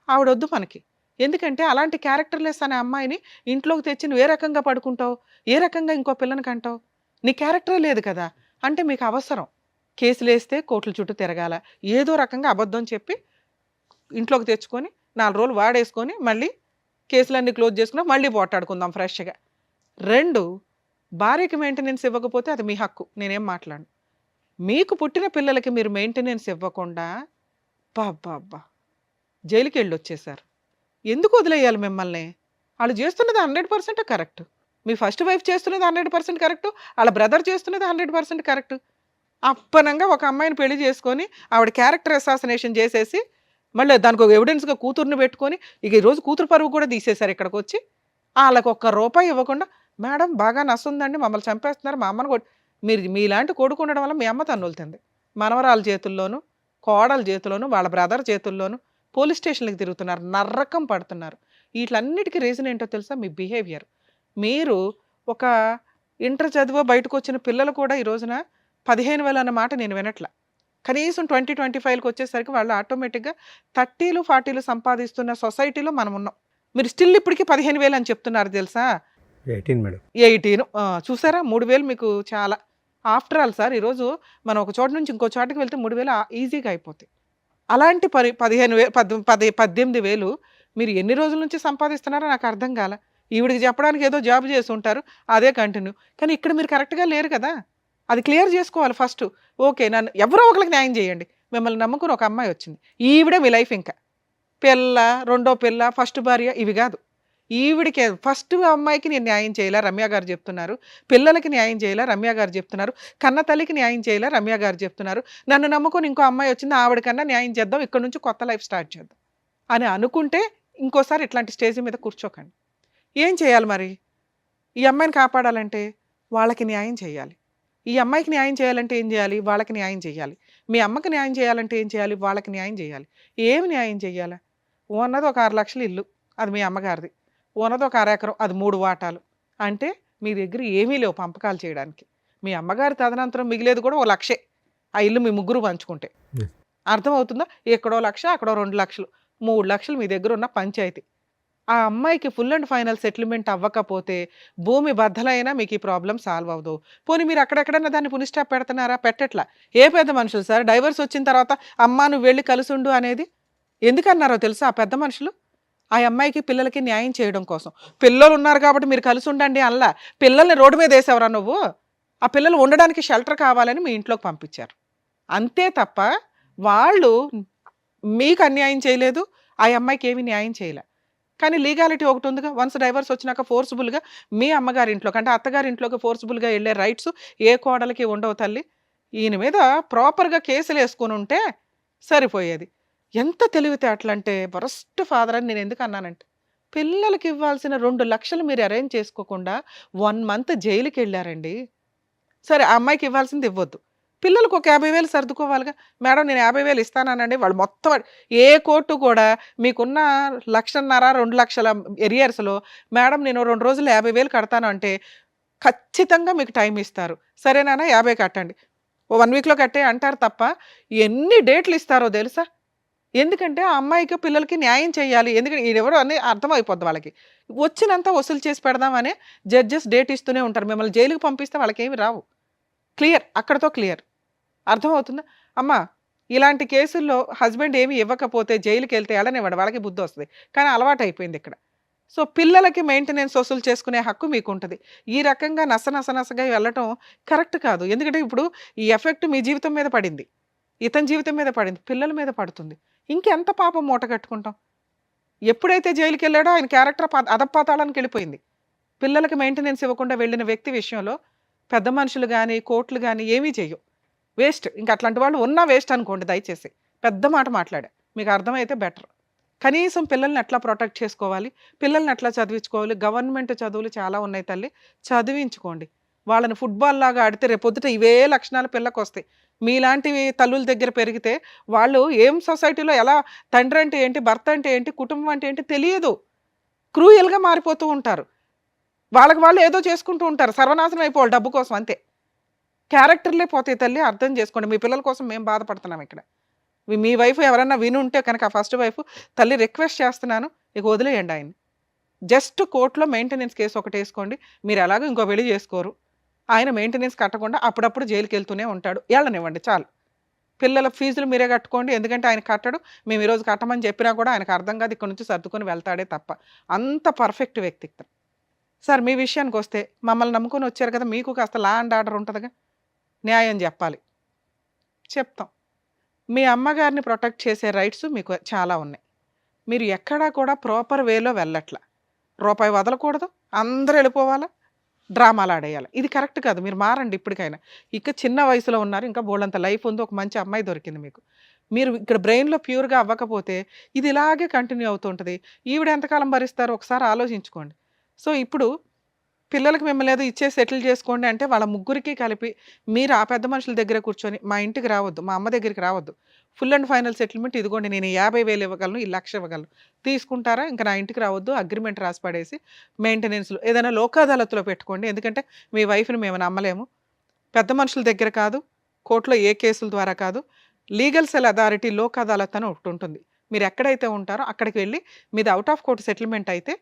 ఆవిడొద్దు మనకి. ఎందుకంటే అలాంటి క్యారెక్టర్లెస్ అనే అమ్మాయిని ఇంట్లోకి తెచ్చి నువ్వు ఏ రకంగా పడుకుంటావు, ఏ రకంగా ఇంకో పిల్లని కంటావు? నీ క్యారెక్టరే లేదు కదా. అంటే మీకు అవసరం కేసులు వేస్తే కోర్టుల చుట్టూ తిరగాల, ఏదో రకంగా అబద్ధం చెప్పి ఇంట్లోకి తెచ్చుకొని 4 రోజులు వాడేసుకొని మళ్ళీ కేసులన్నీ క్లోజ్ చేసుకున్నా మళ్ళీ పోటాడుకుందాం ఫ్రెష్గా. 2, భార్యకి మెయింటెనెన్స్ ఇవ్వకపోతే అది మీ హక్కు, నేనేం మాట్లాడను. మీకు పుట్టిన పిల్లలకి మీరు మెయింటెనెన్స్ ఇవ్వకుండా బాబ్బా జైలుకి వెళ్ళి వచ్చేసారు. ఎందుకు వదిలేయాలి మిమ్మల్ని? వాళ్ళు చేస్తున్నది 100% కరెక్ట్. మీ ఫస్ట్ వైఫ్ చేస్తున్నది 100% కరెక్ట్, వాళ్ళ బ్రదర్ చేస్తున్నది 100% కరెక్ట్. అప్పనంగా ఒక అమ్మాయిని పెళ్లి చేసుకొని ఆవిడ క్యారెక్టర్ అసాసినేషన్ చేసేసి మళ్ళీ దానికి ఒక ఎవిడెన్స్గా కూతుర్ని పెట్టుకొని ఇక ఈరోజు కూతురు పరువు కూడా తీసేశారు. ఇక్కడికి వచ్చి వాళ్ళకి ₹1 ఇవ్వకుండా, మేడం బాగా నస్తుందండి, మమ్మల్ని చంపేస్తున్నారు, మా అమ్మని మీరు మీలాంటి కొడుకు ఉండడం వల్ల మీ అమ్మ తన్నులుతుంది. మనవరాల చేతుల్లోనూ, కోడల చేతుల్లోనూ, వాళ్ళ బ్రదర్ చేతుల్లోనూ పోలీస్ స్టేషన్లకు తిరుగుతున్నారు, నర్రకం పడుతున్నారు. వీటన్నిటికీ రీజన్ ఏంటో తెలుసా? మీ బిహేవియర్. మీరు ఒక ఇంటర్ చదివో బయటకు వచ్చిన పిల్లలు కూడా ఈ రోజున 15,000 అన్న మాట నేను వినట్ల. కనీసం 2025కి వచ్చేసరికి వాళ్ళు ఆటోమేటిక్గా 30లు 40లు సంపాదిస్తున్న సొసైటీలో మనం ఉన్నాం. మీరు స్టిల్ ఇప్పటికీ 15,000 అని చెప్తున్నారు తెలుసా? 18 మేడం. 18 చూసారా? 3,000 మీకు చాలా. ఆఫ్టర్ ఆల్ సార్ ఈరోజు మనం ఒక చోట నుంచి ఇంకో చోటకి వెళ్తే 3,000 ఈజీగా అయిపోతాయి. అలాంటి 18,000 మీరు ఎన్ని రోజుల నుంచి సంపాదిస్తున్నారో నాకు అర్థం కాల. ఈవిడికి చెప్పడానికి ఏదో జాబ్ చేసి ఉంటారు, అదే కంటిన్యూ. కానీ ఇక్కడ మీరు కరెక్ట్గా లేరు కదా, అది క్లియర్ చేసుకోవాలి ఫస్ట్. ఓకే, నన్ను ఎవరో ఒకరికి న్యాయం చేయండి. మిమ్మల్ని నమ్ముకుని ఒక అమ్మాయి వచ్చింది, ఈవిడే మీ లైఫ్. ఇంకా పిల్ల, రెండో పిల్ల, ఫస్ట్ భార్య ఇవి కాదు. ఈవిడికి ఫస్ట్ అమ్మాయికి నేను న్యాయం చేయాలా, రమ్య గారు చెప్తున్నారు. పిల్లలకి న్యాయం చేయాలా, రమ్య గారు చెప్తున్నారు. కన్న తల్లికి న్యాయం చేయాలా, రమ్య గారు చెప్తున్నారు. నన్ను నమ్ముకొని ఇంకో అమ్మాయి వచ్చింది, ఆవిడకన్నా న్యాయం చేద్దాం, ఇక్కడ నుంచి కొత్త లైఫ్ స్టార్ట్ చేద్దాం అని అనుకుంటే ఇంకోసారి ఇట్లాంటి స్టేజ్ మీద కూర్చోకండి. ఏం చేయాలి మరి? ఈ అమ్మాయిని కాపాడాలంటే వాళ్ళకి న్యాయం చేయాలి. ఈ అమ్మాయికి న్యాయం చేయాలంటే ఏం చేయాలి? వాళ్ళకి న్యాయం చేయాలి. మీ అమ్మకి న్యాయం చేయాలంటే ఏం చేయాలి? వాళ్ళకి న్యాయం చేయాలి. ఏమి న్యాయం చేయాలా? ఉన్నది ఒక 6 లక్షల ఇల్లు, అది మీ అమ్మగారిది. ఉన్నది ఒక 1/2 ఎకరం, అది 3 వాటాలు. అంటే మీ దగ్గర ఏమీ లేవు పంపకాలు చేయడానికి. మీ అమ్మగారి తదనంతరం మిగిలేదు కూడా 1 లక్షే. ఆ ఇల్లు మీ ముగ్గురు పంచుకుంటే. అర్థమవుతుందా? ఎక్కడో 1 లక్ష, అక్కడో 2 లక్షలు, 3 లక్షలు మీ దగ్గర ఉన్న పంచాయతీ. ఆ అమ్మాయికి ఫుల్ అండ్ ఫైనల్ సెటిల్మెంట్ అవ్వకపోతే భూమి బద్దలైనా మీకు ఈ ప్రాబ్లం సాల్వ్ అవ్వదు. పోనీ మీరు అక్కడెక్కడన్నా దాన్ని పునిస్టాప్ పెడుతున్నారా? పెట్టట్లా. ఏ పెద్ద మనుషులు సార్ డైవర్స్ వచ్చిన తర్వాత అమ్మా నువ్వు వెళ్ళి కలిసుండు అనేది ఎందుకన్నారో తెలుసా? ఆ పెద్ద మనుషులు ఆ అమ్మాయికి పిల్లలకి న్యాయం చేయడం కోసం. పిల్లలు ఉన్నారు కాబట్టి మీరు కలిసి ఉండండి అల్లా. పిల్లల్ని రోడ్డు మీద వేసేవరా నువ్వు? ఆ పిల్లలు ఉండడానికి షెల్టర్ కావాలని మీ ఇంట్లోకి పంపించారు. అంతే తప్ప వాళ్ళు మీకు అన్యాయం చేయలేదు, ఆ అమ్మాయికి ఏమీ న్యాయం చేయలే. కానీ లీగాలిటీ ఒకటి ఉందిగా. వన్స్ డైవర్స్ వచ్చినాక ఫోర్స్ఫుల్గా మీ అమ్మగారి ఇంట్లోకి అంటే అత్తగారి ఇంట్లోకి ఫోర్స్ఫుల్గా వెళ్ళే రైట్స్ ఏ కోడలికి ఉండవు తల్లి. ఈయన మీద ప్రాపర్గా కేసులు వేసుకొని ఉంటే సరిపోయేది. ఎంత తెలివితేటలంటే వరస్ట్ ఫాదర్ అని నేను ఎందుకు అన్నానంటే, పిల్లలకి ఇవ్వాల్సిన 2 లక్షలు మీరు అరేంజ్ చేసుకోకుండా 1 మంత్ జైలుకి వెళ్ళారండి. సరే ఆ అమ్మాయికి ఇవ్వాల్సింది ఇవ్వద్దు, పిల్లలకు ఒక 50,000 సర్దుకోవాలిగా. మేడం నేను 50,000 ఇస్తానండి. వాళ్ళు మొత్తం ఏ కోర్టు కూడా మీకున్న 1,50,000 2 లక్షల ఎరియర్స్లో మేడం నేను 2 రోజులు 50,000 కడతాను అంటే ఖచ్చితంగా మీకు టైం ఇస్తారు. సరేనా 50 కట్టండి, 1 వీక్లో కట్టే అంటారు తప్ప ఎన్ని డేట్లు ఇస్తారో తెలుసా? ఎందుకంటే ఆ అమ్మాయికి పిల్లలకి న్యాయం చేయాలి. ఎందుకంటే ఎవరో అని అర్థమైపోద్ది వాళ్ళకి. వచ్చినంత వసూలు చేసి పెడదామని జడ్జెస్ డేట్ ఇస్తూనే ఉంటారు. మిమ్మల్ని జైలుకి పంపిస్తే వాళ్ళకి ఏమి రావు. క్లియర్, అక్కడతో క్లియర్. అర్థమవుతుందా? అమ్మ ఇలాంటి కేసుల్లో హస్బెండ్ ఏమి ఇవ్వకపోతే జైలుకి వెళ్తే వెళ్ళనివ్వడు, వాళ్ళకి బుద్ధి వస్తుంది. కానీ అలవాటు అయిపోయింది ఇక్కడ. సో పిల్లలకి మెయింటెనెన్స్ వసూలు చేసుకునే హక్కు మీకు ఉంటుంది. ఈ రకంగా నసగా వెళ్ళటం కరెక్ట్ కాదు. ఎందుకంటే ఇప్పుడు ఈ ఎఫెక్ట్ మీ జీవితం మీద పడింది, ఇతని జీవితం మీద పడింది, పిల్లల మీద పడుతుంది. ఇంకెంత పాపం మూట కట్టుకుంటాం? ఎప్పుడైతే జైలుకి వెళ్ళాడో ఆయన క్యారెక్టర్ అధపాతాళానికి వెళ్ళిపోయింది. పిల్లలకి మెయింటెనెన్స్ ఇవ్వకుండా వెళ్ళిన వ్యక్తి విషయంలో పెద్ద మనుషులు కానీ కోర్టులు కానీ ఏమీ చెయ్యవు. వేస్ట్. ఇంకా అట్లాంటి వాళ్ళు ఉన్నా వేస్ట్ అనుకోండి. దయచేసి పెద్ద మాట మాట్లాడా, మీకు అర్థమైతే బెటర్. కనీసం పిల్లల్ని ఎట్లా ప్రొటెక్ట్ చేసుకోవాలి, పిల్లల్ని ఎట్లా చదివించుకోవాలి. గవర్నమెంట్ చదువులు చాలా ఉన్నాయి తల్లి, చదివించుకోండి. వాళ్ళని ఫుట్బాల్ లాగా ఆడితే రేపొద్దుట ఇవే లక్షణాలు పిల్లకి వస్తాయి. మీలాంటివి తల్లుల దగ్గర పెరిగితే వాళ్ళు ఏం సొసైటీలో ఎలా తండ్రి అంటే ఏంటి, భర్త అంటే ఏంటి, కుటుంబం అంటే ఏంటి తెలియదు. క్రూయల్గా మారిపోతూ ఉంటారు. వాళ్ళకి వాళ్ళు ఏదో చేసుకుంటూ ఉంటారు, సర్వనాశనం అయిపోవాలి డబ్బు కోసం, అంతే. క్యారెక్టర్లే పోతాయి తల్లి, అర్థం చేసుకోండి. మీ పిల్లల కోసం మేము బాధపడుతున్నాం ఇక్కడ. మీ వైఫ్ ఎవరన్నా విని ఉంటే కనుక, ఫస్ట్ వైఫ్, తల్లి రిక్వెస్ట్ చేస్తున్నాను, ఇక వదిలేయండి ఆయన్ని. జస్ట్ కోర్టులో మెయింటెనెన్స్ కేసు ఒకటి వేసుకోండి. మీరు ఎలాగో ఇంకో పెళ్లి చేసుకోరు, ఆయన మెయింటెనెన్స్ కట్టకుండా అప్పుడప్పుడు జైలుకి వెళ్తూనే ఉంటాడు, వెళ్ళనివ్వండి చాలు. పిల్లల ఫీజులు మీరే కట్టుకోండి, ఎందుకంటే ఆయన కట్టడు. మేము ఈరోజు కట్టమని చెప్పినా కూడా ఆయనకు అర్థం కాదు, ఇక్కడ నుంచి సర్దుకొని వెళ్తాడే తప్ప. అంత పర్ఫెక్ట్ వ్యక్తి. సార్ మీ విషయానికి వస్తే, మమ్మల్ని నమ్ముకొని వచ్చారు కదా, మీకు కాస్త లా అండ్ ఆర్డర్ ఉంటుందిగా, న్యాయం చెప్పాలి, చెప్తాం. మీ అమ్మగారిని ప్రొటెక్ట్ చేసే రైట్స్ మీకు చాలా ఉన్నాయి. మీరు ఎక్కడా కూడా ప్రాపర్ వేలో వెళ్ళట్లా. రూపాయి వదలకూడదు, అందరూ వెళ్ళిపోవాలా, డ్రామాలు ఆడేయాలి. ఇది కరెక్ట్ కాదు. మీరు మారండి ఇప్పటికైనా. ఇక చిన్న వయసులో ఉన్నారు, ఇంకా బోల్డంత లైఫ్ ఉంది, ఒక మంచి అమ్మాయి దొరికింది మీకు. మీరు ఇక్కడ బ్రెయిన్లో ప్యూర్గా అవ్వకపోతే ఇది ఇలాగే కంటిన్యూ అవుతుంటుంది. ఈవిడ ఎంతకాలం భరిస్తారో ఒకసారి ఆలోచించుకోండి. సో ఇప్పుడు పిల్లలకి మిమ్మల్ని ఏదో ఇచ్చే సెటిల్ చేసుకోండి అంటే వాళ్ళ ముగ్గురికి కలిపి మీరు ఆ పెద్ద మనుషుల దగ్గర కూర్చొని, మా ఇంటికి రావద్దు, మా అమ్మ దగ్గరికి రావద్దు, ఫుల్ అండ్ ఫైనల్ సెటిల్మెంట్ ఇదిగోండి, నేను 50,000 ఇవ్వగలను, ఈ 1,00,000 ఇవ్వగలను, తీసుకుంటారా, ఇంకా నా ఇంటికి రావద్దు, అగ్రిమెంట్ రాసి పడేసి మెయింటెనెన్స్లో ఏదైనా లోక్ అదాలత్లో పెట్టుకోండి. ఎందుకంటే మీ వైఫ్ని మేము నమ్మలేము. పెద్ద మనుషుల దగ్గర కాదు, కోర్టులో ఏ కేసుల ద్వారా కాదు, legal cell authority Lok Adalat అని ఒకటి ఉంటుంది. మీరు ఎక్కడైతే ఉంటారో అక్కడికి వెళ్ళి మీది అవుట్ ఆఫ్ కోర్టు సెటిల్మెంట్ అయితే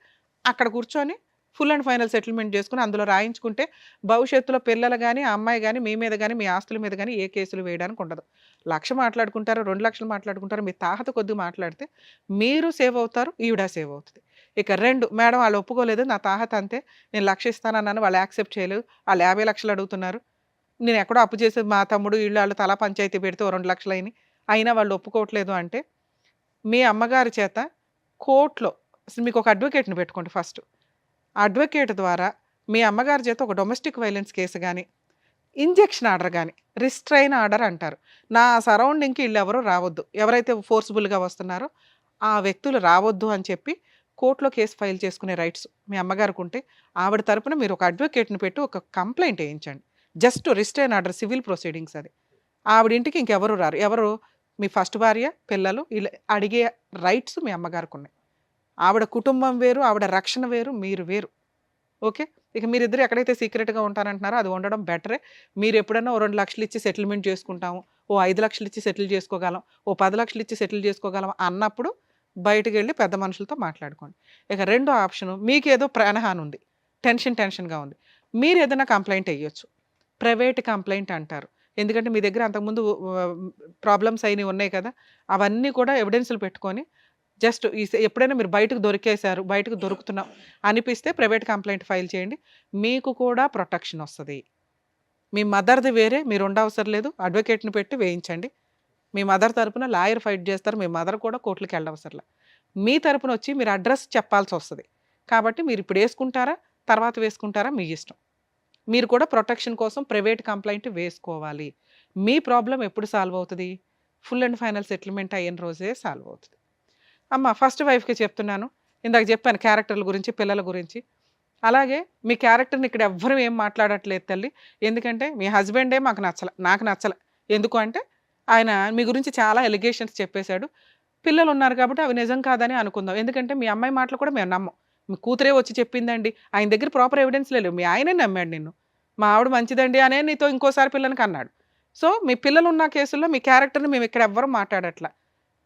అక్కడ కూర్చొని ఫుల్ అండ్ ఫైనల్ సెటిల్మెంట్ చేసుకుని అందులో రాయించుకుంటే భవిష్యత్తులో పిల్లలు కానీ, ఆ అమ్మాయి కానీ, మీ మీద కానీ, మీ ఆస్తుల మీద కానీ ఏ కేసులు వేయడానికి ఉండదు. 1,00,000 మాట్లాడుకుంటారు, 2,00,000 మాట్లాడుకుంటారు, మీ తాహత కొద్ది మాట్లాడితే మీరు సేవ్ అవుతారు, ఈవిడ సేవ్ అవుతుంది. ఇక 2, మేడం వాళ్ళు ఒప్పుకోలేదు, నా తాహత అంతే, నేను 1,00,000 ఇస్తానన్నాను, వాళ్ళు యాక్సెప్ట్ చేయలేదు, వాళ్ళు 50,00,000 అడుగుతున్నారు, నేను ఎక్కడో అప్పు చేసి మా తమ్ముడు వీళ్ళు వాళ్ళు తలా పంచాయతీ పెడితే 2,00,000 అయినాయి, అయినా వాళ్ళు ఒప్పుకోవట్లేదు అంటే మీ అమ్మగారి చేత కోర్టులో మీకు ఒక అడ్వకేట్ని పెట్టుకోండి. ఫస్ట్ అడ్వకేట్ ద్వారా మీ అమ్మగారి చేత ఒక డొమెస్టిక్ వైలెన్స్ కేసు కానీ, ఇంజెక్షన్ ఆర్డర్ కానీ, రిస్ట్రైన్ ఆర్డర్ అంటారు, నా సరౌండింగ్కి వీళ్ళు ఎవరు రావద్దు, ఎవరైతే ఫోర్స్ఫుల్గా వస్తున్నారో ఆ వ్యక్తులు రావద్దు అని చెప్పి కోర్టులో కేసు ఫైల్ చేసుకునే రైట్స్ మీ అమ్మగారికి ఉంటే ఆవిడ తరపున మీరు ఒక అడ్వకేట్ని పెట్టి ఒక కంప్లైంట్ వేయించండి. Just restrain order, civil proceedings. అది ఆవిడ ఇంటికి ఇంకెవరు రారు. ఎవరు? మీ ఫస్ట్ భార్య, పిల్లలు, ఇలా అడిగే రైట్స్ మీ అమ్మగారికి ఉన్నాయి. ఆవిడ కుటుంబం వేరు, ఆవిడ రక్షణ వేరు, మీరు వేరు. ఓకే, ఇక మీరిద్దరు ఎక్కడైతే సీక్రెట్గా ఉంటారంటున్నారో అది ఉండడం బెటరే. మీరు ఎప్పుడైనా ఓ 2,00,000 ఇచ్చి సెటిల్మెంట్ చేసుకుంటాము, ఓ 5,00,000 ఇచ్చి సెటిల్ చేసుకోగలం, ఓ 10,00,000 ఇచ్చి సెటిల్ చేసుకోగలం అన్నప్పుడు బయటకు వెళ్ళి పెద్ద మనుషులతో మాట్లాడుకోండి. ఇక రెండో ఆప్షను, మీకేదో ప్రాణహాని ఉంది, టెన్షన్గా ఉంది, మీరు ఏదైనా కంప్లైంట్ వేయొచ్చు. ప్రైవేట్ కంప్లైంట్ అంటారు. ఎందుకంటే మీ దగ్గర అంతకుముందు ప్రాబ్లమ్స్ అయినవి ఉన్నాయి కదా, అవన్నీ కూడా ఎవిడెన్స్లు పెట్టుకొని జస్ట్ ఎప్పుడైనా మీరు బయటకు దొరికేశారు, బయటకు దొరుకుతున్నాం అనిపిస్తే ప్రైవేట్ కంప్లైంట్ ఫైల్ చేయండి. మీకు కూడా ప్రొటెక్షన్ వస్తుంది. మీ మదర్ది వేరే, మీరు ఉండవసరం లేదు, అడ్వకేట్ని పెట్టి వేయించండి. మీ మదర్ తరపున లాయర్ ఫైట్ చేస్తారు, మీ మదర్ కూడా కోర్టులకు వెళ్ళవసరం. మీ తరపున వచ్చి మీరు అడ్రస్ చెప్పాల్సి వస్తుంది. కాబట్టి మీరు ఇప్పుడు వేసుకుంటారా, తర్వాత వేసుకుంటారా, మీ ఇష్టం. మీరు కూడా ప్రొటెక్షన్ కోసం ప్రైవేట్ కంప్లైంట్ వేసుకోవాలి. మీ ప్రాబ్లం ఎప్పుడు సాల్వ్ అవుతుంది? ఫుల్ అండ్ ఫైనల్ సెటిల్మెంట్ అయిన రోజే సాల్వ్ అవుతుంది. అమ్మ ఫస్ట్ వైఫ్కి చెప్తున్నాను, ఇందాక చెప్పాను క్యారెక్టర్ల గురించి, పిల్లల గురించి. అలాగే మీ క్యారెక్టర్ని ఇక్కడ ఎవ్వరూ ఏం మాట్లాడట్లేదు తల్లి. ఎందుకంటే మీ హస్బెండే మాకు నాకు నచ్చలే. ఎందుకు అంటే ఆయన మీ గురించి చాలా ఎలిగేషన్స్ చెప్పేశాడు. పిల్లలు ఉన్నారు కాబట్టి అవి నిజం కాదని అనుకుందాం. ఎందుకంటే మీ అమ్మాయి మాటలు కూడా మేము నమ్మం. మీ కూతురే వచ్చి చెప్పిందండి, ఆయన దగ్గర ప్రాపర్ ఎవిడెన్స్ లేవు, మీ ఆయనే నమ్మాడు నిన్ను, మా ఆవిడ మంచిదండి అనే నీతో ఇంకోసారి పిల్లలకి అన్నాడు. సో మీ పిల్లలు ఉన్న కేసుల్లో మీ క్యారెక్టర్ని మేము ఇక్కడ ఎవ్వరూ మాట్లాడట్లా.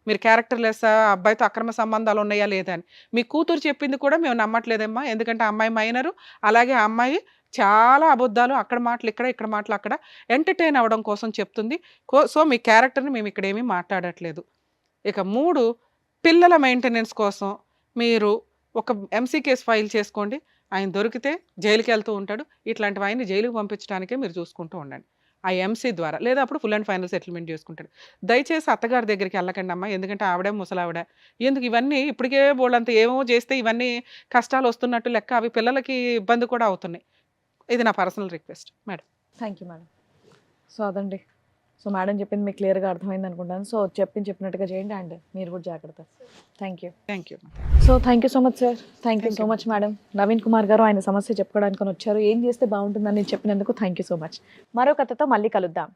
మీరు క్యారెక్టర్ లెస్, అబ్బాయితో అక్రమ సంబంధాలు ఉన్నాయా లేదా అని. మీ కూతురు చెప్పింది కూడా మేము నమ్మట్లేదమ్మా, ఎందుకంటే అమ్మాయి మైనరు, అలాగే ఆ అమ్మాయి చాలా అబద్ధాలు, అక్కడ మాటలు ఇక్కడ, ఇక్కడ మాటలు అక్కడ ఎంటర్టైన్ అవ్వడం కోసం చెప్తుంది. సో మీ క్యారెక్టర్ని మేము ఇక్కడ ఏమీ మాట్లాడట్లేదు. ఇక 3, పిల్లల మెయింటెనెన్స్ కోసం మీరు ఒక ఎంసీ కేసు ఫైల్ చేసుకోండి. ఆయన దొరికితే జైలుకి వెళ్తూ ఉంటాడు. ఇట్లాంటివి ఆయన్ని జైలుకి పంపించడానికే మీరు చూసుకుంటూ ఉండండి ఆ ఎంసీ ద్వారా. లేదా అప్పుడు ఫుల్ అండ్ ఫైనల్ సెటిల్మెంట్ చేసుకుంటాడు. దయచేసి అత్తగారి దగ్గరికి వెళ్ళకండి అమ్మా, ఎందుకంటే ఆవిడే ముసలావిడ. ఎందుకు ఇవన్నీ ఇప్పటికే బోళ్ళంత ఏమో చేస్తే ఇవన్నీ కష్టాలు వస్తున్నట్టు లెక్క, అవి పిల్లలకి ఇబ్బంది కూడా అవుతున్నాయి. ఇది నా personal request madam. Thank you madam. So అదండి, సో మేడం చెప్పింది మీకు క్లియర్గా అర్థమైంది అనుకుంటాను. సో చెప్పినట్టుగా చేయండి అండ్ మీరు కూడా జాగ్రత్త. Thank you. Thank you. So thank you so much sir. Thank you so much madam. Naveen Kumar గారు ఆయన సమస్య చెప్పుకోవడానికి వచ్చారు. ఏం చేస్తే బాగుంటుందని చెప్పినందుకు థ్యాంక్ యూ సో మచ్. మరో కథతో మళ్ళీ కలుద్దాం.